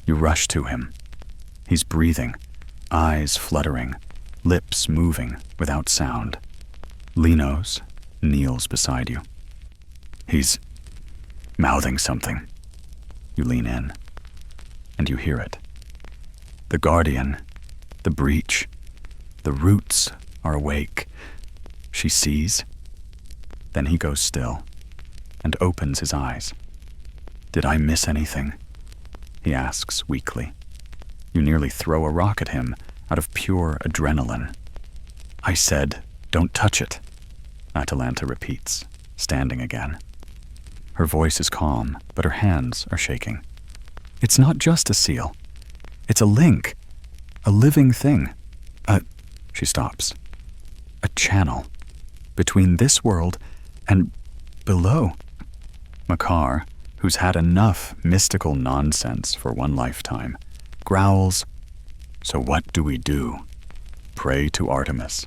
You rush to him. He's breathing, eyes fluttering, lips moving without sound. Linos kneels beside you. He's mouthing something. You lean in, and you hear it. The guardian, the breach, the roots are awake. She sees. Then he goes still and opens his eyes. Did I miss anything? He asks weakly. You nearly throw a rock at him out of pure adrenaline. I said, don't touch it, Atalanta repeats, standing again. Her voice is calm, but her hands are shaking. It's not just a seal. It's a link, a living thing, She stops. A channel between this world and below. Makar, who's had enough mystical nonsense for one lifetime, growls, "So what do we do? Pray to Artemis?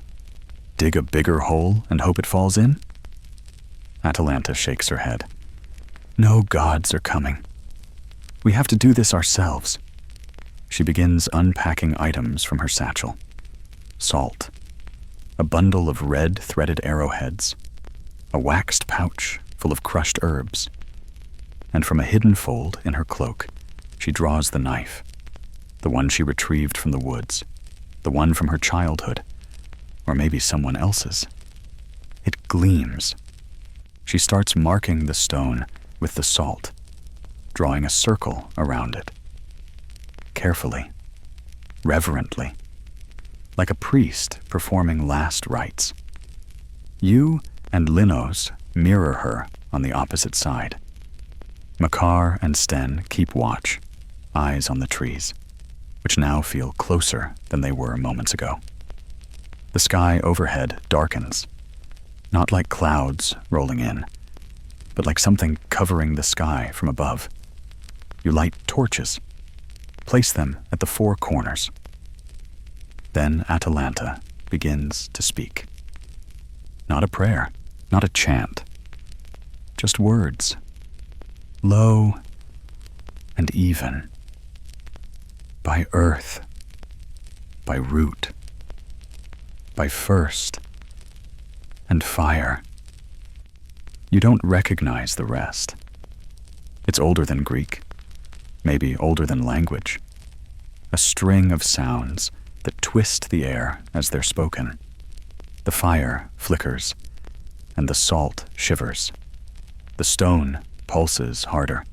Dig a bigger hole and hope it falls in?" Atalanta shakes her head. "No gods are coming. We have to do this ourselves." She begins unpacking items from her satchel. Salt, a bundle of red threaded arrowheads, a waxed pouch full of crushed herbs, and from a hidden fold in her cloak, she draws the knife, the one she retrieved from the woods, the one from her childhood, or maybe someone else's. It gleams. She starts marking the stone with the salt, drawing a circle around it. Carefully, reverently, like a priest performing last rites. You and Linos mirror her on the opposite side. Makar and Sten keep watch, eyes on the trees, which now feel closer than they were moments ago. The sky overhead darkens, not like clouds rolling in, but like something covering the sky from above. You light torches, place them at the four corners. Then Atalanta begins to speak. Not a prayer, not a chant, just words, low and even. By earth, by root, by first, and fire. You don't recognize the rest. It's older than Greek, maybe older than language. A string of sounds that twist the air as they're spoken. The fire flickers, and the salt shivers. The stone pulses harder.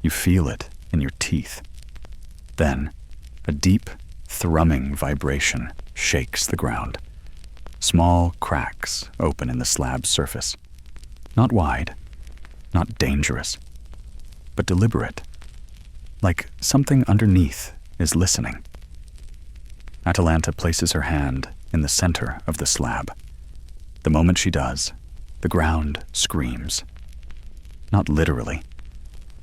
You feel it in your teeth. Then, a deep, thrumming vibration shakes the ground. Small cracks open in the slab's surface. Not wide, not dangerous, but deliberate, like something underneath is listening. Atalanta places her hand in the center of the slab. The moment she does, the ground screams. Not literally,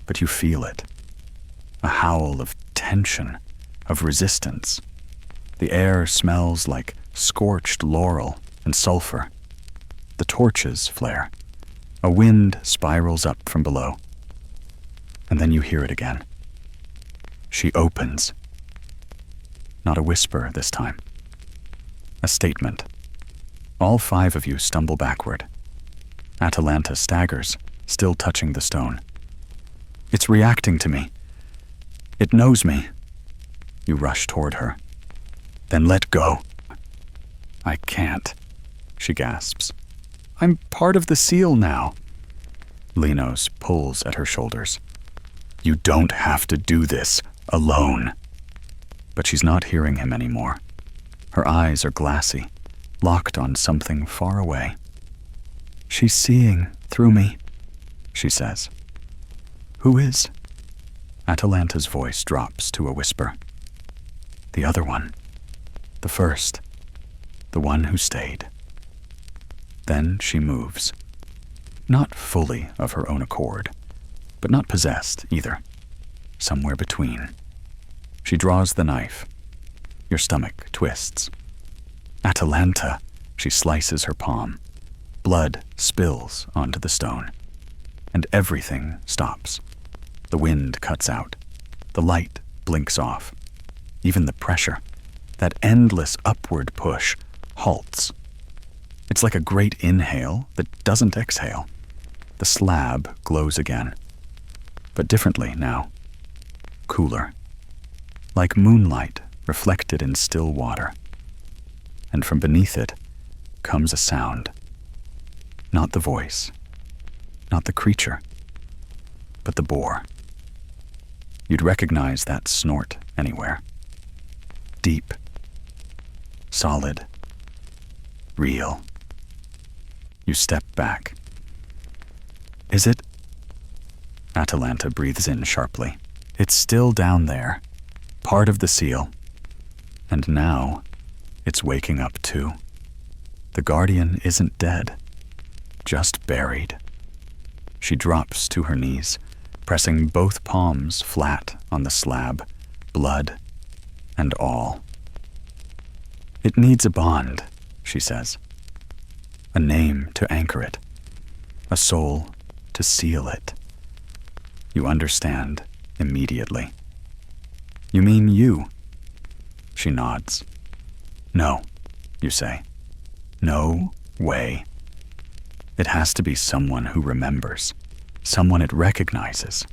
but you feel it. A howl of tension, of resistance. The air smells like scorched laurel and sulfur. The torches flare. A wind spirals up from below. And then you hear it again. She opens. Not a whisper this time. A statement. All five of you stumble backward. Atalanta staggers, still touching the stone. It's reacting to me. It knows me. You rush toward her. Then let go. I can't, she gasps. I'm part of the seal now. Linos pulls at her shoulders. You don't have to do this alone. But she's not hearing him anymore. Her eyes are glassy, locked on something far away. She's seeing through me, she says. Who is? Atalanta's voice drops to a whisper. The other one. The first. The one who stayed. Then she moves. Not fully of her own accord, but not possessed either. Somewhere between. She draws the knife. Your stomach twists. Atalanta, she slices her palm. Blood spills onto the stone. And everything stops. The wind cuts out. The light blinks off. Even the pressure, that endless upward push, halts. It's like a great inhale that doesn't exhale. The slab glows again. But differently now. Cooler. Like moonlight reflected in still water. And from beneath it comes a sound. Not the voice. Not the creature. But the boar. You'd recognize that snort anywhere. Deep. Solid. Real. You step back. Is it? Atalanta breathes in sharply. It's still down there, part of the seal. And now, It's waking up too. The guardian isn't dead, just buried. She drops to her knees, pressing both palms flat on the slab, blood and all. It needs a bond, she says. A name to anchor it, a soul to seal it. You understand immediately. You mean you? She nods. No, you say. No way. It has to be someone who remembers, someone it recognizes.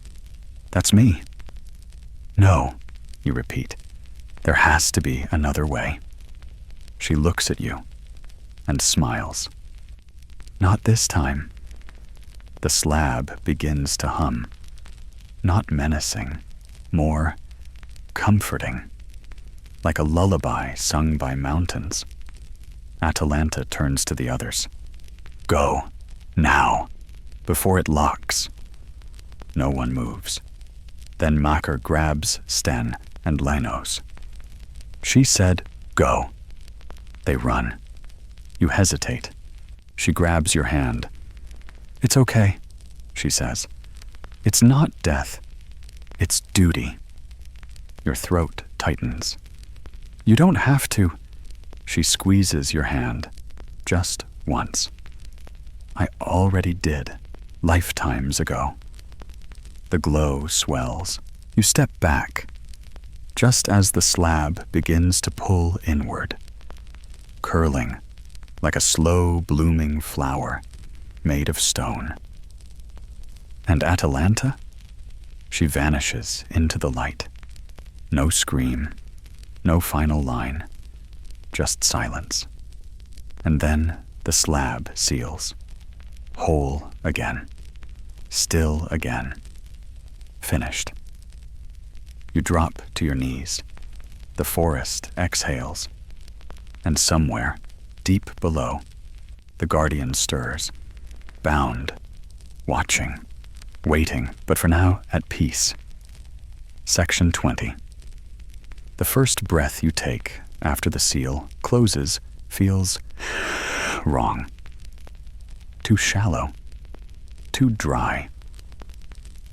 That's me. No, you repeat. There has to be another way. She looks at you and smiles. Not this time. The slab begins to hum. Not menacing, more comforting, like a lullaby sung by mountains. Atalanta turns to the others. Go, now, before it locks. No one moves. Then Makar grabs Sten and Linos. She said, go. They run. You hesitate. She grabs your hand. It's okay, she says. It's not death. It's duty. Your throat tightens. You don't have to. She squeezes your hand. Just once. I already did, lifetimes ago. The glow swells. You step back, just as the slab begins to pull inward, curling like a slow blooming flower made of stone. And Atalanta? She vanishes into the light. No scream, no final line, just silence. And then the slab seals, whole again, still again, finished. You drop to your knees. The forest exhales, and somewhere, deep below, the guardian stirs, bound, watching, waiting, but for now at peace. Section 20. The first breath you take after the seal closes feels wrong. Too shallow, too dry,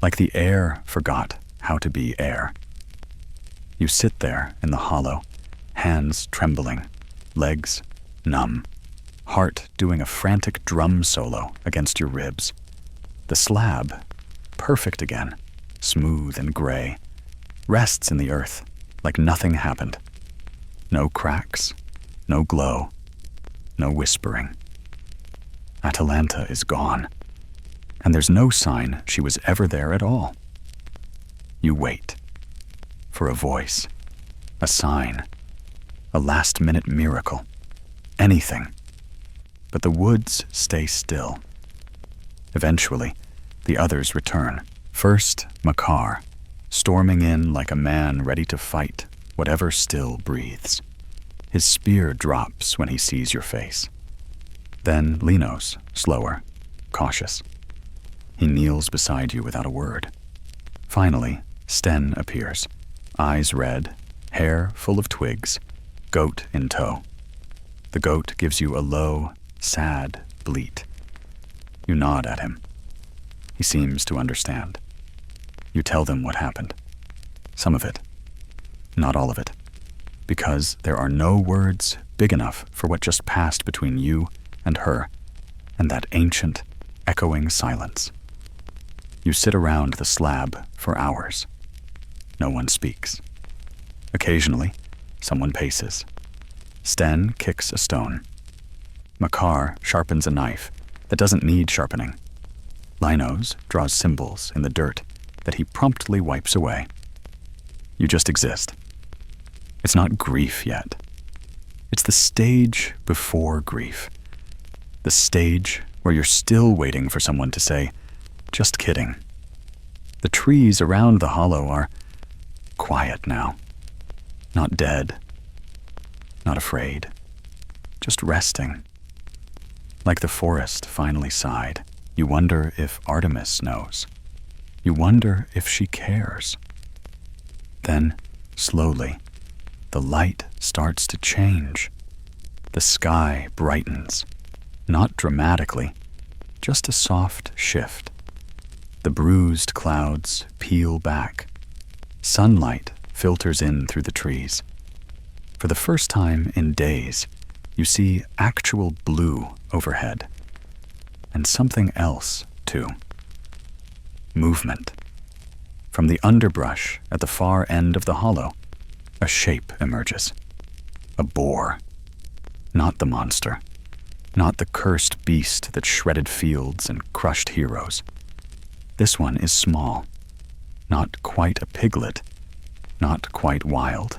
like the air forgot how to be air. You sit there in the hollow, hands trembling, legs numb, heart doing a frantic drum solo against your ribs. The slab, perfect again, smooth and gray, rests in the earth like nothing happened. No cracks, no glow, no whispering. Atalanta is gone, and there's no sign she was ever there at all. You wait for a voice, a sign, a last-minute miracle, anything. But the woods stay still. Eventually, the others return. First, Makar, storming in like a man ready to fight whatever still breathes. His spear drops when he sees your face. Then Linos, slower, cautious. He kneels beside you without a word. Finally, Sten appears, eyes red, hair full of twigs, goat in tow. The goat gives you a low, sad bleat. You nod at him. He seems to understand. You tell them what happened. Some of it. Not all of it. Because there are no words big enough for what just passed between you and her, and that ancient, echoing silence. You sit around the slab for hours. No one speaks. Occasionally, someone paces. Sten kicks a stone. Makar sharpens a knife that doesn't need sharpening. Linos draws symbols in the dirt that he promptly wipes away. You just exist. It's not grief yet. It's the stage before grief. The stage where you're still waiting for someone to say, just kidding. The trees around the hollow are quiet now. Not dead. Not afraid. Just resting. Like the forest finally sighed, you wonder if Artemis knows. You wonder if she cares. Then, slowly, the light starts to change. the sky brightens, not dramatically, just a soft shift. The bruised clouds peel back. Sunlight filters in through the trees. For the first time in days, you see actual blue overhead. And something else, too. Movement. From the underbrush at the far end of the hollow, a shape emerges. A boar. Not the monster. Not the cursed beast that shredded fields and crushed heroes. This one is small. Not quite a piglet. Not quite wild.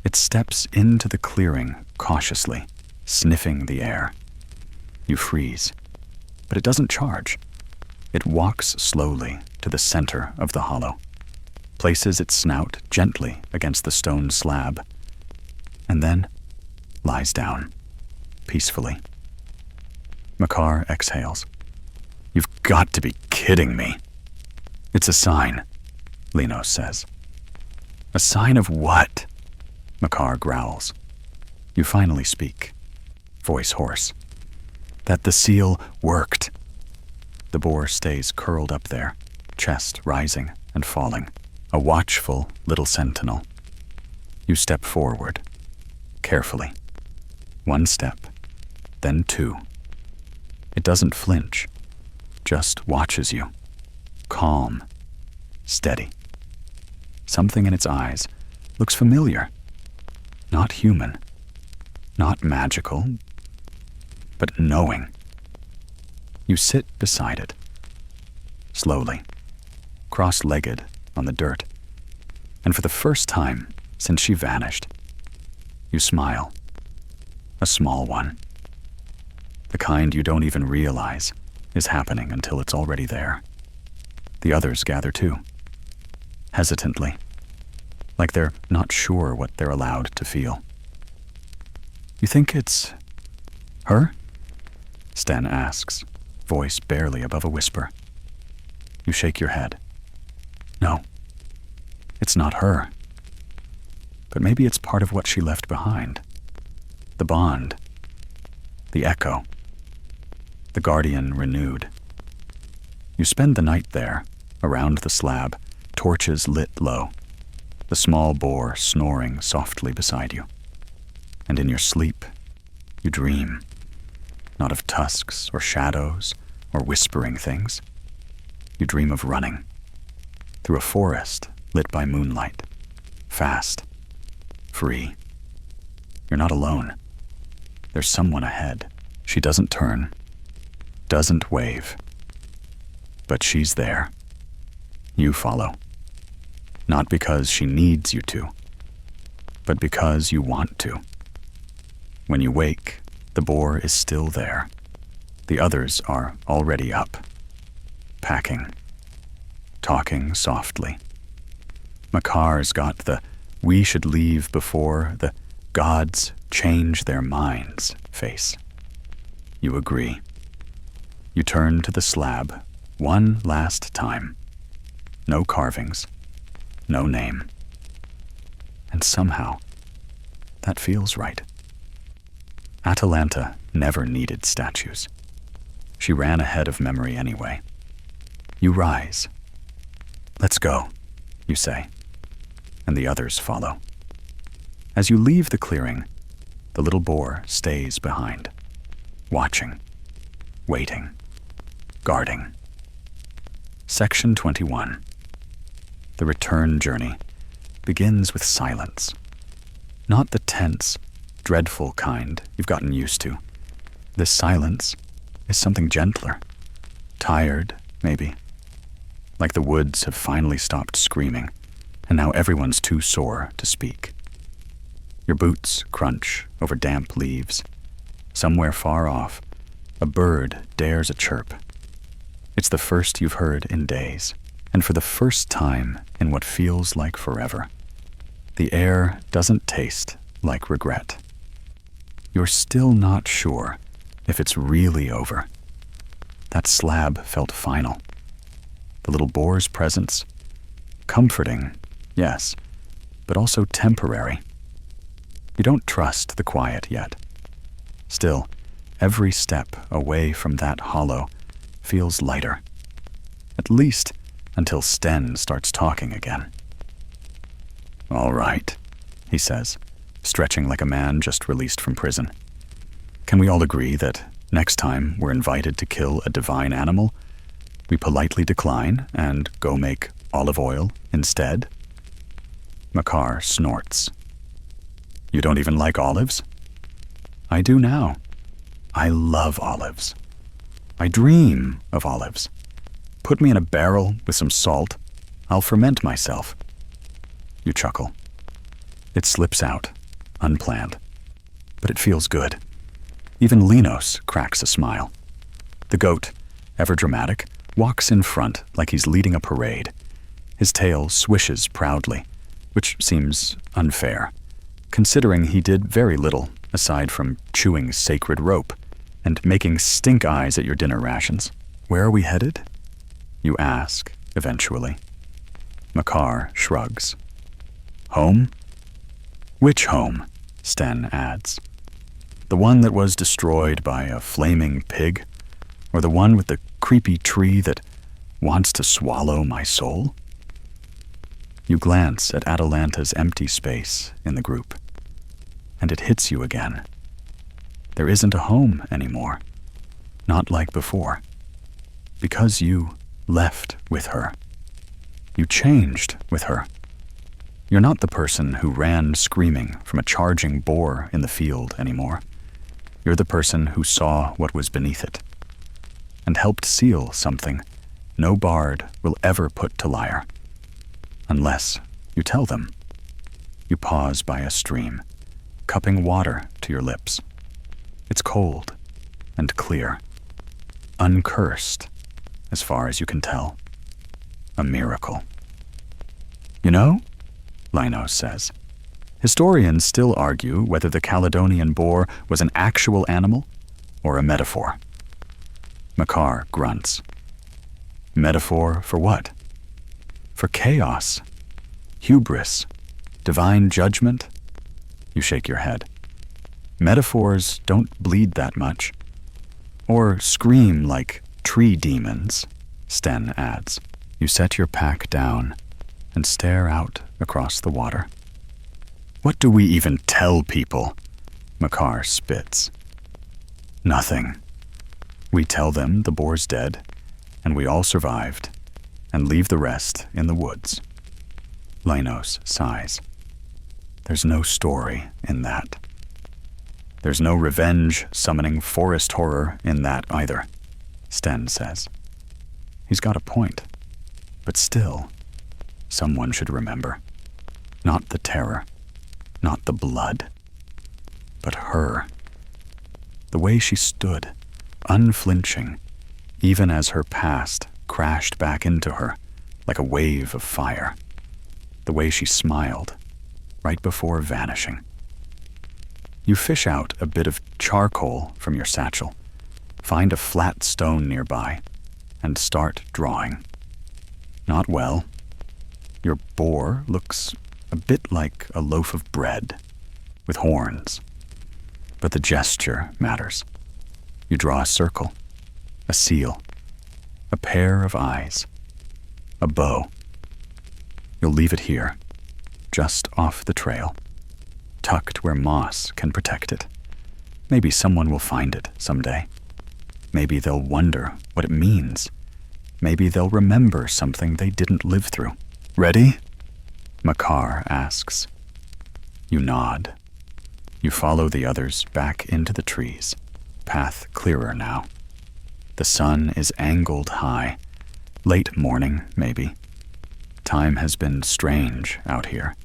It steps into the clearing cautiously, sniffing the air. You freeze. But it doesn't charge. It walks slowly to the center of the hollow, places its snout gently against the stone slab, and then lies down, peacefully. Makar exhales. You've got to be kidding me. It's a sign, Linos says. A sign of what? Makar growls. You finally speak, voice hoarse. That the seal worked. The boar stays curled up there, chest rising and falling, a watchful little sentinel. You step forward, carefully. One step, then two. It doesn't flinch, just watches you, calm, steady. Something in its eyes looks familiar, not human, not magical, but knowing. You sit beside it, slowly, cross-legged on the dirt, and for the first time since she vanished, you smile, a small one, the kind you don't even realize is happening until it's already there. The others gather too, hesitantly, like they're not sure what they're allowed to feel. You think it's her? Sten asks, voice barely above a whisper. You shake your head. No, it's not her. But maybe it's part of what she left behind. The bond. The echo. The guardian renewed. You spend the night there, around the slab, torches lit low, the small boar snoring softly beside you. And in your sleep, you dream, not of tusks or shadows or whispering things. You dream of running through a forest lit by moonlight, fast, free. You're not alone. There's someone ahead. She doesn't turn, doesn't wave, but she's there. You follow. Not because she needs you to, but because you want to. When you wake, the boar is still there. The others are already up, packing, talking softly. Makar's got the "we should leave before the gods change their minds" face. You agree. You turn to the slab one last time. No carvings, no name. And somehow, that feels right. Atalanta never needed statues. She ran ahead of memory anyway. You rise. Let's go, you say, and the others follow. As you leave the clearing, the little boar stays behind, watching, waiting, guarding. Section 21. The return journey begins with silence. Not the tense, dreadful kind you've gotten used to. This silence is something gentler. Tired, maybe. Like the woods have finally stopped screaming, and now everyone's too sore to speak. Your boots crunch over damp leaves. Somewhere far off, a bird dares a chirp. It's the first you've heard in days, and for the first time in what feels like forever. The air doesn't taste like regret. You're still not sure if it's really over. That slab felt final. The little boar's presence, comforting, yes, but also temporary. You don't trust the quiet yet. Still, every step away from that hollow feels lighter. At least until Sten starts talking again. "All right," he says, stretching like a man just released from prison. "Can we all agree that next time we're invited to kill a divine animal, we politely decline and go make olive oil instead?" Makar snorts. "You don't even like olives?" "I do now. I love olives. I dream of olives. Put me in a barrel with some salt. I'll ferment myself." You chuckle. It slips out, unplanned. But it feels good. Even Linos cracks a smile. The goat, ever dramatic, walks in front like he's leading a parade. His tail swishes proudly, which seems unfair, considering he did very little aside from chewing sacred rope and making stink eyes at your dinner rations. "Where are we headed?" you ask, eventually. Makar shrugs. "Home?" "Which home?" Sten adds. "The one that was destroyed by a flaming pig? Or the one with the creepy tree that wants to swallow my soul?" You glance at Atalanta's empty space in the group, and it hits you again. There isn't a home anymore, not like before, because you left with her. You changed with her. You're not the person who ran screaming from a charging boar in the field anymore. You're the person who saw what was beneath it and helped seal something no bard will ever put to lyre. Unless you tell them. You pause by a stream, cupping water to your lips. It's cold and clear, uncursed, as far as you can tell. A miracle. "You know," Linos says, "historians still argue whether the Caledonian boar was an actual animal or a metaphor." Makar grunts. "Metaphor for what?" "For chaos, hubris, divine judgment?" You shake your head. "Metaphors don't bleed that much. Or scream like tree demons," Sten adds. You set your pack down and stare out across the water. "What do we even tell people?" Makar spits. "Nothing. We tell them the boar's dead, and we all survived, and leave the rest in the woods." Linos sighs. There's no story in that. There's no revenge summoning forest horror in that either, Sten says. He's got a point, but still, someone should remember. Not the terror, not the blood, but her. The way she stood, unflinching, even as her past crashed back into her like a wave of fire. The way she smiled, right before vanishing. You fish out a bit of charcoal from your satchel, find a flat stone nearby, and start drawing. Not well. Your boar looks a bit like a loaf of bread, with horns. But the gesture matters. You draw a circle, a seal, a pair of eyes, a bow. You'll leave it here, just off the trail, tucked where moss can protect it. Maybe someone will find it someday. Maybe they'll wonder what it means. Maybe they'll remember something they didn't live through. Ready? Makar asks. You nod. You follow the others back into the trees, path clearer now. The sun is angled high, late morning maybe. Time has been strange out here,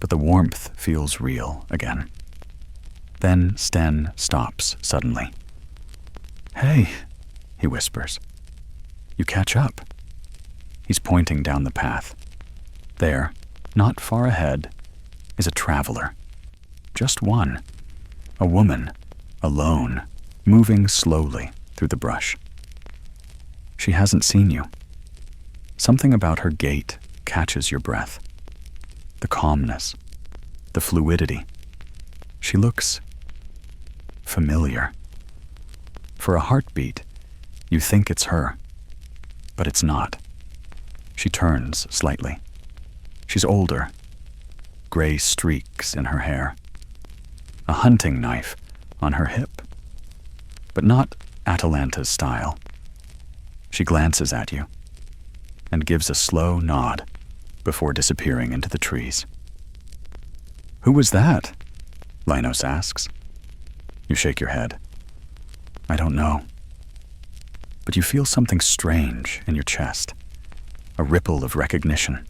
but the warmth feels real again. Then Sten stops suddenly. Hey, he whispers. You catch up. He's pointing down the path. There, not far ahead, is a traveler. Just one. A woman, alone, moving slowly through the brush. She hasn't seen you. Something about her gait catches your breath. The calmness, the fluidity. She looks familiar. For a heartbeat, you think it's her, but it's not. She turns slightly. She's older, gray streaks in her hair, a hunting knife on her hip, but not Atalanta's style. She glances at you and gives a slow nod before disappearing into the trees. "Who was that?" Linos asks. You shake your head. "I don't know." But you feel something strange in your chest, a ripple of recognition,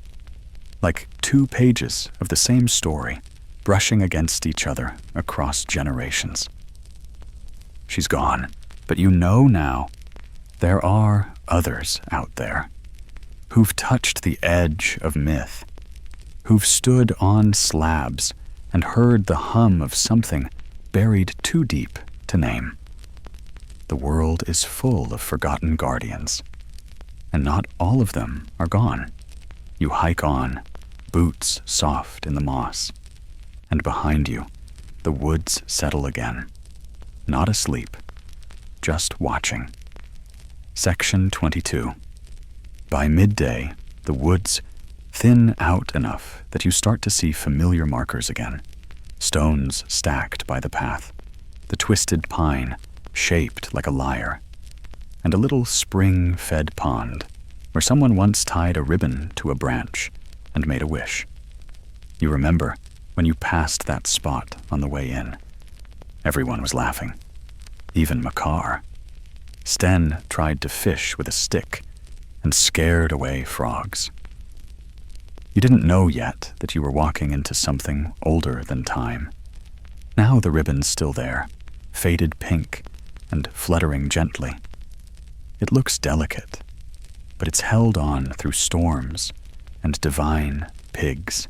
like 2 pages of the same story brushing against each other across generations. She's gone, but you know now there are others out there who've touched the edge of myth, who've stood on slabs and heard the hum of something buried too deep to name. The world is full of forgotten guardians, and not all of them are gone. You hike on, boots soft in the moss, and behind you, the woods settle again, not asleep, just watching. Section 22. By midday, the woods thin out enough that you start to see familiar markers again. Stones stacked by the path, the twisted pine shaped like a lyre, and a little spring-fed pond where someone once tied a ribbon to a branch and made a wish. You remember when you passed that spot on the way in. Everyone was laughing, even Makar. Sten tried to fish with a stick and scared away frogs. You didn't know yet that you were walking into something older than time. Now the ribbon's still there, faded pink and fluttering gently. It looks delicate, but it's held on through storms and divine pigs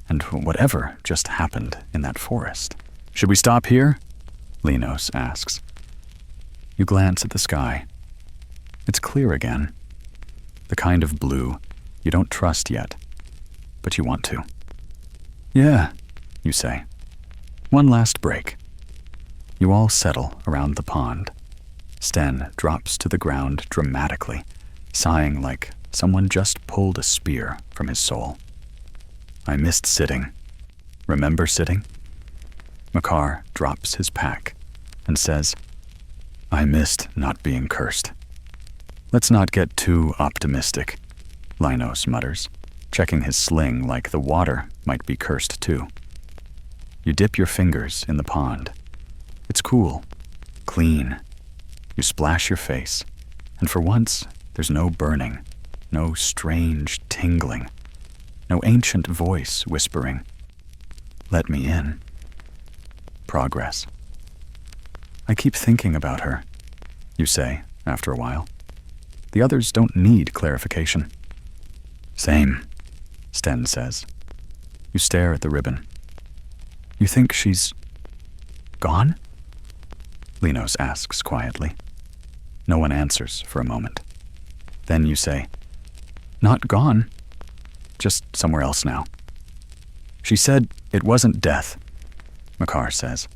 and whatever just happened in that forest. "Should we stop here?" Linos asks. You glance at the sky. It's clear again, the kind of blue you don't trust yet, but you want to. "Yeah," you say. "One last break." You all settle around the pond. Sten drops to the ground dramatically, sighing like someone just pulled a spear from his soul. "I missed sitting. Remember sitting?" Makar drops his pack and says, "I missed not being cursed." "Let's not get too optimistic," Linos mutters, checking his sling like the water might be cursed too. You dip your fingers in the pond. It's cool, clean. You splash your face, and for once, there's no burning, no strange tingling, no ancient voice whispering, "Let me in." Progress. "I keep thinking about her," you say after a while. The others don't need clarification. "Same," Sten says. You stare at the ribbon. "You think she's gone?" Linos asks quietly. No one answers for a moment. Then you say, "Not gone, just somewhere else now." "She said it wasn't death," Makar says.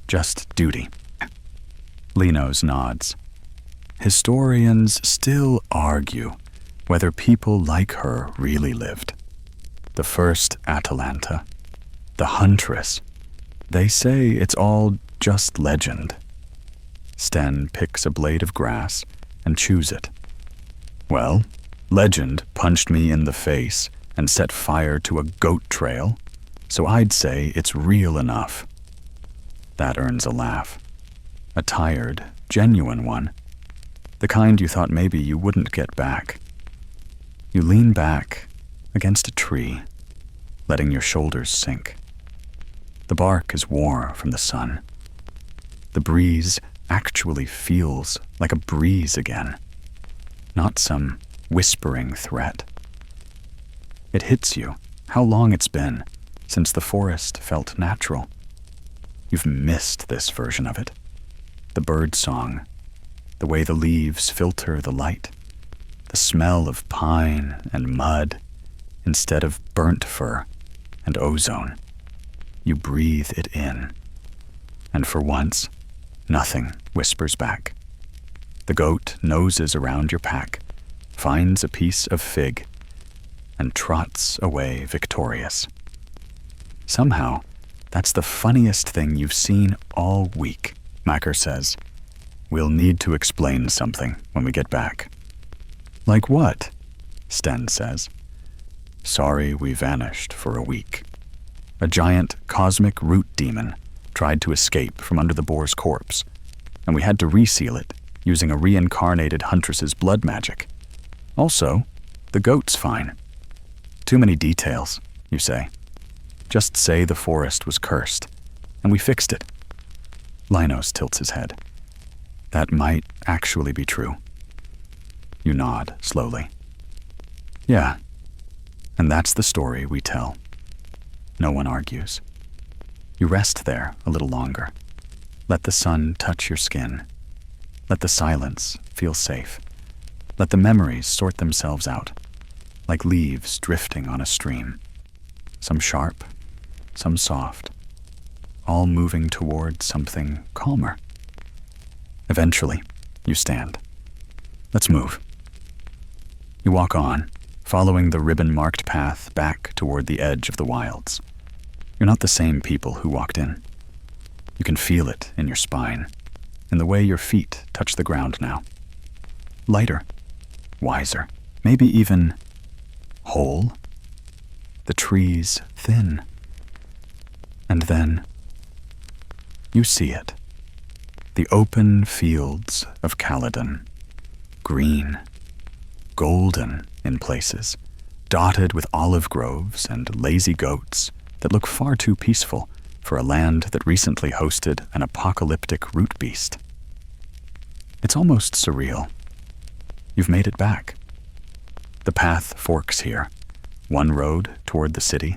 "Just duty." Linos nods. Historians still argue whether people like her really lived. The first Atalanta, the huntress, they say it's all just legend. Sten picks a blade of grass and chews it. "Well, legend punched me in the face and set fire to a goat trail, so I'd say it's real enough." That earns a laugh. A tired, genuine one. The kind you thought maybe you wouldn't get back. You lean back against a tree, letting your shoulders sink. The bark is warm from the sun. The breeze actually feels like a breeze again, not some whispering threat. It hits you how long it's been since the forest felt natural. You've missed this version of it. The bird song, the way the leaves filter the light, the smell of pine and mud instead of burnt fur and ozone. You breathe it in, And for once, nothing whispers back. The goat noses around your pack, finds a piece of fig, and trots away victorious. Somehow, that's the funniest thing you've seen all week, Macker says. We'll need to explain something when we get back. Like what? Sten says. Sorry we vanished for a week. A giant cosmic root demon tried to escape from under the boar's corpse, and we had to reseal it using a reincarnated huntress's blood magic. Also, the goat's fine. Too many details, you say. Just say the forest was cursed, and we fixed it. Linos tilts his head. That might actually be true. You nod slowly. Yeah, and that's the story we tell. No one argues. You rest there a little longer. Let the sun touch your skin. Let the silence feel safe. Let the memories sort themselves out, like leaves drifting on a stream. Some sharp, some soft, all moving toward something calmer. Eventually, you stand. Let's move. You walk on, following the ribbon-marked path back toward the edge of the wilds. You're not the same people who walked in. You can feel it in your spine, in the way your feet touch the ground now. Lighter, wiser, maybe even whole. The trees thin. And then you see it. The open fields of Caledon. Green, golden in places, dotted with olive groves and lazy goats that look far too peaceful for a land that recently hosted an apocalyptic root beast. It's almost surreal. You've made it back. The path forks here, one road toward the city,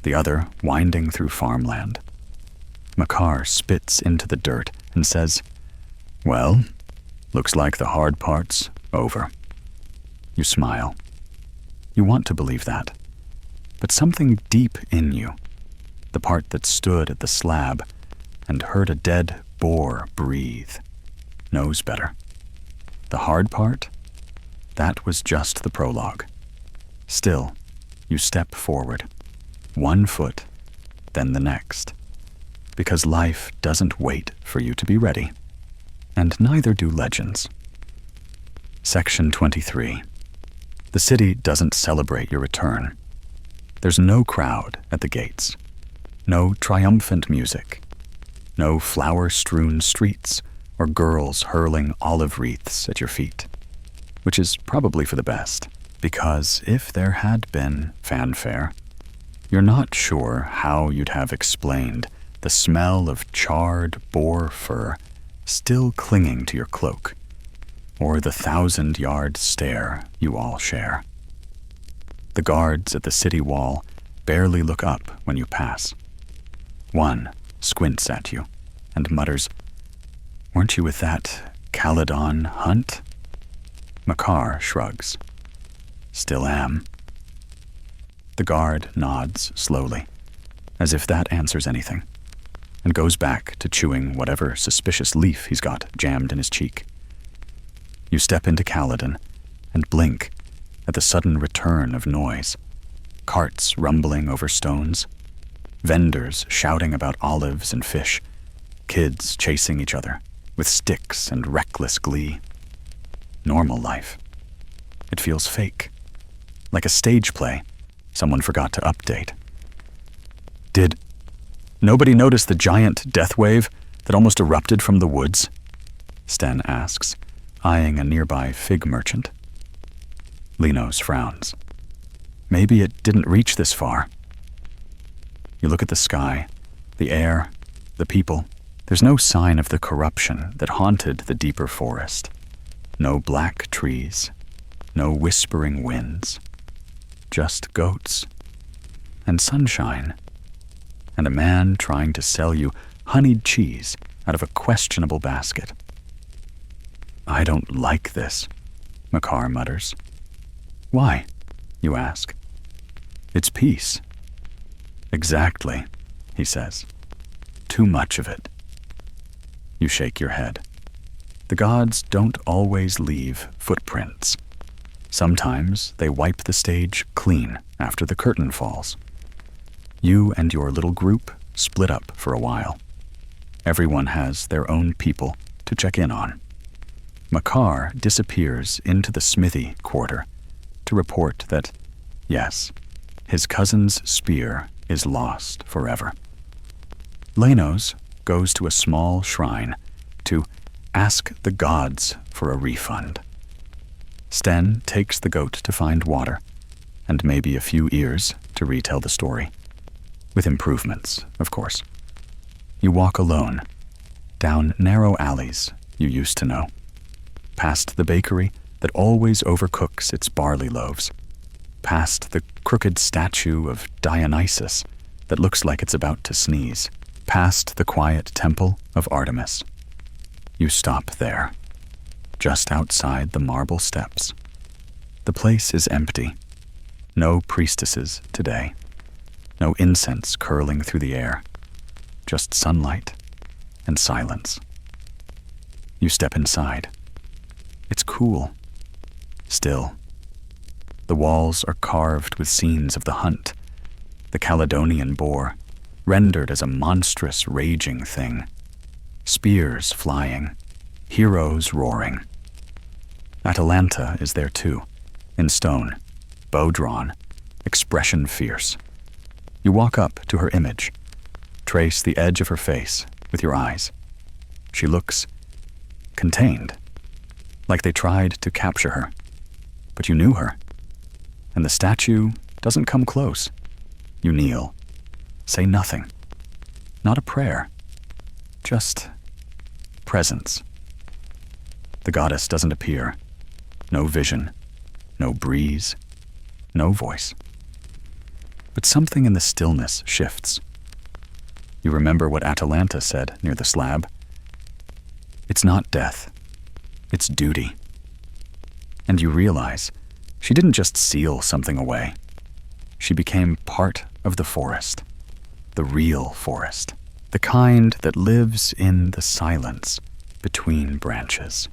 the other winding through farmland. Makar spits into the dirt and says, "Well, looks like the hard part's over." You smile. You want to believe that, but something deep in you, the part that stood at the slab and heard a dead boar breathe, knows better. The hard part? That was just the prologue. Still, you step forward, one foot, then the next, because life doesn't wait for you to be ready, and neither do legends. Section 23. The city doesn't celebrate your return. There's no crowd at the gates, no triumphant music, no flower-strewn streets or girls hurling olive wreaths at your feet, which is probably for the best, because if there had been fanfare, you're not sure how you'd have explained the smell of charred boar fur still clinging to your cloak, or the 1,000-yard stare you all share. The guards at the city wall barely look up when you pass. One squints at you and mutters, "Weren't you with that Caledon hunt?" Makar shrugs. "Still am." The guard nods slowly, as if that answers anything, and goes back to chewing whatever suspicious leaf he's got jammed in his cheek. You step into Caledon and blink at the sudden return of noise. Carts rumbling over stones, vendors shouting about olives and fish, kids chasing each other with sticks and reckless glee. Normal life. It feels fake, like a stage play someone forgot to update. Did nobody notice the giant death wave that almost erupted from the woods? Sten asks, eyeing a nearby fig merchant. Linos frowns. Maybe it didn't reach this far. You look at the sky, the air, the people. There's no sign of the corruption that haunted the deeper forest. No black trees, no whispering winds. Just goats and sunshine, and a man trying to sell you honeyed cheese out of a questionable basket. "I don't like this," Makar mutters. "Why?" you ask. "It's peace." "Exactly," he says. "Too much of it. You shake your head. The gods don't always leave footprints. Sometimes they wipe the stage clean after the curtain falls. You and your little group split up for a while. Everyone has their own people to check in on. Makar disappears into the smithy quarter to report that, yes, his cousin's spear is lost forever. Lenos goes to a small shrine to ask the gods for a refund. Sten takes the goat to find water, and maybe a few ears to retell the story. With improvements, of course. You walk alone, down narrow alleys you used to know, past the bakery that always overcooks its barley loaves, past the crooked statue of Dionysus that looks like it's about to sneeze, past the quiet temple of Artemis. You stop there, just outside the marble steps. The place is empty. No priestesses today. No incense curling through the air. Just sunlight and silence. You step inside. It's cool. Still. The walls are carved with scenes of the hunt. The Caledonian boar, rendered as a monstrous, raging thing. Spears flying. Heroes roaring. Atalanta is there too, in stone, bow drawn, expression fierce. You walk up to her image, trace the edge of her face with your eyes. She looks contained, like they tried to capture her, but you knew her. And the statue doesn't come close. You kneel, say nothing, not a prayer, just presence. The goddess doesn't appear. No vision, no breeze, no voice. But something in the stillness shifts. You remember what Atalanta said near the slab. It's not death, it's duty. And you realize she didn't just seal something away. She became part of the forest, the real forest, the kind that lives in the silence between branches.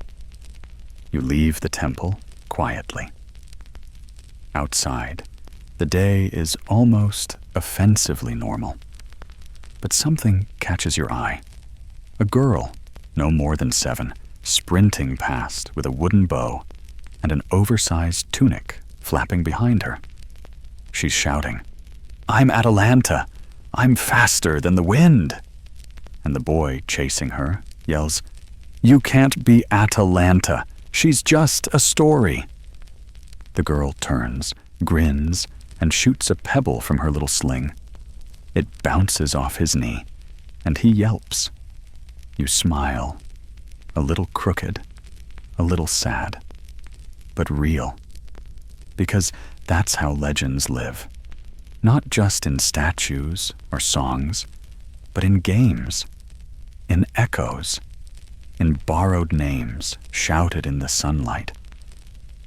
You leave the temple quietly. Outside, the day is almost offensively normal. But something catches your eye. A girl, no more than 7, sprinting past with a wooden bow and an oversized tunic flapping behind her. She's shouting, "I'm Atalanta! I'm faster than the wind!" And the boy chasing her yells, "You can't be Atalanta! She's just a story!" The girl turns, grins, and shoots a pebble from her little sling. It bounces off his knee, and he yelps. You smile, a little crooked, a little sad, but real. Because that's how legends live. Not just in statues or songs, but in games, in echoes, in borrowed names shouted in the sunlight.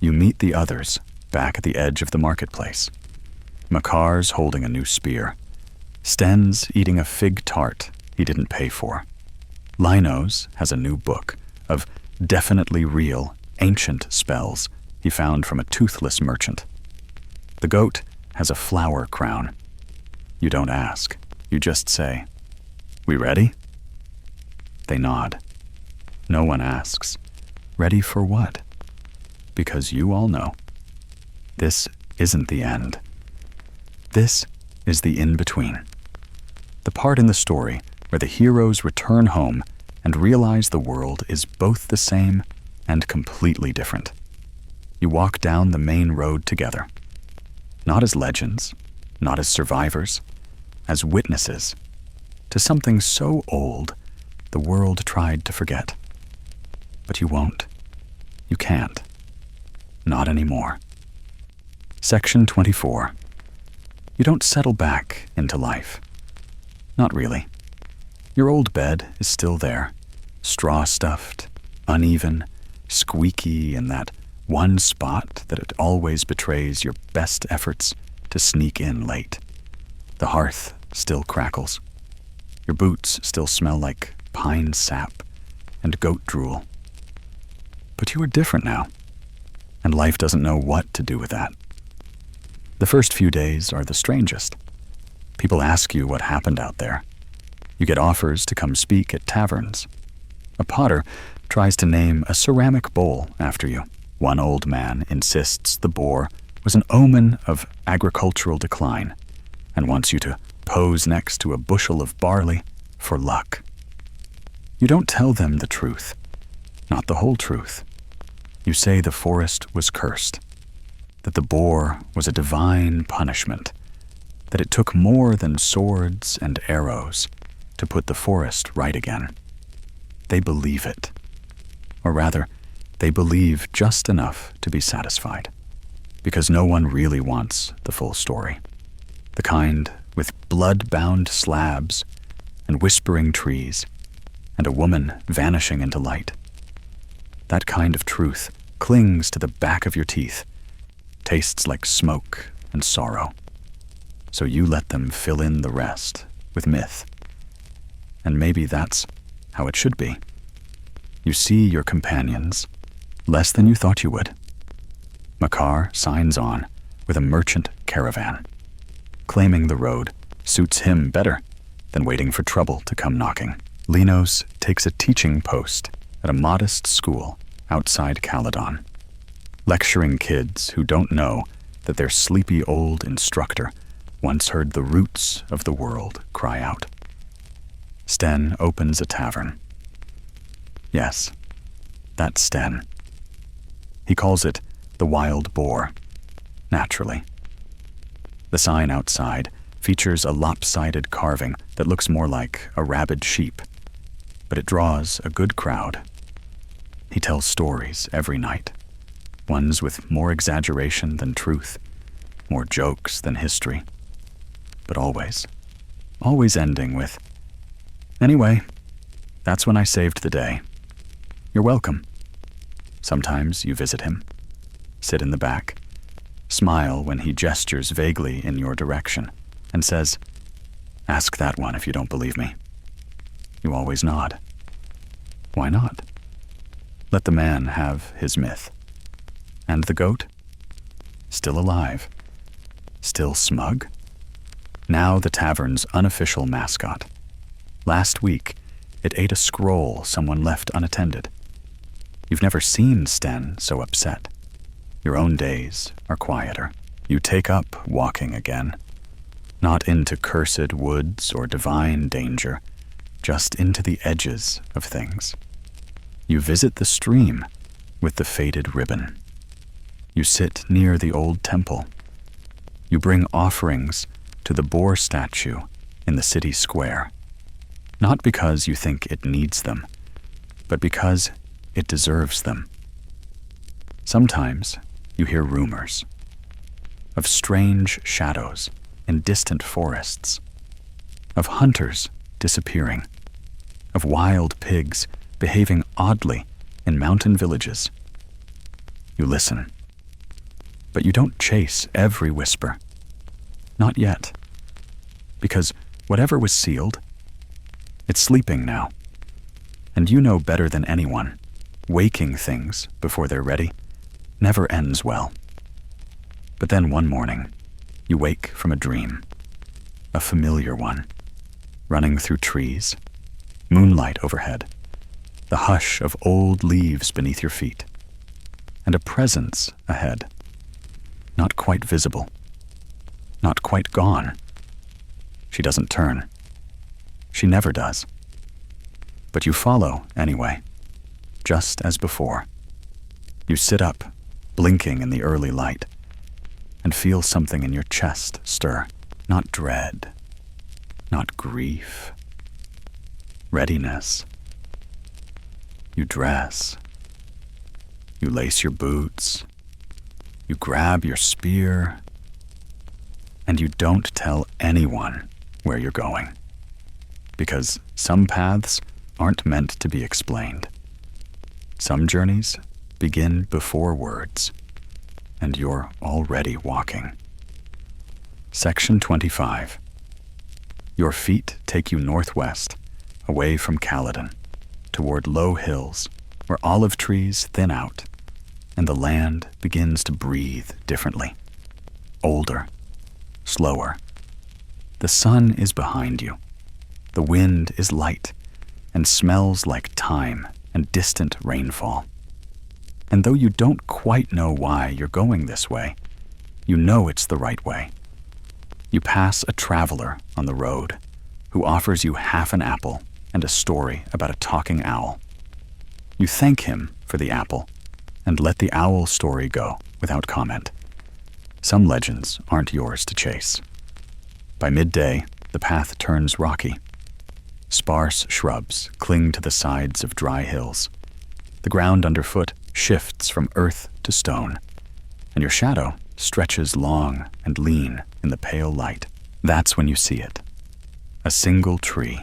You meet the others back at the edge of the marketplace. Makar's holding a new spear. Sten's eating a fig tart he didn't pay for. Linos has a new book of definitely real, ancient spells he found from a toothless merchant. The goat has a flower crown. You don't ask. You just say, "We ready?" They nod. No one asks, "Ready for what?" Because you all know. This isn't the end. This is the in-between. The part in the story where the heroes return home and realize the world is both the same and completely different. You walk down the main road together. Not as legends, not as survivors, as witnesses to something so old the world tried to forget. But you won't. You can't. Not anymore. Section 24. You don't settle back into life. Not really. Your old bed is still there, straw-stuffed, uneven, squeaky in that one spot that it always betrays your best efforts to sneak in late. The hearth still crackles. Your boots still smell like pine sap, and goat drool. But you are different now, and life doesn't know what to do with that. The first few days are the strangest. People ask you what happened out there. You get offers to come speak at taverns. A potter tries to name a ceramic bowl after you. One old man insists the boar was an omen of agricultural decline and wants you to pose next to a bushel of barley for luck. You don't tell them the truth, not the whole truth. You say the forest was cursed, that the boar was a divine punishment, that it took more than swords and arrows to put the forest right again. They believe it. Or rather, they believe just enough to be satisfied, because no one really wants the full story. The kind with blood-bound slabs and whispering trees and a woman vanishing into light. That kind of truth clings to the back of your teeth, tastes like smoke and sorrow. So you let them fill in the rest with myth. And maybe that's how it should be. You see your companions less than you thought you would. Makar signs on with a merchant caravan. Claiming the road suits him better than waiting for trouble to come knocking. Linos takes a teaching post at a modest school outside Caledon, lecturing kids who don't know that their sleepy old instructor once heard the roots of the world cry out. Sten opens a tavern. Yes, that's Sten. He calls it the Wild Boar, naturally. The sign outside features a lopsided carving that looks more like a rabid sheep, but it draws a good crowd. He tells stories every night, ones with more exaggeration than truth, more jokes than history, but always ending with, "Anyway, that's when I saved the day. You're welcome." Sometimes you visit him, sit in the back, smile when he gestures vaguely in your direction and says, "Ask that one if you don't believe me." You always nod. Why not? Let the man have his myth. And the goat? Still alive. Still smug. Now the tavern's unofficial mascot. Last week, it ate a scroll someone left unattended. You've never seen Sten so upset. Your own days are quieter. You take up walking again. Not into cursed woods or divine danger, just into the edges of things. You visit the stream with the faded ribbon. You sit near the old temple. You bring offerings to the boar statue in the city square, not because you think it needs them, but because it deserves them. Sometimes you hear rumors of strange shadows in distant forests, of hunters disappearing, of wild pigs behaving oddly in mountain villages. You listen, but you don't chase every whisper. Not yet, because whatever was sealed, it's sleeping now. And you know better than anyone, waking things before they're ready never ends well. But then one morning, you wake from a dream, a familiar one, running through trees, moonlight overhead, the hush of old leaves beneath your feet, and a presence ahead, not quite visible, not quite gone. She doesn't turn. She never does. But you follow anyway, just as before. You sit up, blinking in the early light, and feel something in your chest stir. Not dread, not grief. Readiness. You dress. You lace your boots. You grab your spear. And you don't tell anyone where you're going. Because some paths aren't meant to be explained. Some journeys begin before words, and you're already walking. Section 25. Your feet take you northwest, away from Caledon. toward low hills where olive trees thin out and the land begins to breathe differently. Older, slower. The sun is behind you. The wind is light and smells like thyme and distant rainfall. And though you don't quite know why you're going this way, you know it's the right way. You pass a traveler on the road who offers you half an apple and a story about a talking owl. You thank him for the apple and let the owl story go without comment. Some legends aren't yours to chase. By midday, the path turns rocky. Sparse shrubs cling to the sides of dry hills. The ground underfoot shifts from earth to stone, and your shadow stretches long and lean in the pale light. That's when you see it. A single tree,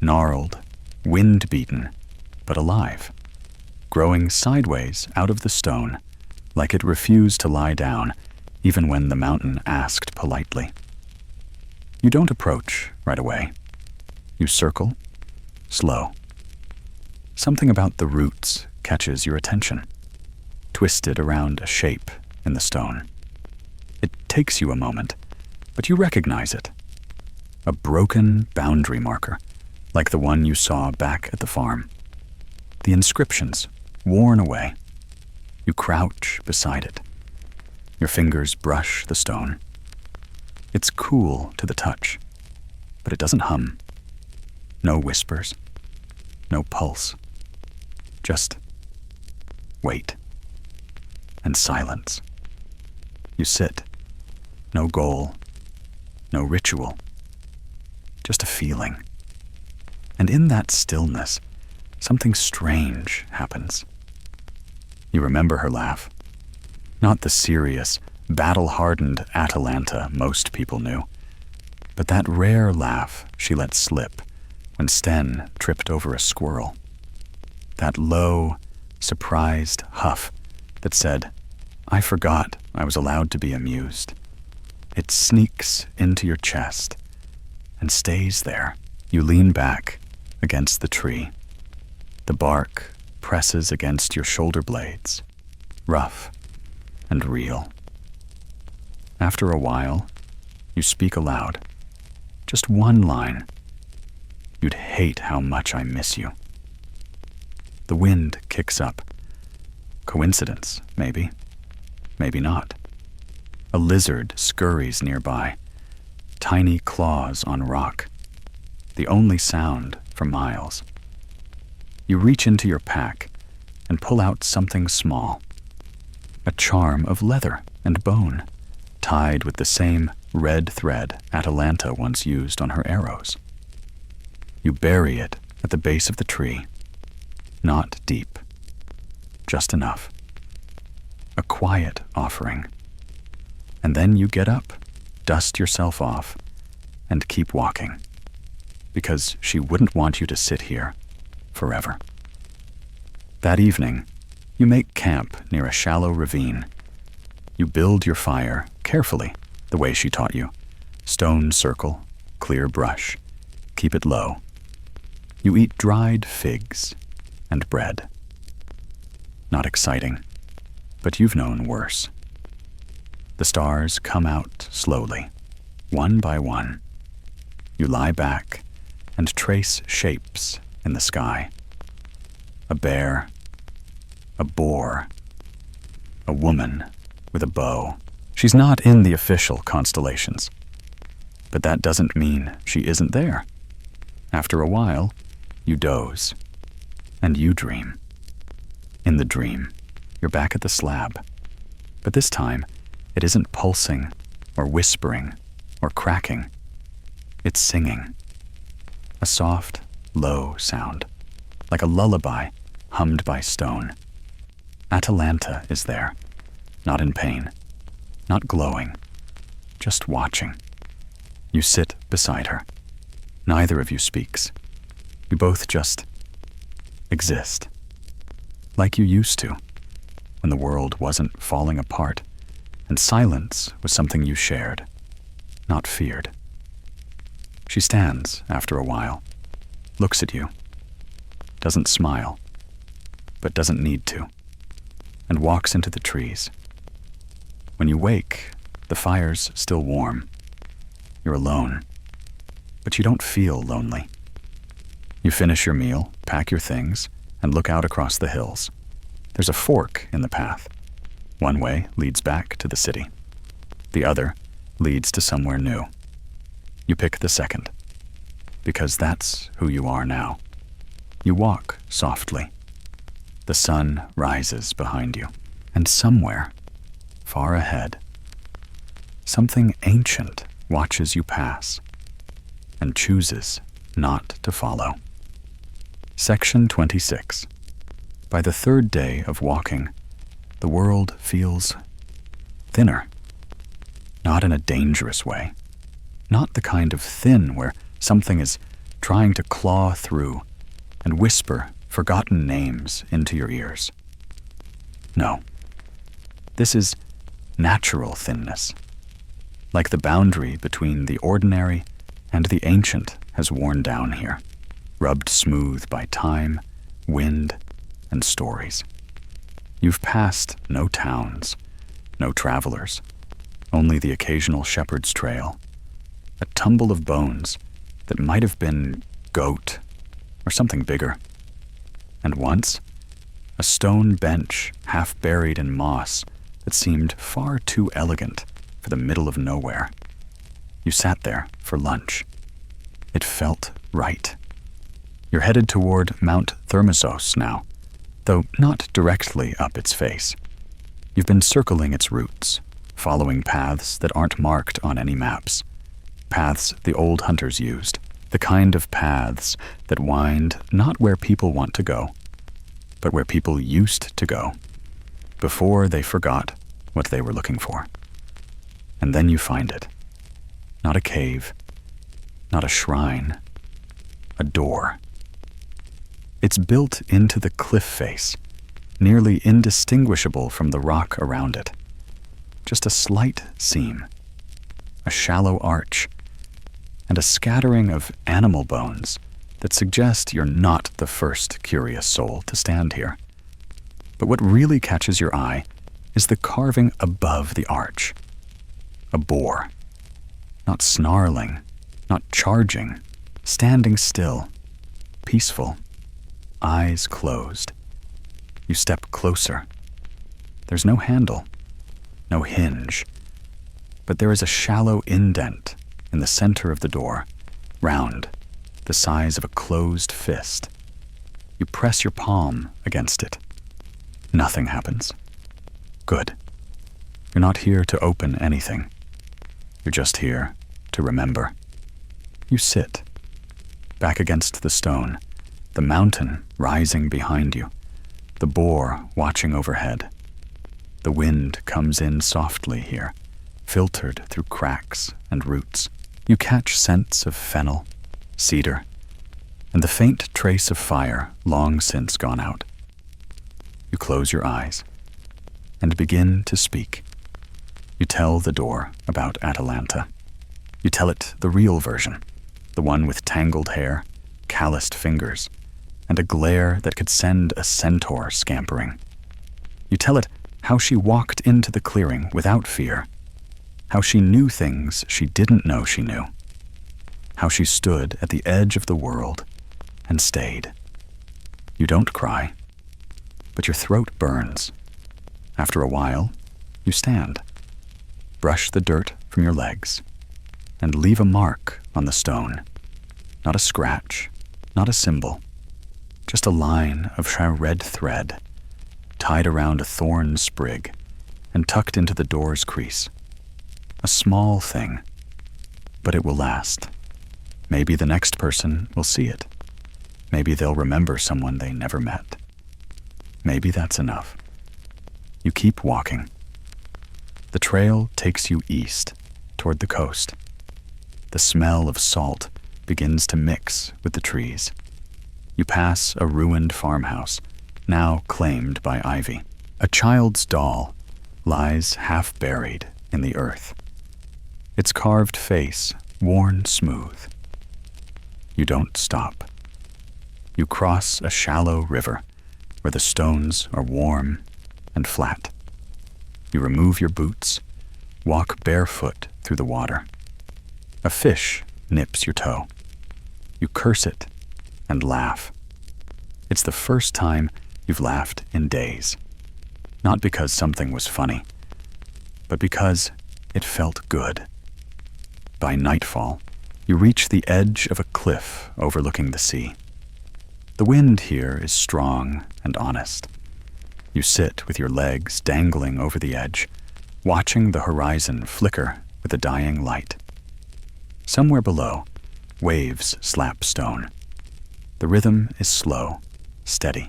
gnarled, wind-beaten, but alive, growing sideways out of the stone, like it refused to lie down, even when the mountain asked politely. You don't approach right away. You circle, slow. Something about the roots catches your attention, twisted around a shape in the stone. It takes you a moment, but you recognize it. A broken boundary marker, like the one you saw back at the farm. The inscriptions worn away. You crouch beside it. Your fingers brush the stone. It's cool to the touch, but it doesn't hum. No whispers, no pulse. Just wait and silence. You sit. No goal, no ritual, just a feeling. And in that stillness, something strange happens. You remember her laugh. Not the serious, battle-hardened Atalanta most people knew, but that rare laugh she let slip when Sten tripped over a squirrel. That low, surprised huff that said, "I forgot I was allowed to be amused." It sneaks into your chest and stays there. You lean back against the tree. The bark presses against your shoulder blades, rough and real. After a while, you speak aloud. Just one line. "You'd hate how much I miss you." The wind kicks up. Coincidence, maybe. Maybe not. A lizard scurries nearby, tiny claws on rock, the only sound for miles. You reach into your pack and pull out something small, a charm of leather and bone, tied with the same red thread Atalanta once used on her arrows. You bury it at the base of the tree, not deep, just enough. A quiet offering. And then you get up, dust yourself off, and keep walking, because she wouldn't want you to sit here forever. That evening, you make camp near a shallow ravine. You build your fire carefully, the way she taught you. Stone circle, clear brush, keep it low. You eat dried figs and bread. Not exciting, but you've known worse. The stars come out slowly, one by one. You lie back and trace shapes in the sky. A bear, a boar, a woman with a bow. She's not in the official constellations, but that doesn't mean she isn't there. After a while, you doze, and you dream. In the dream, you're back at the slab, but this time, it isn't pulsing or whispering or cracking. It's singing. A soft, low sound, like a lullaby hummed by stone. Atalanta is there, not in pain, not glowing, just watching. You sit beside her. Neither of you speaks. You both just exist, like you used to, when the world wasn't falling apart, and silence was something you shared, not feared. She stands after a while, looks at you. doesn't smile, but doesn't need to, and walks into the trees. When you wake, the fire's still warm. You're alone, but you don't feel lonely. You finish your meal, pack your things, and look out across the hills. There's a fork in the path. One way leads back to the city. The other leads to somewhere new. You pick the second, because that's who you are now. You walk softly. The sun rises behind you, and somewhere, far ahead, something ancient watches you pass and chooses not to follow. Section 26. By the third day of walking, the world feels thinner. Not in a dangerous way. Not the kind of thin where something is trying to claw through and whisper forgotten names into your ears. No. This is natural thinness. Like the boundary between the ordinary and the ancient has worn down here, rubbed smooth by time, wind, and stories. You've passed no towns, no travelers, only the occasional shepherd's trail, a tumble of bones that might have been goat or something bigger. And once, a stone bench half buried in moss that seemed far too elegant for the middle of nowhere. You sat there for lunch. It felt right. You're headed toward Mount Thermosos now, though not directly up its face. You've been circling its roots, following paths that aren't marked on any maps. Paths the old hunters used, the kind of paths that wind not where people want to go, but where people used to go, before they forgot what they were looking for. And then you find it. Not a cave, not a shrine, a door. It's built into the cliff face, nearly indistinguishable from the rock around it. Just a slight seam, a shallow arch, and a scattering of animal bones that suggest you're not the first curious soul to stand here. But what really catches your eye is the carving above the arch. A boar. Not snarling, not charging, standing still, peaceful, eyes closed. You step closer. There's no handle, no hinge, but there is a shallow indent in the center of the door, round, the size of a closed fist. You press your palm against it. Nothing happens. Good. You're not here to open anything. You're just here to remember. You sit, back against the stone, the mountain rising behind you, the boar watching overhead. The wind comes in softly here, filtered through cracks and roots. You catch scents of fennel, cedar, and the faint trace of fire long since gone out. You close your eyes and begin to speak. You tell the door about Atalanta. You tell it the real version, the one with tangled hair, calloused fingers, and a glare that could send a centaur scampering. You tell it how she walked into the clearing without fear, how she knew things she didn't know she knew, how she stood at the edge of the world and stayed. You don't cry, but your throat burns. After a while, you stand, brush the dirt from your legs, and leave a mark on the stone. Not a scratch, not a symbol, just a line of red thread tied around a thorn sprig and tucked into the door's crease. A small thing, but it will last. Maybe the next person will see it. Maybe they'll remember someone they never met. Maybe that's enough. You keep walking. The trail takes you east, toward the coast. The smell of salt begins to mix with the trees. You pass a ruined farmhouse, now claimed by ivy. A child's doll lies half buried in the earth, its carved face worn smooth. You don't stop. You cross a shallow river where the stones are warm and flat. You remove your boots, walk barefoot through the water. A fish nips your toe. You curse it and laugh. It's the first time you've laughed in days. Not because something was funny, but because it felt good. By nightfall, you reach the edge of a cliff overlooking the sea. The wind here is strong and honest. You sit with your legs dangling over the edge, watching the horizon flicker with a dying light. Somewhere below, waves slap stone. The rhythm is slow, steady,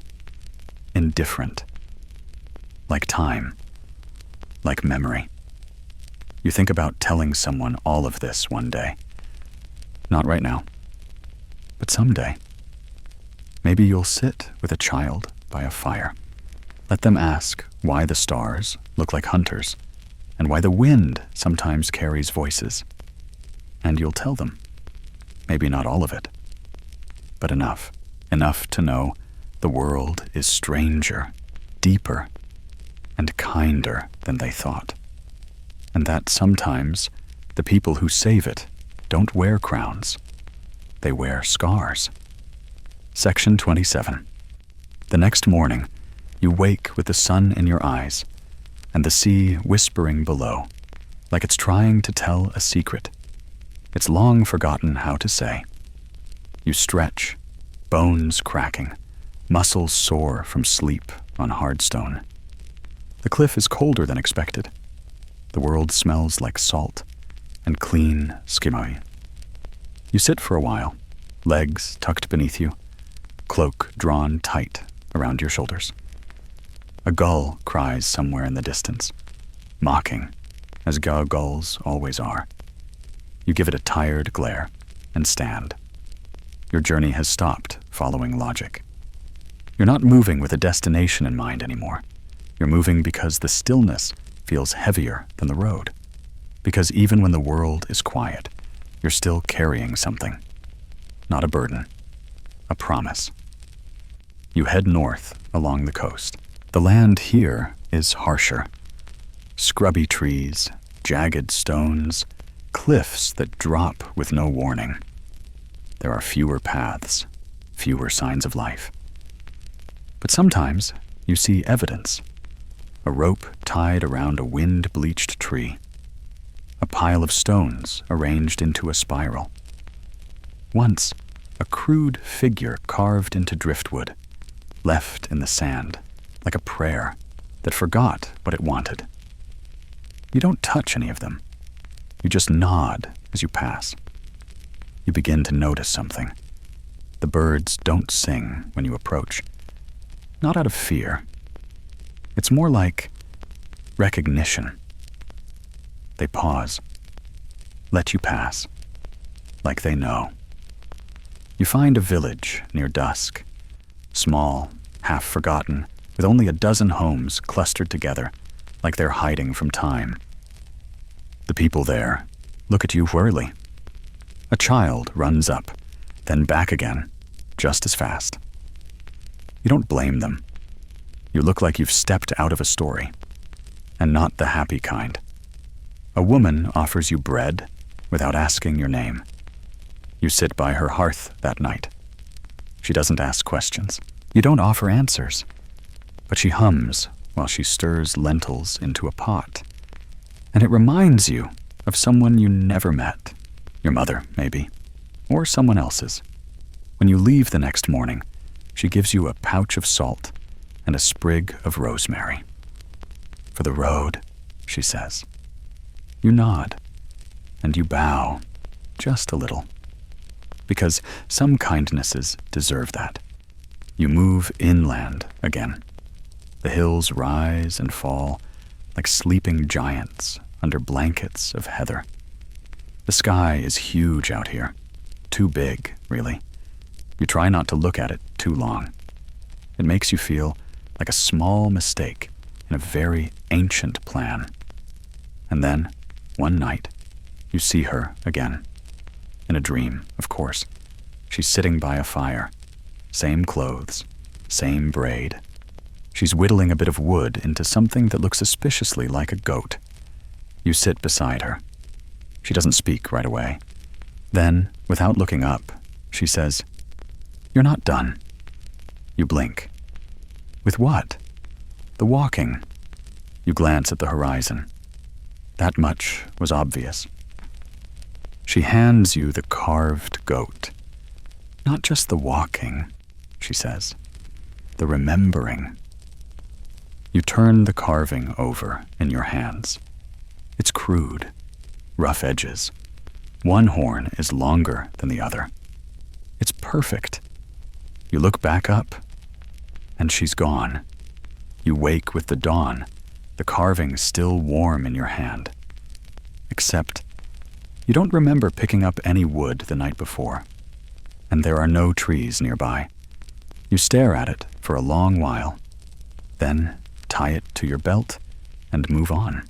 indifferent. Like time, like memory. You think about telling someone all of this one day. Not right now, but someday. Maybe you'll sit with a child by a fire. Let them ask why the stars look like hunters and why the wind sometimes carries voices. And you'll tell them. Maybe not all of it, but enough. Enough to know the world is stranger, deeper, and kinder than they thought. And that sometimes the people who save it don't wear crowns. They wear scars. Section 27. The next morning, you wake with the sun in your eyes and the sea whispering below, like it's trying to tell a secret. It's long forgotten how to say. You stretch, bones cracking, muscles sore from sleep on hard stone. The cliff is colder than expected. The world smells like salt and clean skimoi. You sit for a while, legs tucked beneath you, cloak drawn tight around your shoulders. A gull cries somewhere in the distance, mocking, as gulls always are. You give it a tired glare and stand. Your journey has stopped following logic. You're not moving with a destination in mind anymore. You're moving because the stillness feels heavier than the road. Because even when the world is quiet, you're still carrying something. Not a burden, a promise. You head north along the coast. The land here is harsher. Scrubby trees, jagged stones, cliffs that drop with no warning. There are fewer paths, fewer signs of life. But sometimes you see evidence. A rope tied around a wind-bleached tree. A pile of stones arranged into a spiral. Once, a crude figure carved into driftwood, left in the sand, like a prayer that forgot what it wanted. You don't touch any of them. You just nod as you pass. You begin to notice something. The birds don't sing when you approach. Not out of fear. It's more like recognition. They pause, let you pass, like they know. You find a village near dusk, small, half forgotten, with only a dozen homes clustered together, like they're hiding from time. The people there look at you wearily. A child runs up, then back again, just as fast. You don't blame them. You look like you've stepped out of a story, and not the happy kind. A woman offers you bread without asking your name. You sit by her hearth that night. She doesn't ask questions. You don't offer answers, but she hums while she stirs lentils into a pot. And it reminds you of someone you never met. Your mother, maybe, or someone else's. When you leave the next morning, she gives you a pouch of salt and a sprig of rosemary. For the road, she says. You nod, and you bow, just a little. Because some kindnesses deserve that. You move inland again. The hills rise and fall like sleeping giants under blankets of heather. The sky is huge out here. Too big, really. You try not to look at it too long. It makes you feel like a small mistake in a very ancient plan. And then, one night, you see her again. In a dream, of course. She's sitting by a fire, same clothes, same braid. She's whittling a bit of wood into something that looks suspiciously like a goat. You sit beside her. She doesn't speak right away. Then, without looking up, she says, "You're not done." You blink. With what? The walking. You glance at the horizon. That much was obvious. She hands you the carved goat. "Not just the walking," she says, "the remembering." You turn the carving over in your hands. It's crude, rough edges. One horn is longer than the other. It's perfect. You look back up, and she's gone. You wake with the dawn, the carving still warm in your hand. Except, you don't remember picking up any wood the night before, and there are no trees nearby. You stare at it for a long while, then tie it to your belt and move on.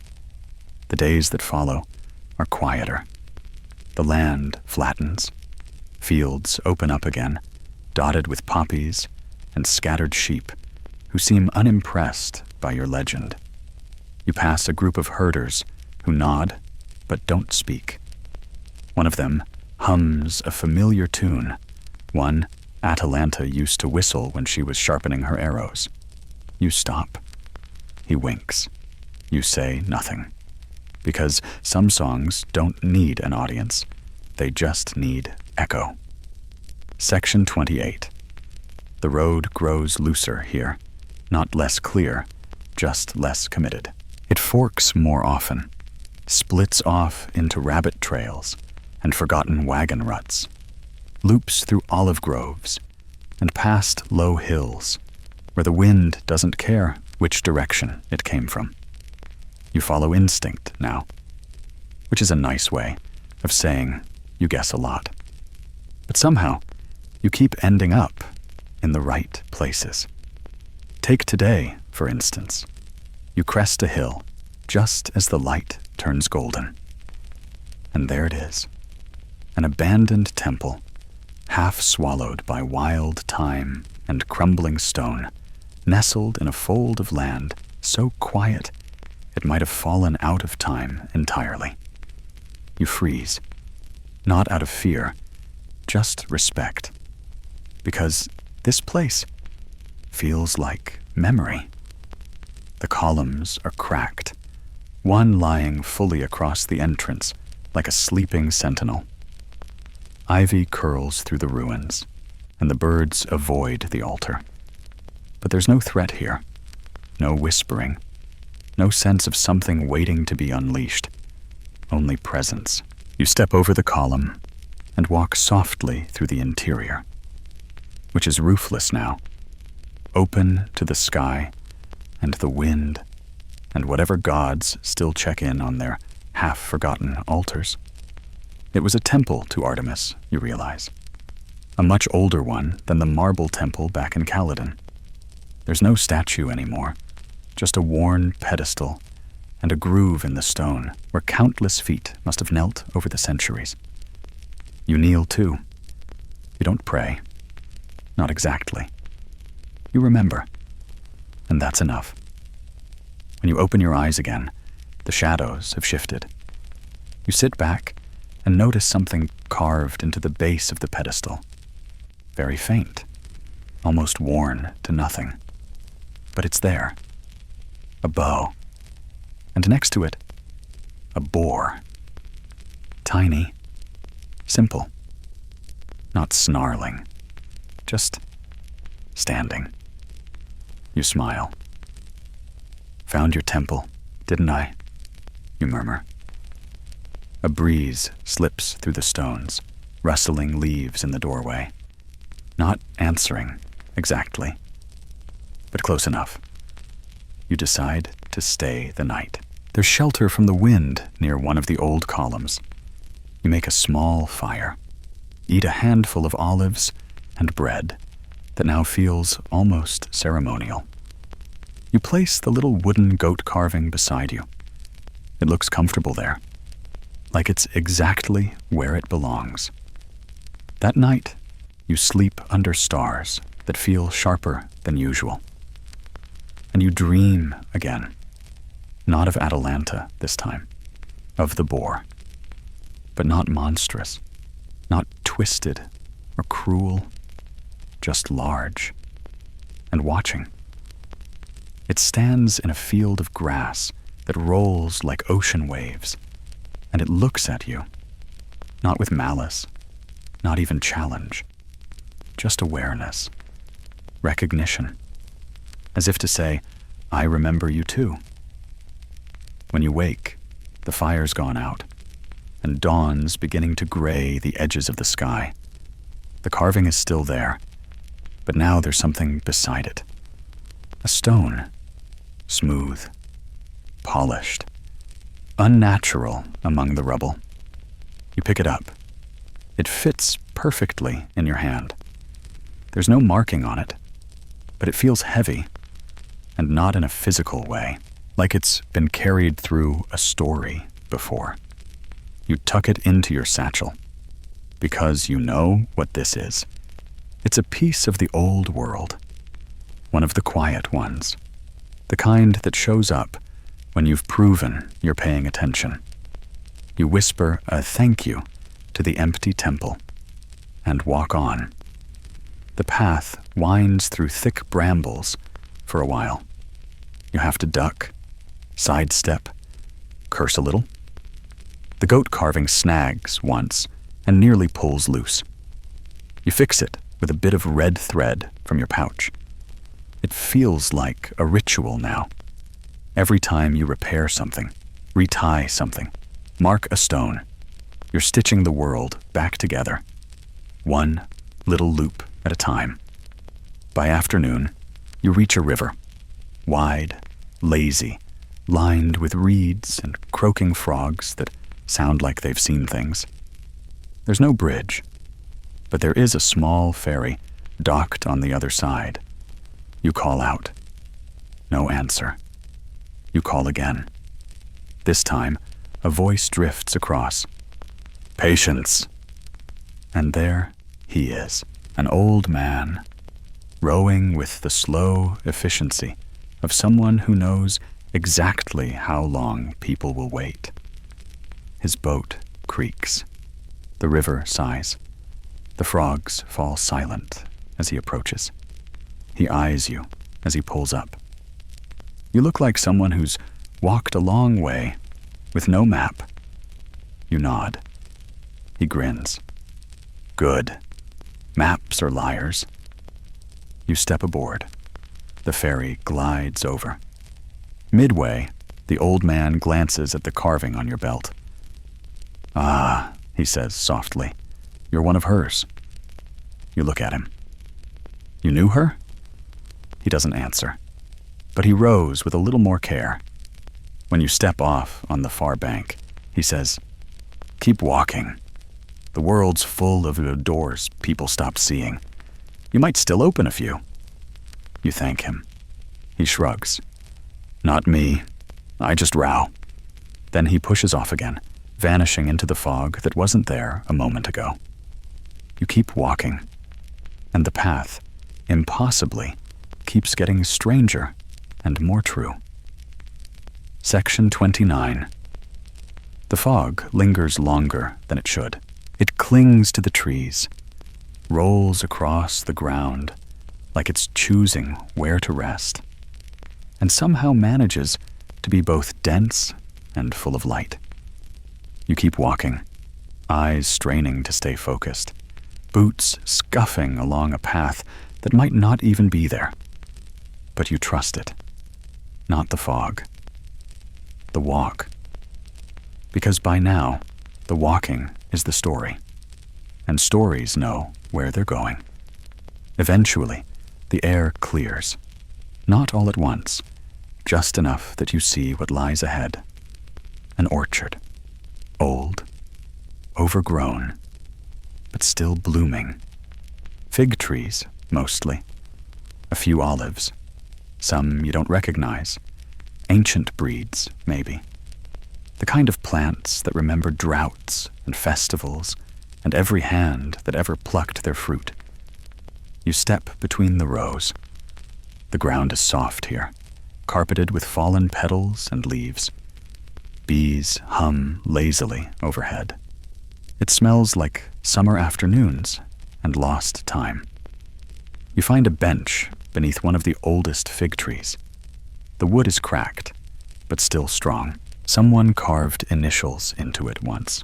The days that follow are quieter. The land flattens. Fields open up again, dotted with poppies and scattered sheep who seem unimpressed by your legend. You pass a group of herders who nod but don't speak. One of them hums a familiar tune, one Atalanta used to whistle when she was sharpening her arrows. You stop. He winks. You say nothing. Because some songs don't need an audience. They just need echo. Section 28. The road grows looser here, not less clear, just less committed. It forks more often, splits off into rabbit trails and forgotten wagon ruts, loops through olive groves and past low hills where the wind doesn't care which direction it came from. You follow instinct now, which is a nice way of saying you guess a lot. But somehow, you keep ending up in the right places. Take today, for instance. You crest a hill just as the light turns golden. And there it is, an abandoned temple, half swallowed by wild thyme and crumbling stone, nestled in a fold of land so quiet it might have fallen out of time entirely. You freeze, not out of fear, just respect, because this place feels like memory. The columns are cracked, one lying fully across the entrance like a sleeping sentinel. Ivy curls through the ruins, and the birds avoid the altar. But there's no threat here, no whispering, no sense of something waiting to be unleashed, only presence. You step over the column and walk softly through the interior, which is roofless now, open to the sky and the wind and whatever gods still check in on their half-forgotten altars. It was a temple to Artemis, you realize, a much older one than the marble temple back in Caledon. There's no statue anymore, just a worn pedestal and a groove in the stone where countless feet must have knelt over the centuries. You kneel too. You don't pray. Not exactly. You remember. And that's enough. When you open your eyes again, the shadows have shifted. You sit back and notice something carved into the base of the pedestal. Very faint, almost worn to nothing. But it's there. A bow. And next to it, a boar. Tiny. Simple. Not snarling. Just standing. You smile. Found your temple, didn't I? You murmur. A breeze slips through the stones, rustling leaves in the doorway. Not answering, exactly, but close enough. You decide to stay the night. There's shelter from the wind near one of the old columns. You make a small fire, eat a handful of olives and bread that now feels almost ceremonial. You place the little wooden goat carving beside you. It looks comfortable there, like it's exactly where it belongs. That night, You sleep under stars that feel sharper than usual. And you dream again, not of Atalanta this time, of the boar, but not monstrous, not twisted or cruel, just large and watching. It stands in a field of grass that rolls like ocean waves, and it looks at you, not with malice, not even challenge, just awareness, recognition, as if to say, I remember you too. When you wake, the fire's gone out, and dawn's beginning to gray the edges of the sky. The carving is still there, but now there's something beside it. A stone, smooth, polished, unnatural among the rubble. You pick it up. It fits perfectly in your hand. There's no marking on it, but it feels heavy, and not in a physical way, like it's been carried through a story before. You tuck it into your satchel, because you know what this is. It's a piece of the old world, one of the quiet ones, the kind that shows up when you've proven you're paying attention. You whisper a thank you to the empty temple and walk on. The path winds through thick brambles for a while. You have to duck, sidestep, curse a little. The goat carving snags once and nearly pulls loose. You fix it with a bit of red thread from your pouch. It feels like a ritual now. Every time you repair something, retie something, mark a stone, you're stitching the world back together, one little loop at a time. By afternoon, you reach a river, wide, lazy, lined with reeds and croaking frogs that sound like they've seen things. There's no bridge, but there is a small ferry docked on the other side. You call out. No answer. You call again. This time, a voice drifts across. Patience. And there he is, an old man, rowing with the slow efficiency of someone who knows exactly how long people will wait. His boat creaks. The river sighs. The frogs fall silent as he approaches. He eyes you as he pulls up. You look like someone who's walked a long way with no map. You nod. He grins. Good. Maps are liars. You step aboard. The ferry glides over. Midway, the old man glances at the carving on your belt. Ah, he says softly, you're one of hers. You look at him. You knew her? He doesn't answer, but he rows with a little more care. When you step off on the far bank, he says, keep walking. The world's full of doors people stop seeing. You might still open a few. You thank him. He shrugs. Not me. I just row. Then he pushes off again, vanishing into the fog that wasn't there a moment ago. You keep walking, and the path, impossibly, keeps getting stranger and more true. Section 29. The fog lingers longer than it should. It clings to the trees, rolls across the ground like it's choosing where to rest, and somehow manages to be both dense and full of light. You keep walking, eyes straining to stay focused, boots scuffing along a path that might not even be there. But you trust it, not the fog, the walk. Because by now, the walking is the story, and stories know where they're going. Eventually, the air clears, not all at once, just enough that you see what lies ahead. An orchard, old, overgrown, but still blooming. Fig trees, mostly. A few olives, some you don't recognize. Ancient breeds, maybe. The kind of plants that remember droughts and festivals and every hand that ever plucked their fruit. You step between the rows. The ground is soft here, carpeted with fallen petals and leaves. Bees hum lazily overhead. It smells like summer afternoons and lost time. You find a bench beneath one of the oldest fig trees. The wood is cracked, but still strong. Someone carved initials into it once,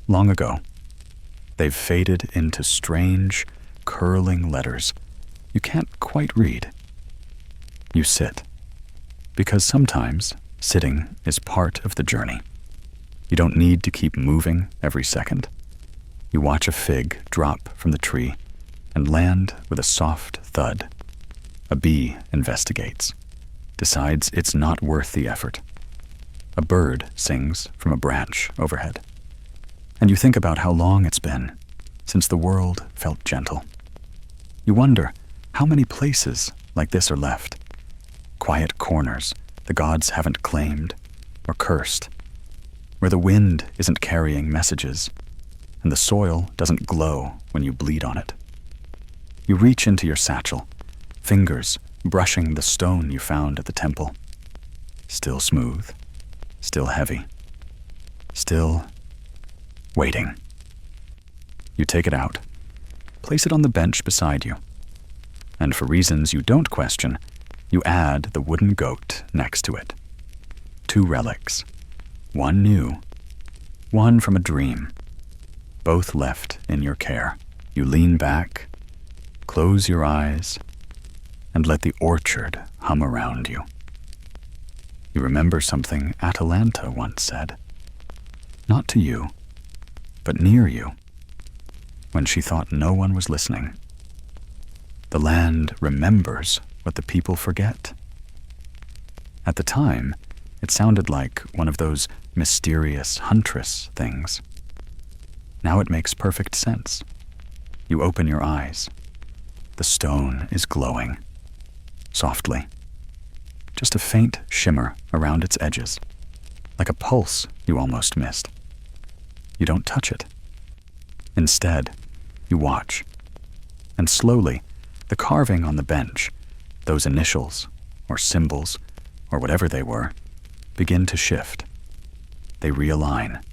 long ago. They've faded into strange, curling letters you can't quite read. You sit, because sometimes sitting is part of the journey. You don't need to keep moving every second. You watch a fig drop from the tree and land with a soft thud. A bee investigates, decides it's not worth the effort. A bird sings from a branch overhead. And you think about how long it's been since the world felt gentle. You wonder how many places like this are left. Quiet corners the gods haven't claimed or cursed, where the wind isn't carrying messages and the soil doesn't glow when you bleed on it. You reach into your satchel, fingers brushing the stone you found at the temple. Still smooth, still heavy, still waiting. You take it out, place it on the bench beside you, and for reasons you don't question, you add the wooden goat next to it. 2 relics, one new, one from a dream, both left in your care. You lean back, close your eyes, and let the orchard hum around you. You remember something Atalanta once said, not to you, but near you, when she thought no one was listening. The land remembers what the people forget. At the time, it sounded like one of those mysterious huntress things. Now it makes perfect sense. You open your eyes. The stone is glowing, softly. Just a faint shimmer around its edges, like a pulse you almost missed. You don't touch it. Instead, you watch, and slowly, the carving on the bench, those initials, or symbols, or whatever they were, begin to shift. They realign,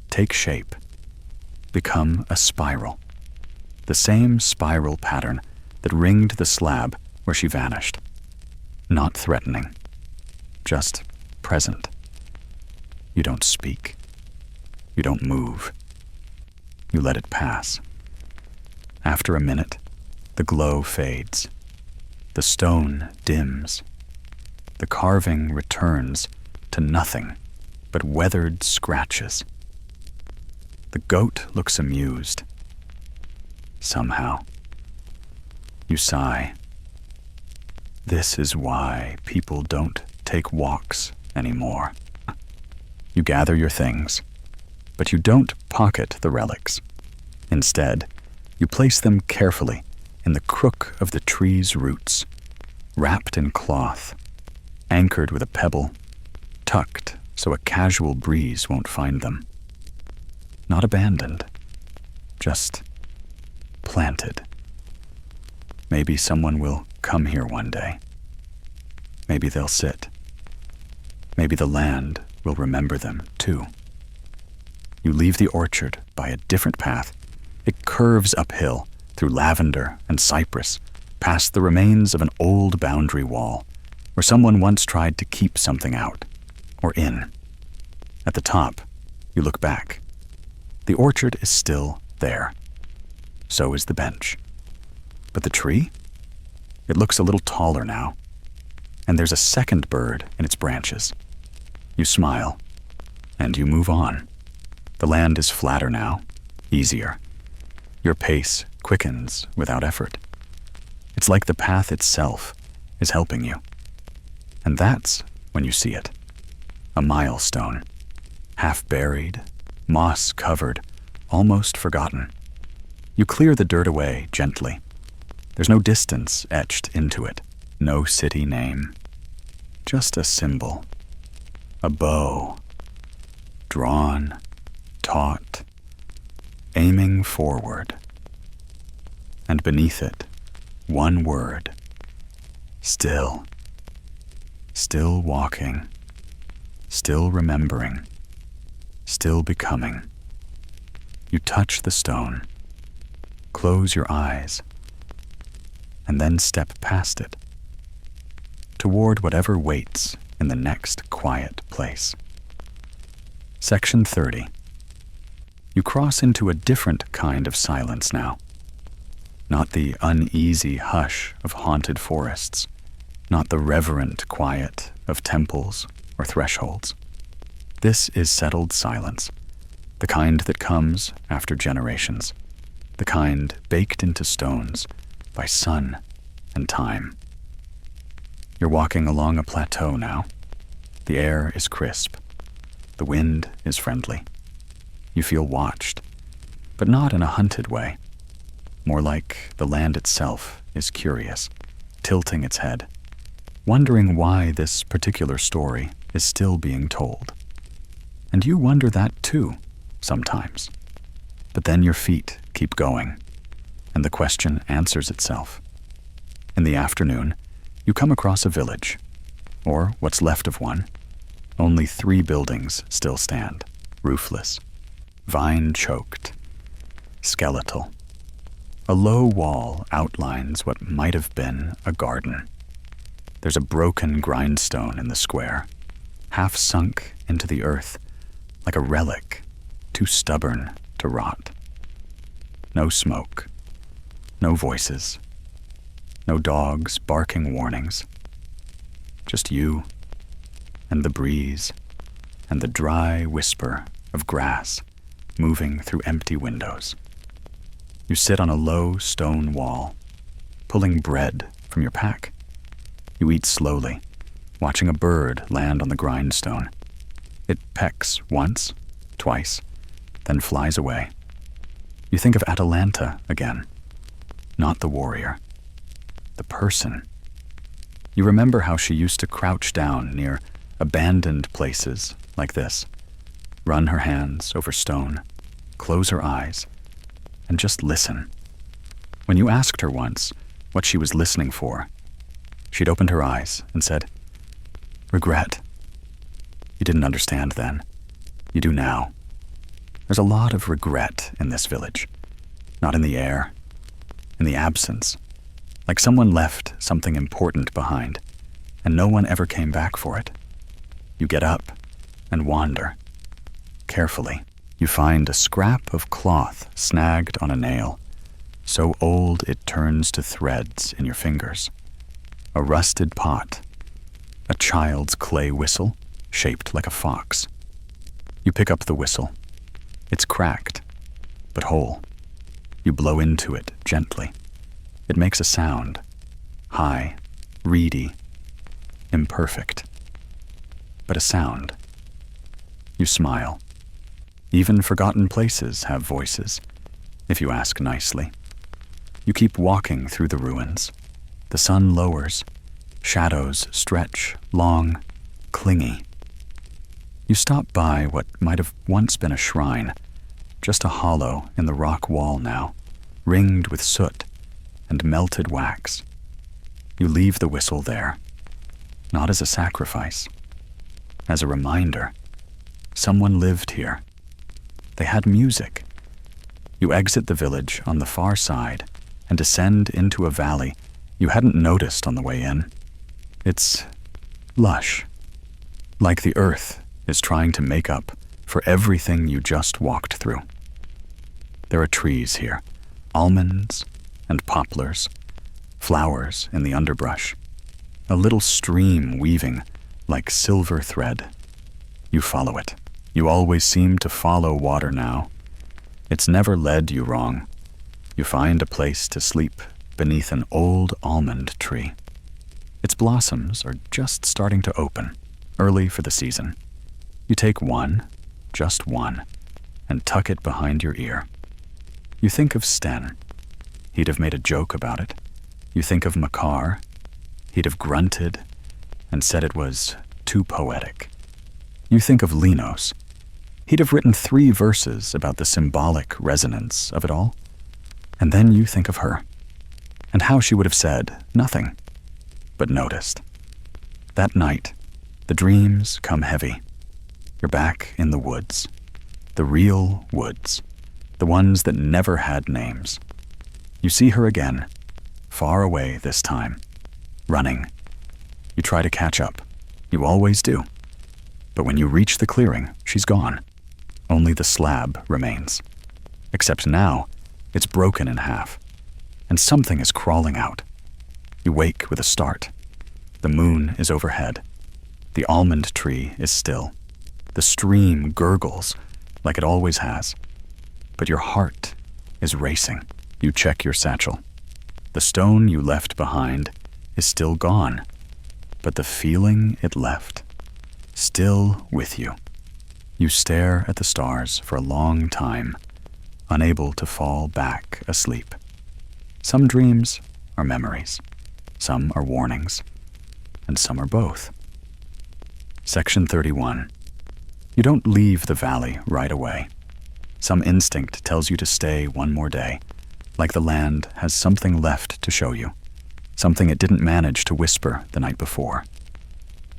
take shape, become a spiral. The same spiral pattern that ringed the slab where she vanished. Not threatening, just present. You don't speak. You don't move. You let it pass. After a minute, the glow fades. The stone dims. The carving returns to nothing but weathered scratches. The goat looks amused. Somehow. You sigh. This is why people don't take walks anymore. You gather your things, but you don't pocket the relics. Instead, you place them carefully in the crook of the tree's roots, wrapped in cloth, anchored with a pebble, tucked so a casual breeze won't find them. Not abandoned, just planted. Maybe someone will come here one day. Maybe they'll sit. Maybe the land will remember them too. You leave the orchard by a different path. It curves uphill through lavender and cypress, past the remains of an old boundary wall where someone once tried to keep something out or in. At the top, you look back. The orchard is still there. So is the bench. But the tree? It looks a little taller now, and there's a second bird in its branches. You smile, and you move on. The land is flatter now, easier. Your pace quickens without effort. It's like the path itself is helping you. And that's when you see it. A milestone, half buried, moss-covered, almost forgotten. You clear the dirt away gently. There's no distance etched into it, no city name. Just a symbol, a bow, drawn, taut, aiming forward. And beneath it, One word. Still. Still walking. Still remembering. Still becoming. You touch the stone. Close your eyes. And then step past it. Toward whatever waits in the next quiet place. Section 30. You cross into a different kind of silence now. Not the uneasy hush of haunted forests, not the reverent quiet of temples or thresholds. This is settled silence, the kind that comes after generations, the kind baked into stones by sun and time. You're walking along a plateau now. The air is crisp. The wind is friendly. You feel watched, but not in a hunted way. More like the land itself is curious, tilting its head, wondering why this particular story is still being told. And you wonder that too, sometimes. But then your feet keep going, and the question answers itself. In the afternoon, you come across a village, or what's left of one. Only 3 buildings still stand, roofless, vine-choked, skeletal. A low wall outlines what might have been a garden. There's a broken grindstone in the square, half sunk into the earth, like a relic, too stubborn to rot. No smoke, no voices, no dogs barking warnings. Just you and the breeze and the dry whisper of grass moving through empty windows. You sit on a low stone wall, pulling bread from your pack. You eat slowly, watching a bird land on the grindstone. It pecks once, twice, then flies away. You think of Atalanta again, not the warrior, the person. You remember how she used to crouch down near abandoned places like this, run her hands over stone, close her eyes, and just listen. When you asked her once what she was listening for, she'd opened her eyes and said, "Regret." You didn't understand then. You do now. There's a lot of regret in this village. Not in the air, in the absence. Like someone left something important behind, and no one ever came back for it. You get up and wander. Carefully, you find a scrap of cloth snagged on a nail, so old it turns to threads in your fingers. A rusted pot. A child's clay whistle shaped like a fox. You pick up the whistle. It's cracked, but whole. You blow into it gently. It makes a sound. High, reedy, imperfect. But a sound. You smile. Even forgotten places have voices, if you ask nicely. You keep walking through the ruins. The sun lowers. Shadows stretch, long, clingy. You stop by what might have once been a shrine, just a hollow in the rock wall now, ringed with soot and melted wax. You leave the whistle there, not as a sacrifice, as a reminder. Someone lived here. They had music. You exit the village on the far side and descend into a valley you hadn't noticed on the way in. It's lush, like the earth is trying to make up for everything you just walked through. There are trees here, almonds and poplars, flowers in the underbrush, a little stream weaving like silver thread. You follow it. You always seem to follow water now. It's never led you wrong. You find a place to sleep beneath an old almond tree. Its blossoms are just starting to open, early for the season. You take one, just one, and tuck it behind your ear. You think of Sten. He'd have made a joke about it. You think of Makar. He'd have grunted and said it was too poetic. You think of Linos. He'd have written 3 verses about the symbolic resonance of it all. And then you think of her. and how she would have said nothing, but noticed. That night, the dreams come heavy. You're back in the woods. The real woods. The ones that never had names. You see her again, far away this time, running. You try to catch up. You always do. But when you reach the clearing, she's gone. Only the slab remains. Except now, it's broken in half, and something is crawling out. You wake with a start. The moon is overhead. The almond tree is still. The stream gurgles like it always has. But your heart is racing. You check your satchel. The stone you left behind is still gone, but the feeling it left, still with you. You stare at the stars for a long time, unable to fall back asleep. Some dreams are memories, some are warnings, and some are both. Section 31. You don't leave the valley right away. Some instinct tells you to stay one more day, like the land has something left to show you, something it didn't manage to whisper the night before.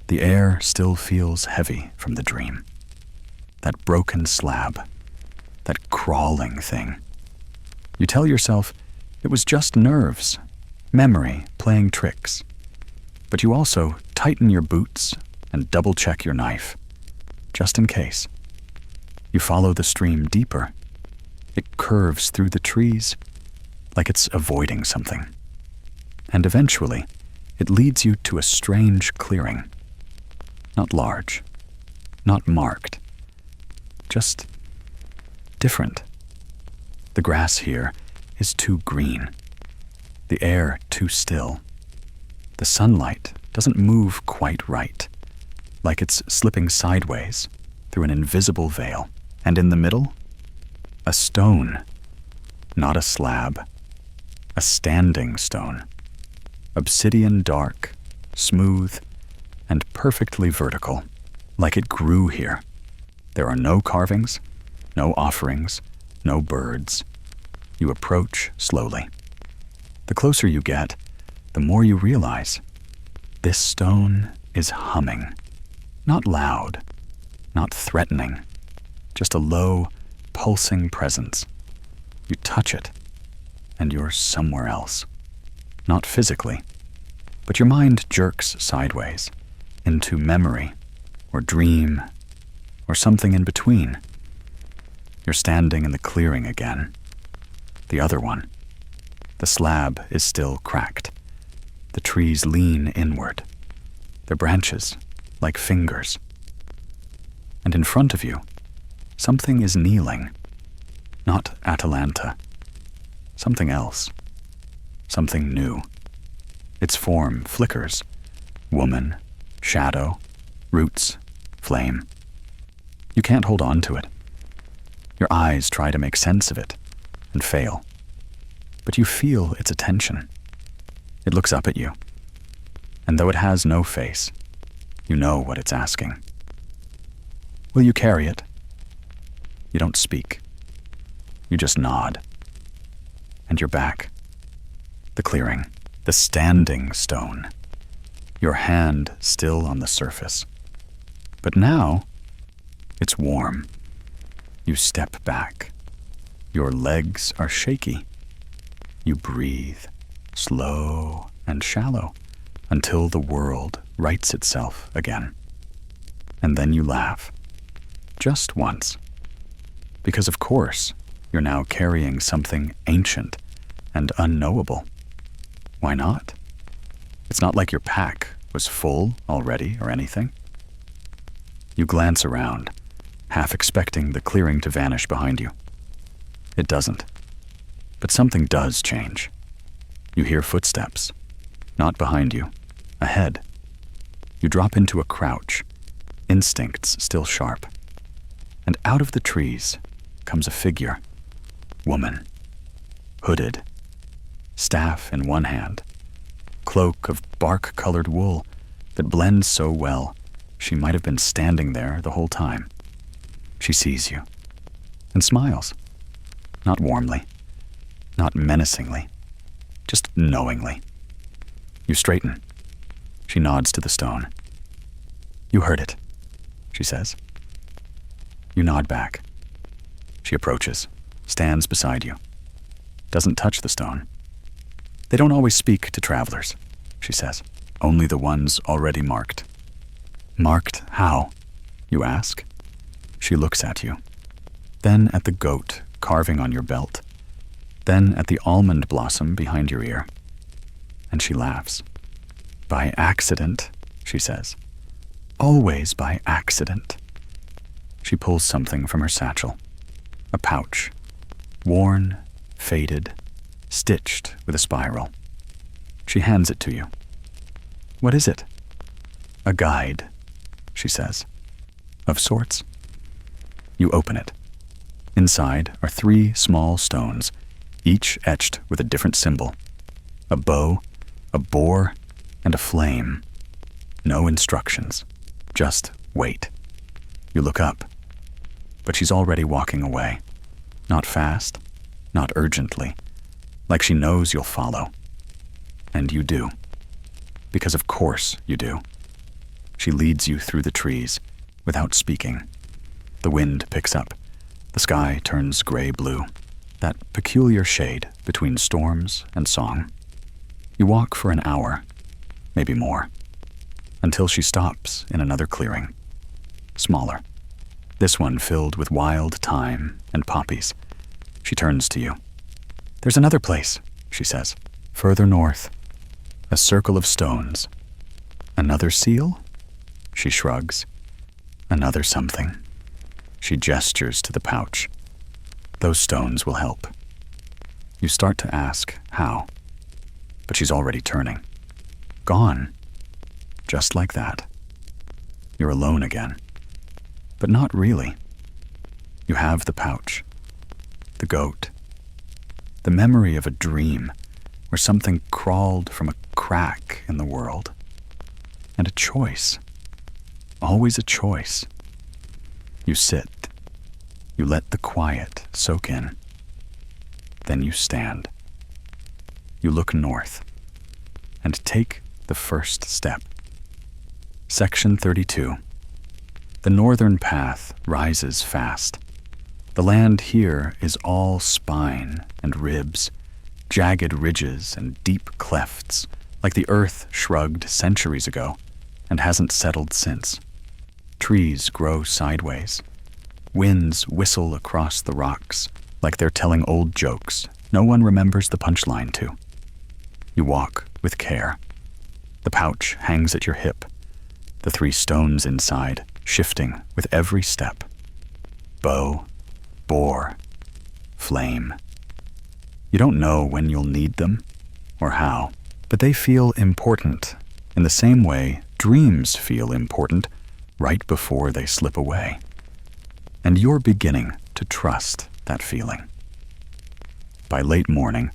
The air still feels heavy from the dream. That broken slab, that crawling thing. You tell yourself it was just nerves, memory playing tricks. But you also tighten your boots and double-check your knife, just in case. You follow the stream deeper. It curves through the trees like it's avoiding something. And eventually, it leads you to a strange clearing. Not large, not marked, just different. The grass here is too green, the air too still. The sunlight doesn't move quite right, like it's slipping sideways through an invisible veil. And in the middle, a stone, not a slab, a standing stone. Obsidian dark, smooth, and perfectly vertical, like it grew here. There are no carvings, no offerings, no birds. You approach slowly. The closer you get, the more you realize this stone is humming. Not loud, not threatening, just a low, pulsing presence. You touch it, and you're somewhere else. Not physically, but your mind jerks sideways into memory or dream or something in between. You're standing in the clearing again. The other one. The slab is still cracked. The trees lean inward, their branches like fingers. And in front of you, something is kneeling. Not Atalanta. Something else. Something new. Its form flickers. Woman, shadow, roots, flame. You can't hold on to it. Your eyes try to make sense of it and fail. But you feel its attention. It looks up at you. And though it has no face, you know what it's asking. Will you carry it? You don't speak. You just nod. And you're back. The clearing. The standing stone. Your hand still on the surface. But now, it's warm. You step back. Your legs are shaky. You breathe, slow and shallow, until the world rights itself again. And then you laugh. Just once. Because of course, you're now carrying something ancient and unknowable. Why not? It's not like your pack was full already or anything. You glance around, half expecting the clearing to vanish behind you. It doesn't. But something does change. You hear footsteps. Not behind you. Ahead. You drop into a crouch, instincts still sharp. And out of the trees comes a figure. Woman. Hooded. Staff in one hand. Cloak of bark-colored wool that blends so well she might have been standing there the whole time. She sees you and smiles. Not warmly. Not menacingly. just knowingly. You straighten. She nods to the stone. You heard it, she says. You nod back. She approaches, stands beside you, doesn't touch the stone. They don't always speak to travelers, she says, only the ones already marked. Marked how? You ask. She looks at you, then at the goat carving on your belt, then at the almond blossom behind your ear, and she laughs. By accident, she says. Always by accident. She pulls something from her satchel, a pouch, worn, faded, stitched with a spiral. She hands it to you. What is it? A guide, she says. Of sorts. You open it. Inside are 3 small stones, each etched with a different symbol. A bow, a boar, and a flame. No instructions. Just wait. You look up. But she's already walking away. Not fast, not urgently, like she knows you'll follow. And you do. Because of course you do. She leads you through the trees, without speaking. The wind picks up. The sky turns gray-blue, that peculiar shade between storms and song. You walk for an hour, maybe more, until she stops in another clearing. Smaller. This one filled with wild thyme and poppies. She turns to you. There's another place, she says, further north. A circle of stones. Another seal? She shrugs. Another something. She gestures to the pouch. Those stones will help. You start to ask how, but she's already turning. Gone. Just like that. You're alone again. But not really. You have the pouch, the goat, the memory of a dream where something crawled from a crack in the world, and a choice. Always a choice. You sit. You let the quiet soak in. Then you stand. You look north and take the first step. Section 32. The northern path rises fast. The land here is all spine and ribs, jagged ridges and deep clefts, like the earth shrugged centuries ago and hasn't settled since. Trees grow sideways. Winds whistle across the rocks like they're telling old jokes no one remembers the punchline to. You walk with care. The pouch hangs at your hip, the 3 stones inside shifting with every step. Bow, boar, flame. You don't know when you'll need them or how, but they feel important in the same way dreams feel important right before they slip away. And you're beginning to trust that feeling. By late morning,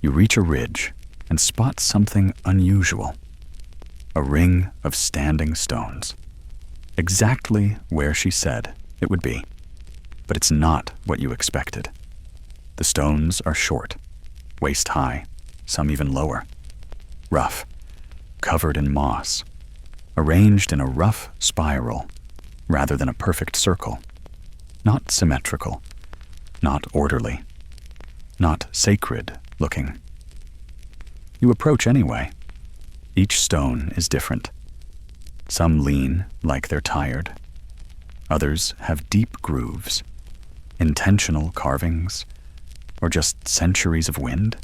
you reach a ridge and spot something unusual. A ring of standing stones. Exactly where she said it would be. But it's not what you expected. The stones are short, waist high, some even lower. Rough, covered in moss, arranged in a rough spiral rather than a perfect circle. Not symmetrical, not orderly, not sacred looking. You approach anyway. Each stone is different. Some lean like they're tired. Others have deep grooves, intentional carvings, or just centuries of wind.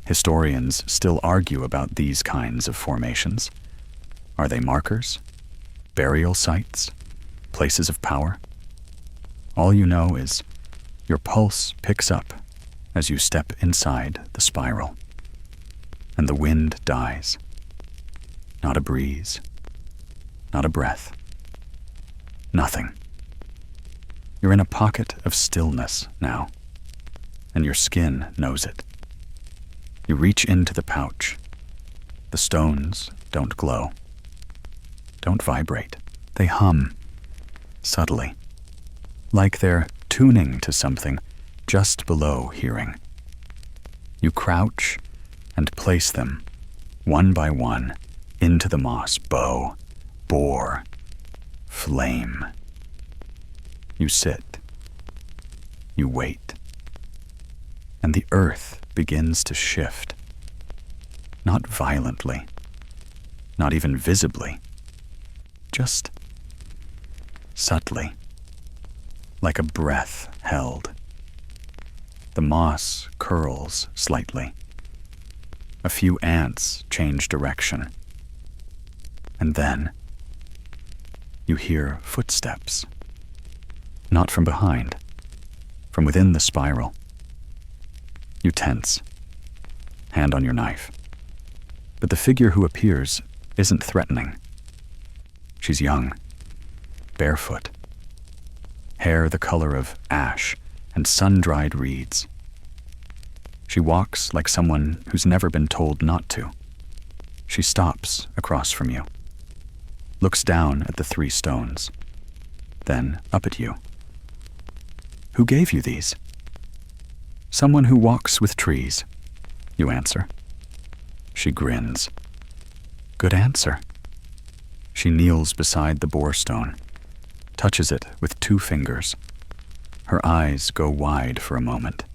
Historians still argue about these kinds of formations. Are they markers? Burial sites? Places of power? All you know is your pulse picks up as you step inside the spiral. And the wind dies. Not a breeze. Not a breath. Nothing. You're in a pocket of stillness now, and your skin knows it. You reach into the pouch. The stones don't glow. Don't vibrate. They hum, subtly, like they're tuning to something just below hearing. You crouch and place them, one by one, into the moss. Bow, bore, flame. You sit. You wait. And the earth begins to shift. Not violently, not even visibly, just subtly, like a breath held. The moss curls slightly. A few ants change direction. And then you hear footsteps. Not from behind, from within the spiral. You tense, hand on your knife. But the figure who appears isn't threatening. She's young, barefoot, hair the color of ash and sun-dried reeds. She walks like someone who's never been told not to. She stops across from you, looks down at the 3 stones, then up at you. Who gave you these? Someone who walks with trees, you answer. She grins. Good answer. She kneels beside the boar stone, touches it with 2 fingers. Her eyes go wide for a moment.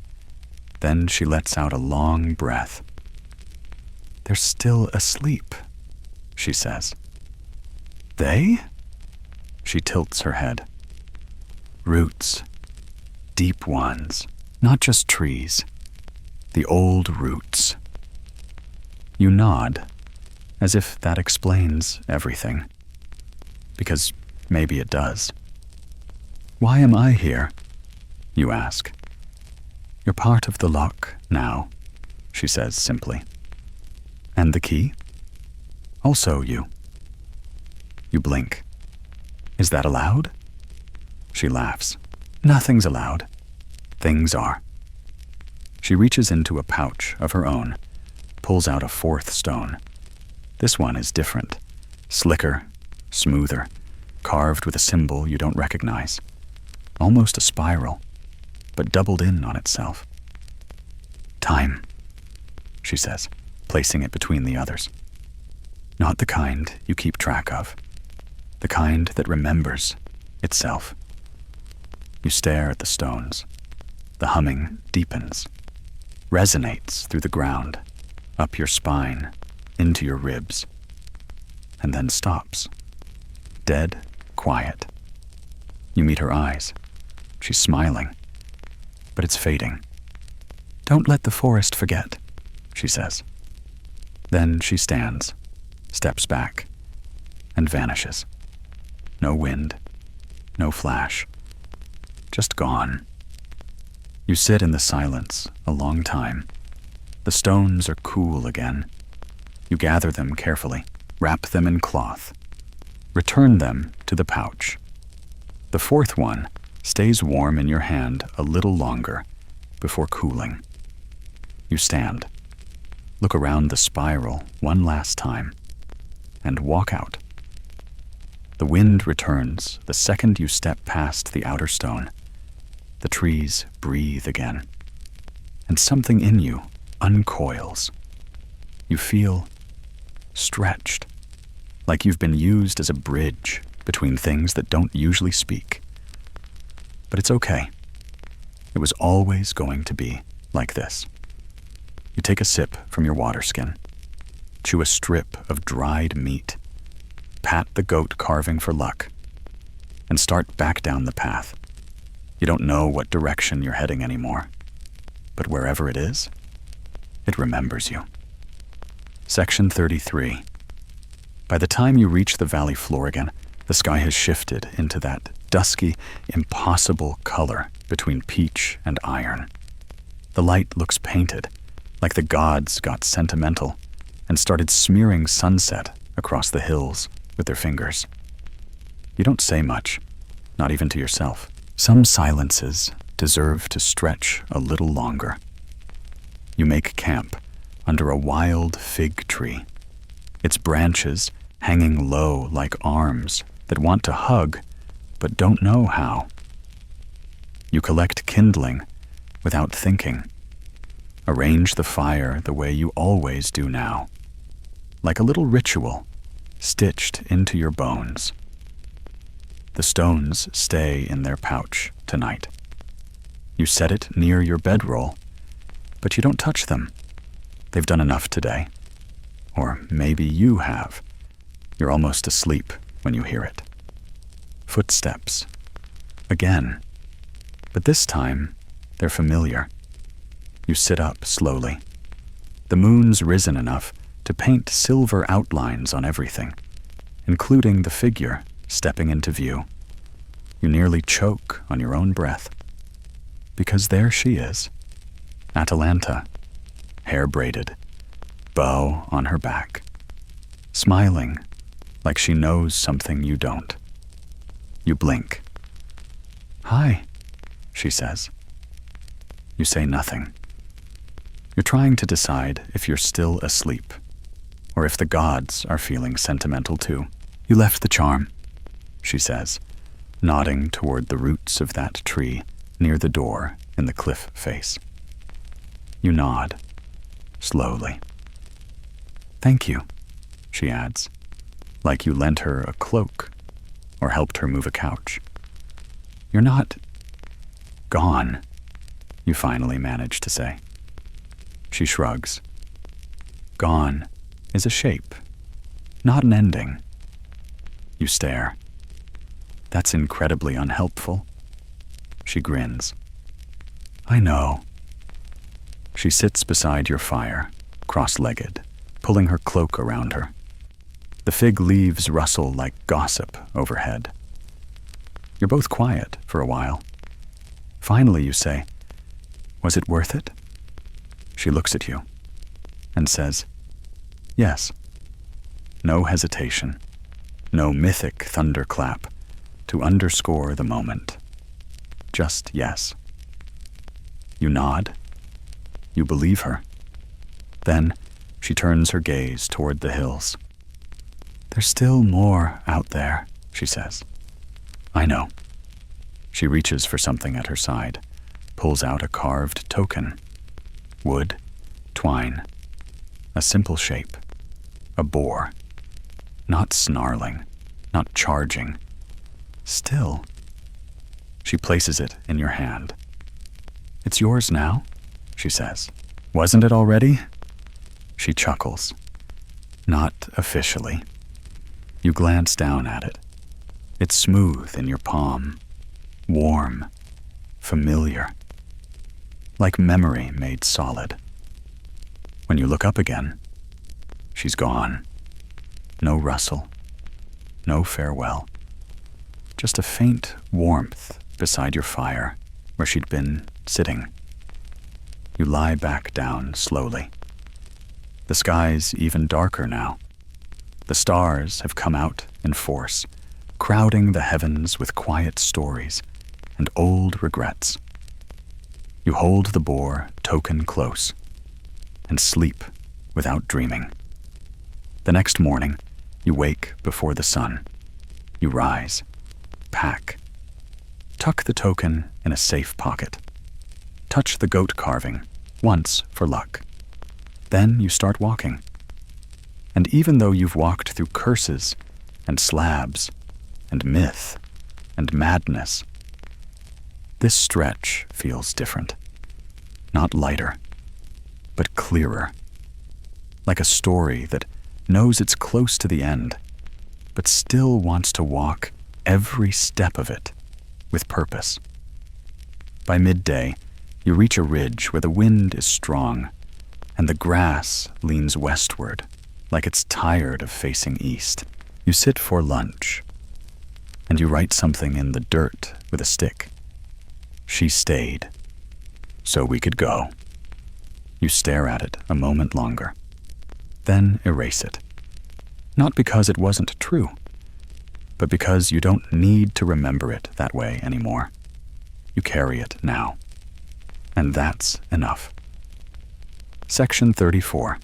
Then she lets out a long breath. They're still asleep, she says. They? She tilts her head. Roots. Deep ones, not just trees. The old roots. You nod, as if that explains everything. Because maybe it does. Why am I here? You ask. You're part of the lock now, she says simply. And the key? Also you. You blink. Is that allowed? She laughs. Nothing's allowed. Things are. She reaches into a pouch of her own, pulls out a 4th stone. This one is different, slicker, smoother, carved with a symbol you don't recognize. Almost a spiral, but doubled in on itself. Time, she says, placing it between the others. Not the kind you keep track of, the kind that remembers itself. You stare at the stones. The humming deepens, resonates through the ground, up your spine, into your ribs, and then stops. Dead quiet. You meet her eyes. She's smiling, but it's fading. Don't let the forest forget, she says. Then she stands, steps back, and vanishes. No wind, no flash, just gone. You sit in the silence a long time. The stones are cool again. You gather them carefully, wrap them in cloth, return them to the pouch. The 4th one stays warm in your hand a little longer before cooling. You stand, look around the spiral one last time, and walk out. The wind returns the second you step past the outer stone. The trees breathe again, and something in you uncoils. You feel stretched, like you've been used as a bridge between things that don't usually speak. But it's okay. It was always going to be like this. You take a sip from your water skin, chew a strip of dried meat, pat the goat carving for luck, and start back down the path. You don't know what direction you're heading anymore, but wherever it is, it remembers you. Section 33. By the time you reach the valley floor again, the sky has shifted into that dusky, impossible color between peach and iron. The light looks painted, like the gods got sentimental and started smearing sunset across the hills with their fingers. You don't say much, not even to yourself. Some silences deserve to stretch a little longer. You make camp under a wild fig tree, its branches hanging low like arms that want to hug but don't know how. You collect kindling without thinking. Arrange the fire the way you always do now, like a little ritual stitched into your bones. The stones stay in their pouch tonight. You set it near your bedroll, but you don't touch them. They've done enough today. Or maybe you have. You're almost asleep when you hear it. Footsteps. Again. But this time, they're familiar. You sit up slowly. The moon's risen enough to paint silver outlines on everything, including the figure stepping into view. You nearly choke on your own breath. Because there she is, Atalanta, hair braided, bow on her back, smiling like she knows something you don't. You blink. "Hi," she says. You say nothing. You're trying to decide if you're still asleep, or if the gods are feeling sentimental too. "You left the charm," she says, nodding toward the roots of that tree near the door in the cliff face. You nod, slowly. "Thank you," she adds, like you lent her a cloak or helped her move a couch. "You're not gone," you finally manage to say. She shrugs. Gone is a shape, not an ending. You stare. "That's incredibly unhelpful." She grins. "I know." She sits beside your fire, cross-legged, pulling her cloak around her. The fig leaves rustle like gossip overhead. You're both quiet for a while. Finally you say, "Was it worth it?" She looks at you and says, "Yes." No hesitation, no mythic thunderclap to underscore the moment. Just yes. You nod. You believe her. Then she turns her gaze toward the hills. "There's still more out there," she says. "I know." She reaches for something at her side, pulls out a carved token. Wood, twine, a simple shape, a boar. Not snarling, not charging. Still. She places it in your hand. "It's yours now," she says. "Wasn't it already?" She chuckles. "Not officially." You glance down at it. It's smooth in your palm, warm, familiar, like memory made solid. When you look up again, she's gone. No rustle, no farewell. Just a faint warmth beside your fire where she'd been sitting. You lie back down slowly. The sky's even darker now. The stars have come out in force, crowding the heavens with quiet stories and old regrets. You hold the boar token close and sleep without dreaming. The next morning, you wake before the sun. You rise, pack, tuck the token in a safe pocket, touch the goat carving once for luck. Then you start walking. And even though you've walked through curses and slabs and myth and madness, this stretch feels different. Not lighter, but clearer. Like a story that knows it's close to the end, but still wants to walk every step of it with purpose. By midday, you reach a ridge where the wind is strong and the grass leans westward like it's tired of facing east. You sit for lunch and you write something in the dirt with a stick. She stayed, so we could go. You stare at it a moment longer, then erase it. Not because it wasn't true, but because you don't need to remember it that way anymore. You carry it now, and that's enough. Section 34.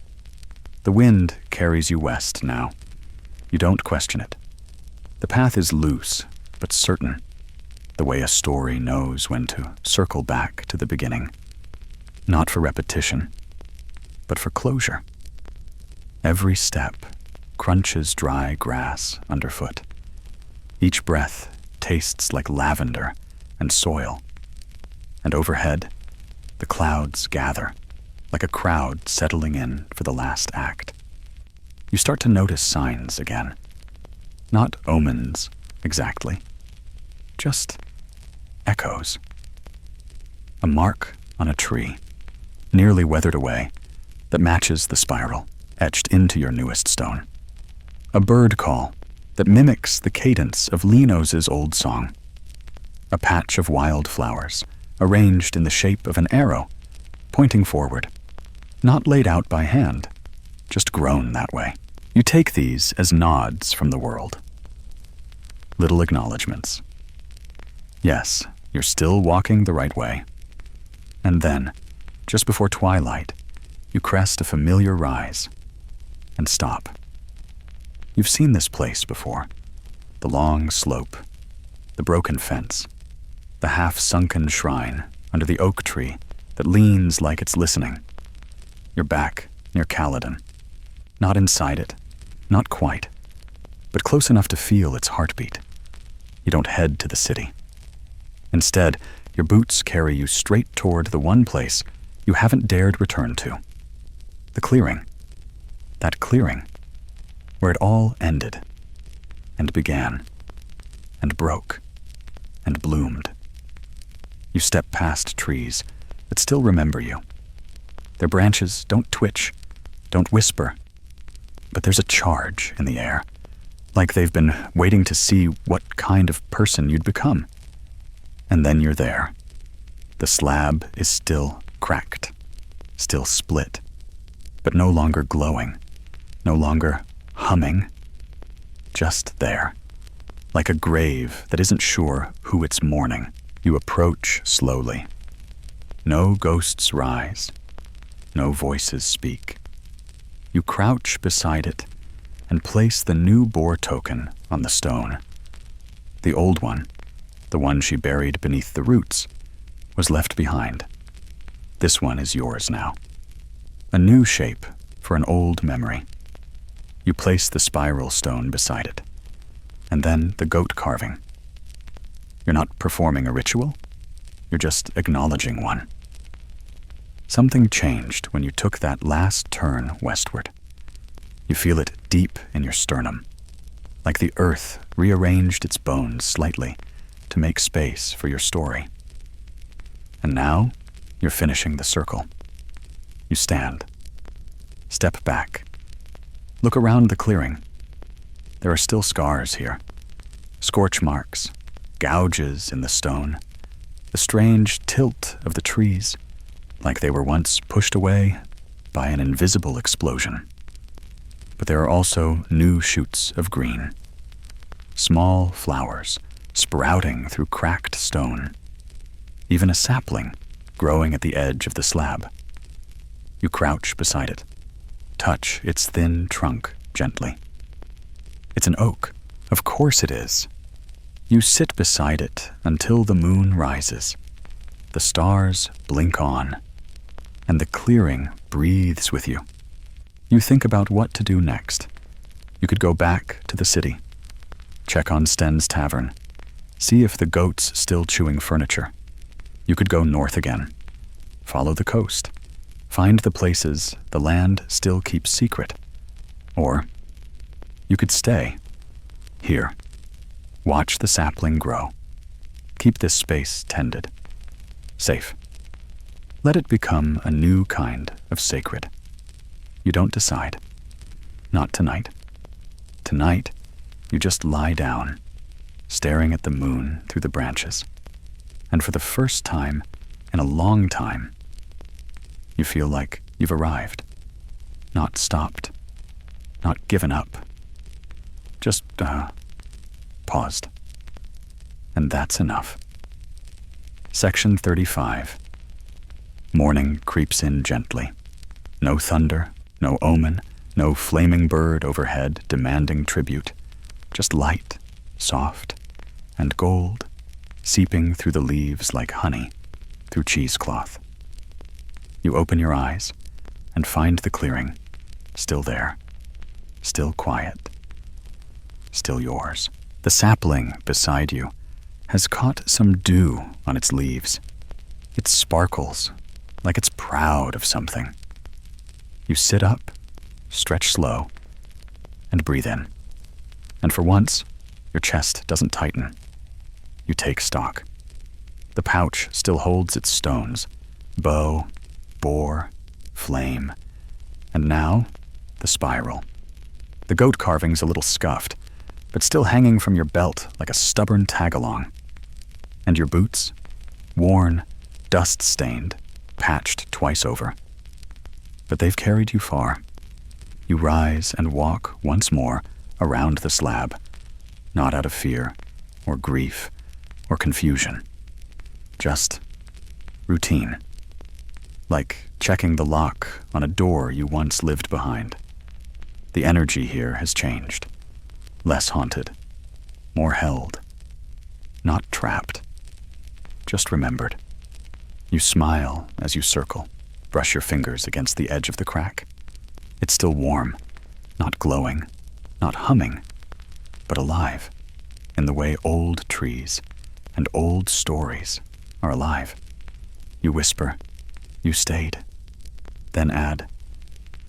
The wind carries you west now. You don't question it. The path is loose, but certain, the way a story knows when to circle back to the beginning. Not for repetition, but for closure. Every step crunches dry grass underfoot. Each breath tastes like lavender and soil. And overhead, the clouds gather, like a crowd settling in for the last act. You start to notice signs again. Not omens, exactly. Just echoes. A mark on a tree, nearly weathered away, that matches the spiral etched into your newest stone. A bird call that mimics the cadence of Linos's old song. A patch of wild flowers, arranged in the shape of an arrow, pointing forward, not laid out by hand, just grown that way. You take these as nods from the world. Little acknowledgments. Yes, you're still walking the right way. And then, just before twilight, you crest a familiar rise and stop. You've seen this place before. The long slope, the broken fence, the half-sunken shrine under the oak tree that leans like it's listening. You're back near Caledon. Not inside it, not quite, but close enough to feel its heartbeat. You don't head to the city. Instead, your boots carry you straight toward the one place you haven't dared return to. The clearing. That clearing, where it all ended, and began, and broke, and bloomed. You step past trees that still remember you. Their branches don't twitch, don't whisper, but there's a charge in the air, like they've been waiting to see what kind of person you'd become. And then you're there. The slab is still cracked, still split, but no longer glowing, no longer humming, just there, like a grave that isn't sure who it's mourning. You approach slowly. No ghosts rise, no voices speak. You crouch beside it and place the new boar token on the stone. The old one, the one she buried beneath the roots, was left behind. This one is yours now. A new shape for an old memory. You place the spiral stone beside it, and then the goat carving. You're not performing a ritual, you're just acknowledging one. Something changed when you took that last turn westward. You feel it deep in your sternum, like the earth rearranged its bones slightly to make space for your story. And now, you're finishing the circle. You stand. Step back. Look around the clearing. There are still scars here. Scorch marks, gouges in the stone, the strange tilt of the trees, like they were once pushed away by an invisible explosion. But there are also new shoots of green. Small flowers sprouting through cracked stone. Even a sapling growing at the edge of the slab. You crouch beside it. Touch its thin trunk gently. It's an oak. Of course it is. You sit beside it until the moon rises. The stars blink on, and the clearing breathes with you. You think about what to do next. You could go back to the city, check on Sten's tavern, see if the goat's still chewing furniture. You could go north again, follow the coast, find the places the land still keeps secret. Or you could stay here, watch the sapling grow, keep this space tended, safe. Let it become a new kind of sacred. You don't decide. Not tonight. Tonight, you just lie down, staring at the moon through the branches. And for the first time in a long time, you feel like you've arrived. Not stopped. Not given up. Just, paused. And that's enough. Section 35. Morning creeps in gently. No thunder, no omen, no flaming bird overhead demanding tribute. Just light, soft, and gold, seeping through the leaves like honey through cheesecloth. You open your eyes and find the clearing, still there, still quiet, still yours. The sapling beside you has caught some dew on its leaves. It sparkles like it's proud of something. You sit up, stretch slow, and breathe in. And for once, your chest doesn't tighten. You take stock. The pouch still holds its stones, bow, boar, flame, and now the spiral. The goat carving's a little scuffed, but still hanging from your belt like a stubborn tag-along. And your boots? Worn, dust-stained, patched twice over. But they've carried you far. You rise and walk once more around the slab, not out of fear, or grief, or confusion. Just routine. Like checking the lock on a door you once lived behind. The energy here has changed. Less haunted. More held. Not trapped. Just remembered. You smile as you circle, brush your fingers against the edge of the crack. It's still warm, not glowing, not humming, but alive, in the way old trees and old stories are alive. You whisper, "You stayed." Then add,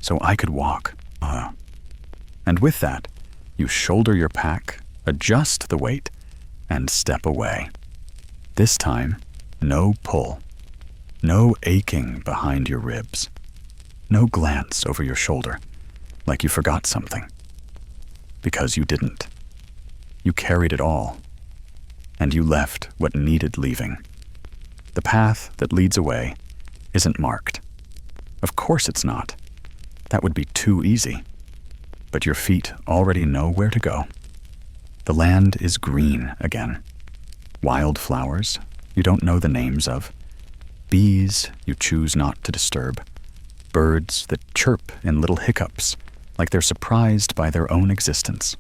"So I could walk." And with that, you shoulder your pack, adjust the weight, and step away. This time, no pull, no aching behind your ribs, no glance over your shoulder like you forgot something. Because you didn't. You carried it all, and you left what needed leaving. The path that leads away isn't marked. Of course it's not. That would be too easy. But your feet already know where to go. The land is green again. Wildflowers you don't know the names of. Bees you choose not to disturb. Birds that chirp in little hiccups like they're surprised by their own existence.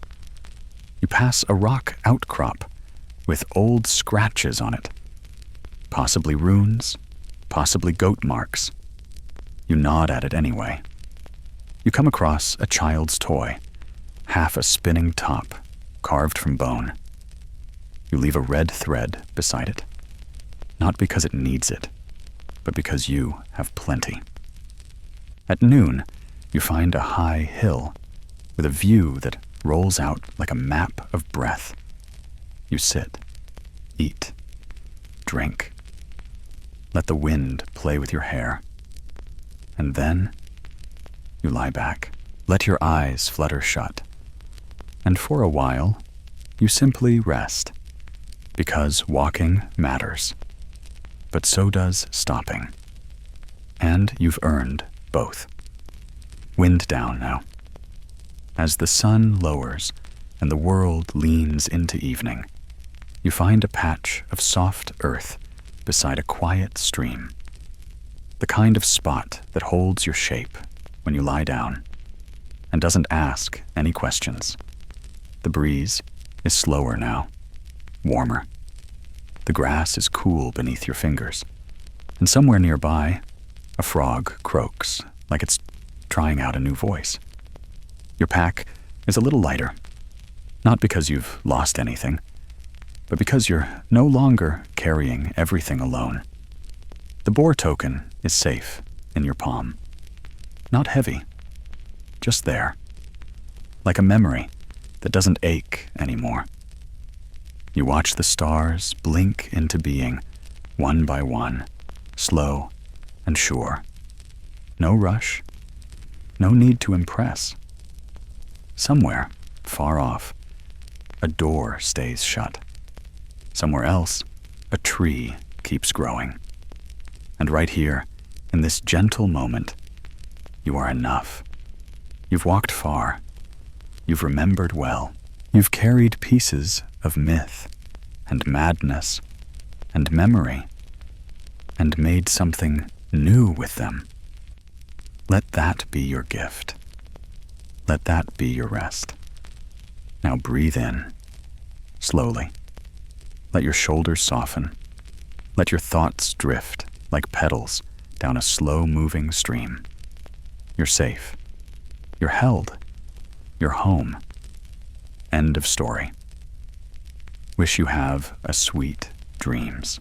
You pass a rock outcrop with old scratches on it. Possibly runes, possibly goat marks. You nod at it anyway. You come across a child's toy, half a spinning top, carved from bone. You leave a red thread beside it, not because it needs it, but because you have plenty. At noon, you find a high hill with a view that rolls out like a map of breath. You sit, eat, drink. Let the wind play with your hair. And then you lie back. Let your eyes flutter shut. And for a while, you simply rest. Because walking matters. But so does stopping. And you've earned both. Wind down now. As the sun lowers and the world leans into evening, you find a patch of soft earth beside a quiet stream. The kind of spot that holds your shape when you lie down and doesn't ask any questions. The breeze is slower now, warmer. The grass is cool beneath your fingers, and somewhere nearby, a frog croaks like it's trying out a new voice. Your pack is a little lighter, not because you've lost anything, but because you're no longer carrying everything alone. The boar token is safe in your palm. Not heavy, just there, like a memory that doesn't ache anymore. You watch the stars blink into being, one by one, slow and sure. No rush, no need to impress. Somewhere, far off, a door stays shut. Somewhere else, a tree keeps growing. And right here, in this gentle moment, you are enough. You've walked far. You've remembered well. You've carried pieces of myth and madness and memory and made something new with them. Let that be your gift. Let that be your rest. Now breathe in, slowly. Let your shoulders soften. Let your thoughts drift like petals down a slow-moving stream. You're safe. You're held. You're home. End of story. Wish you have a sweet dreams.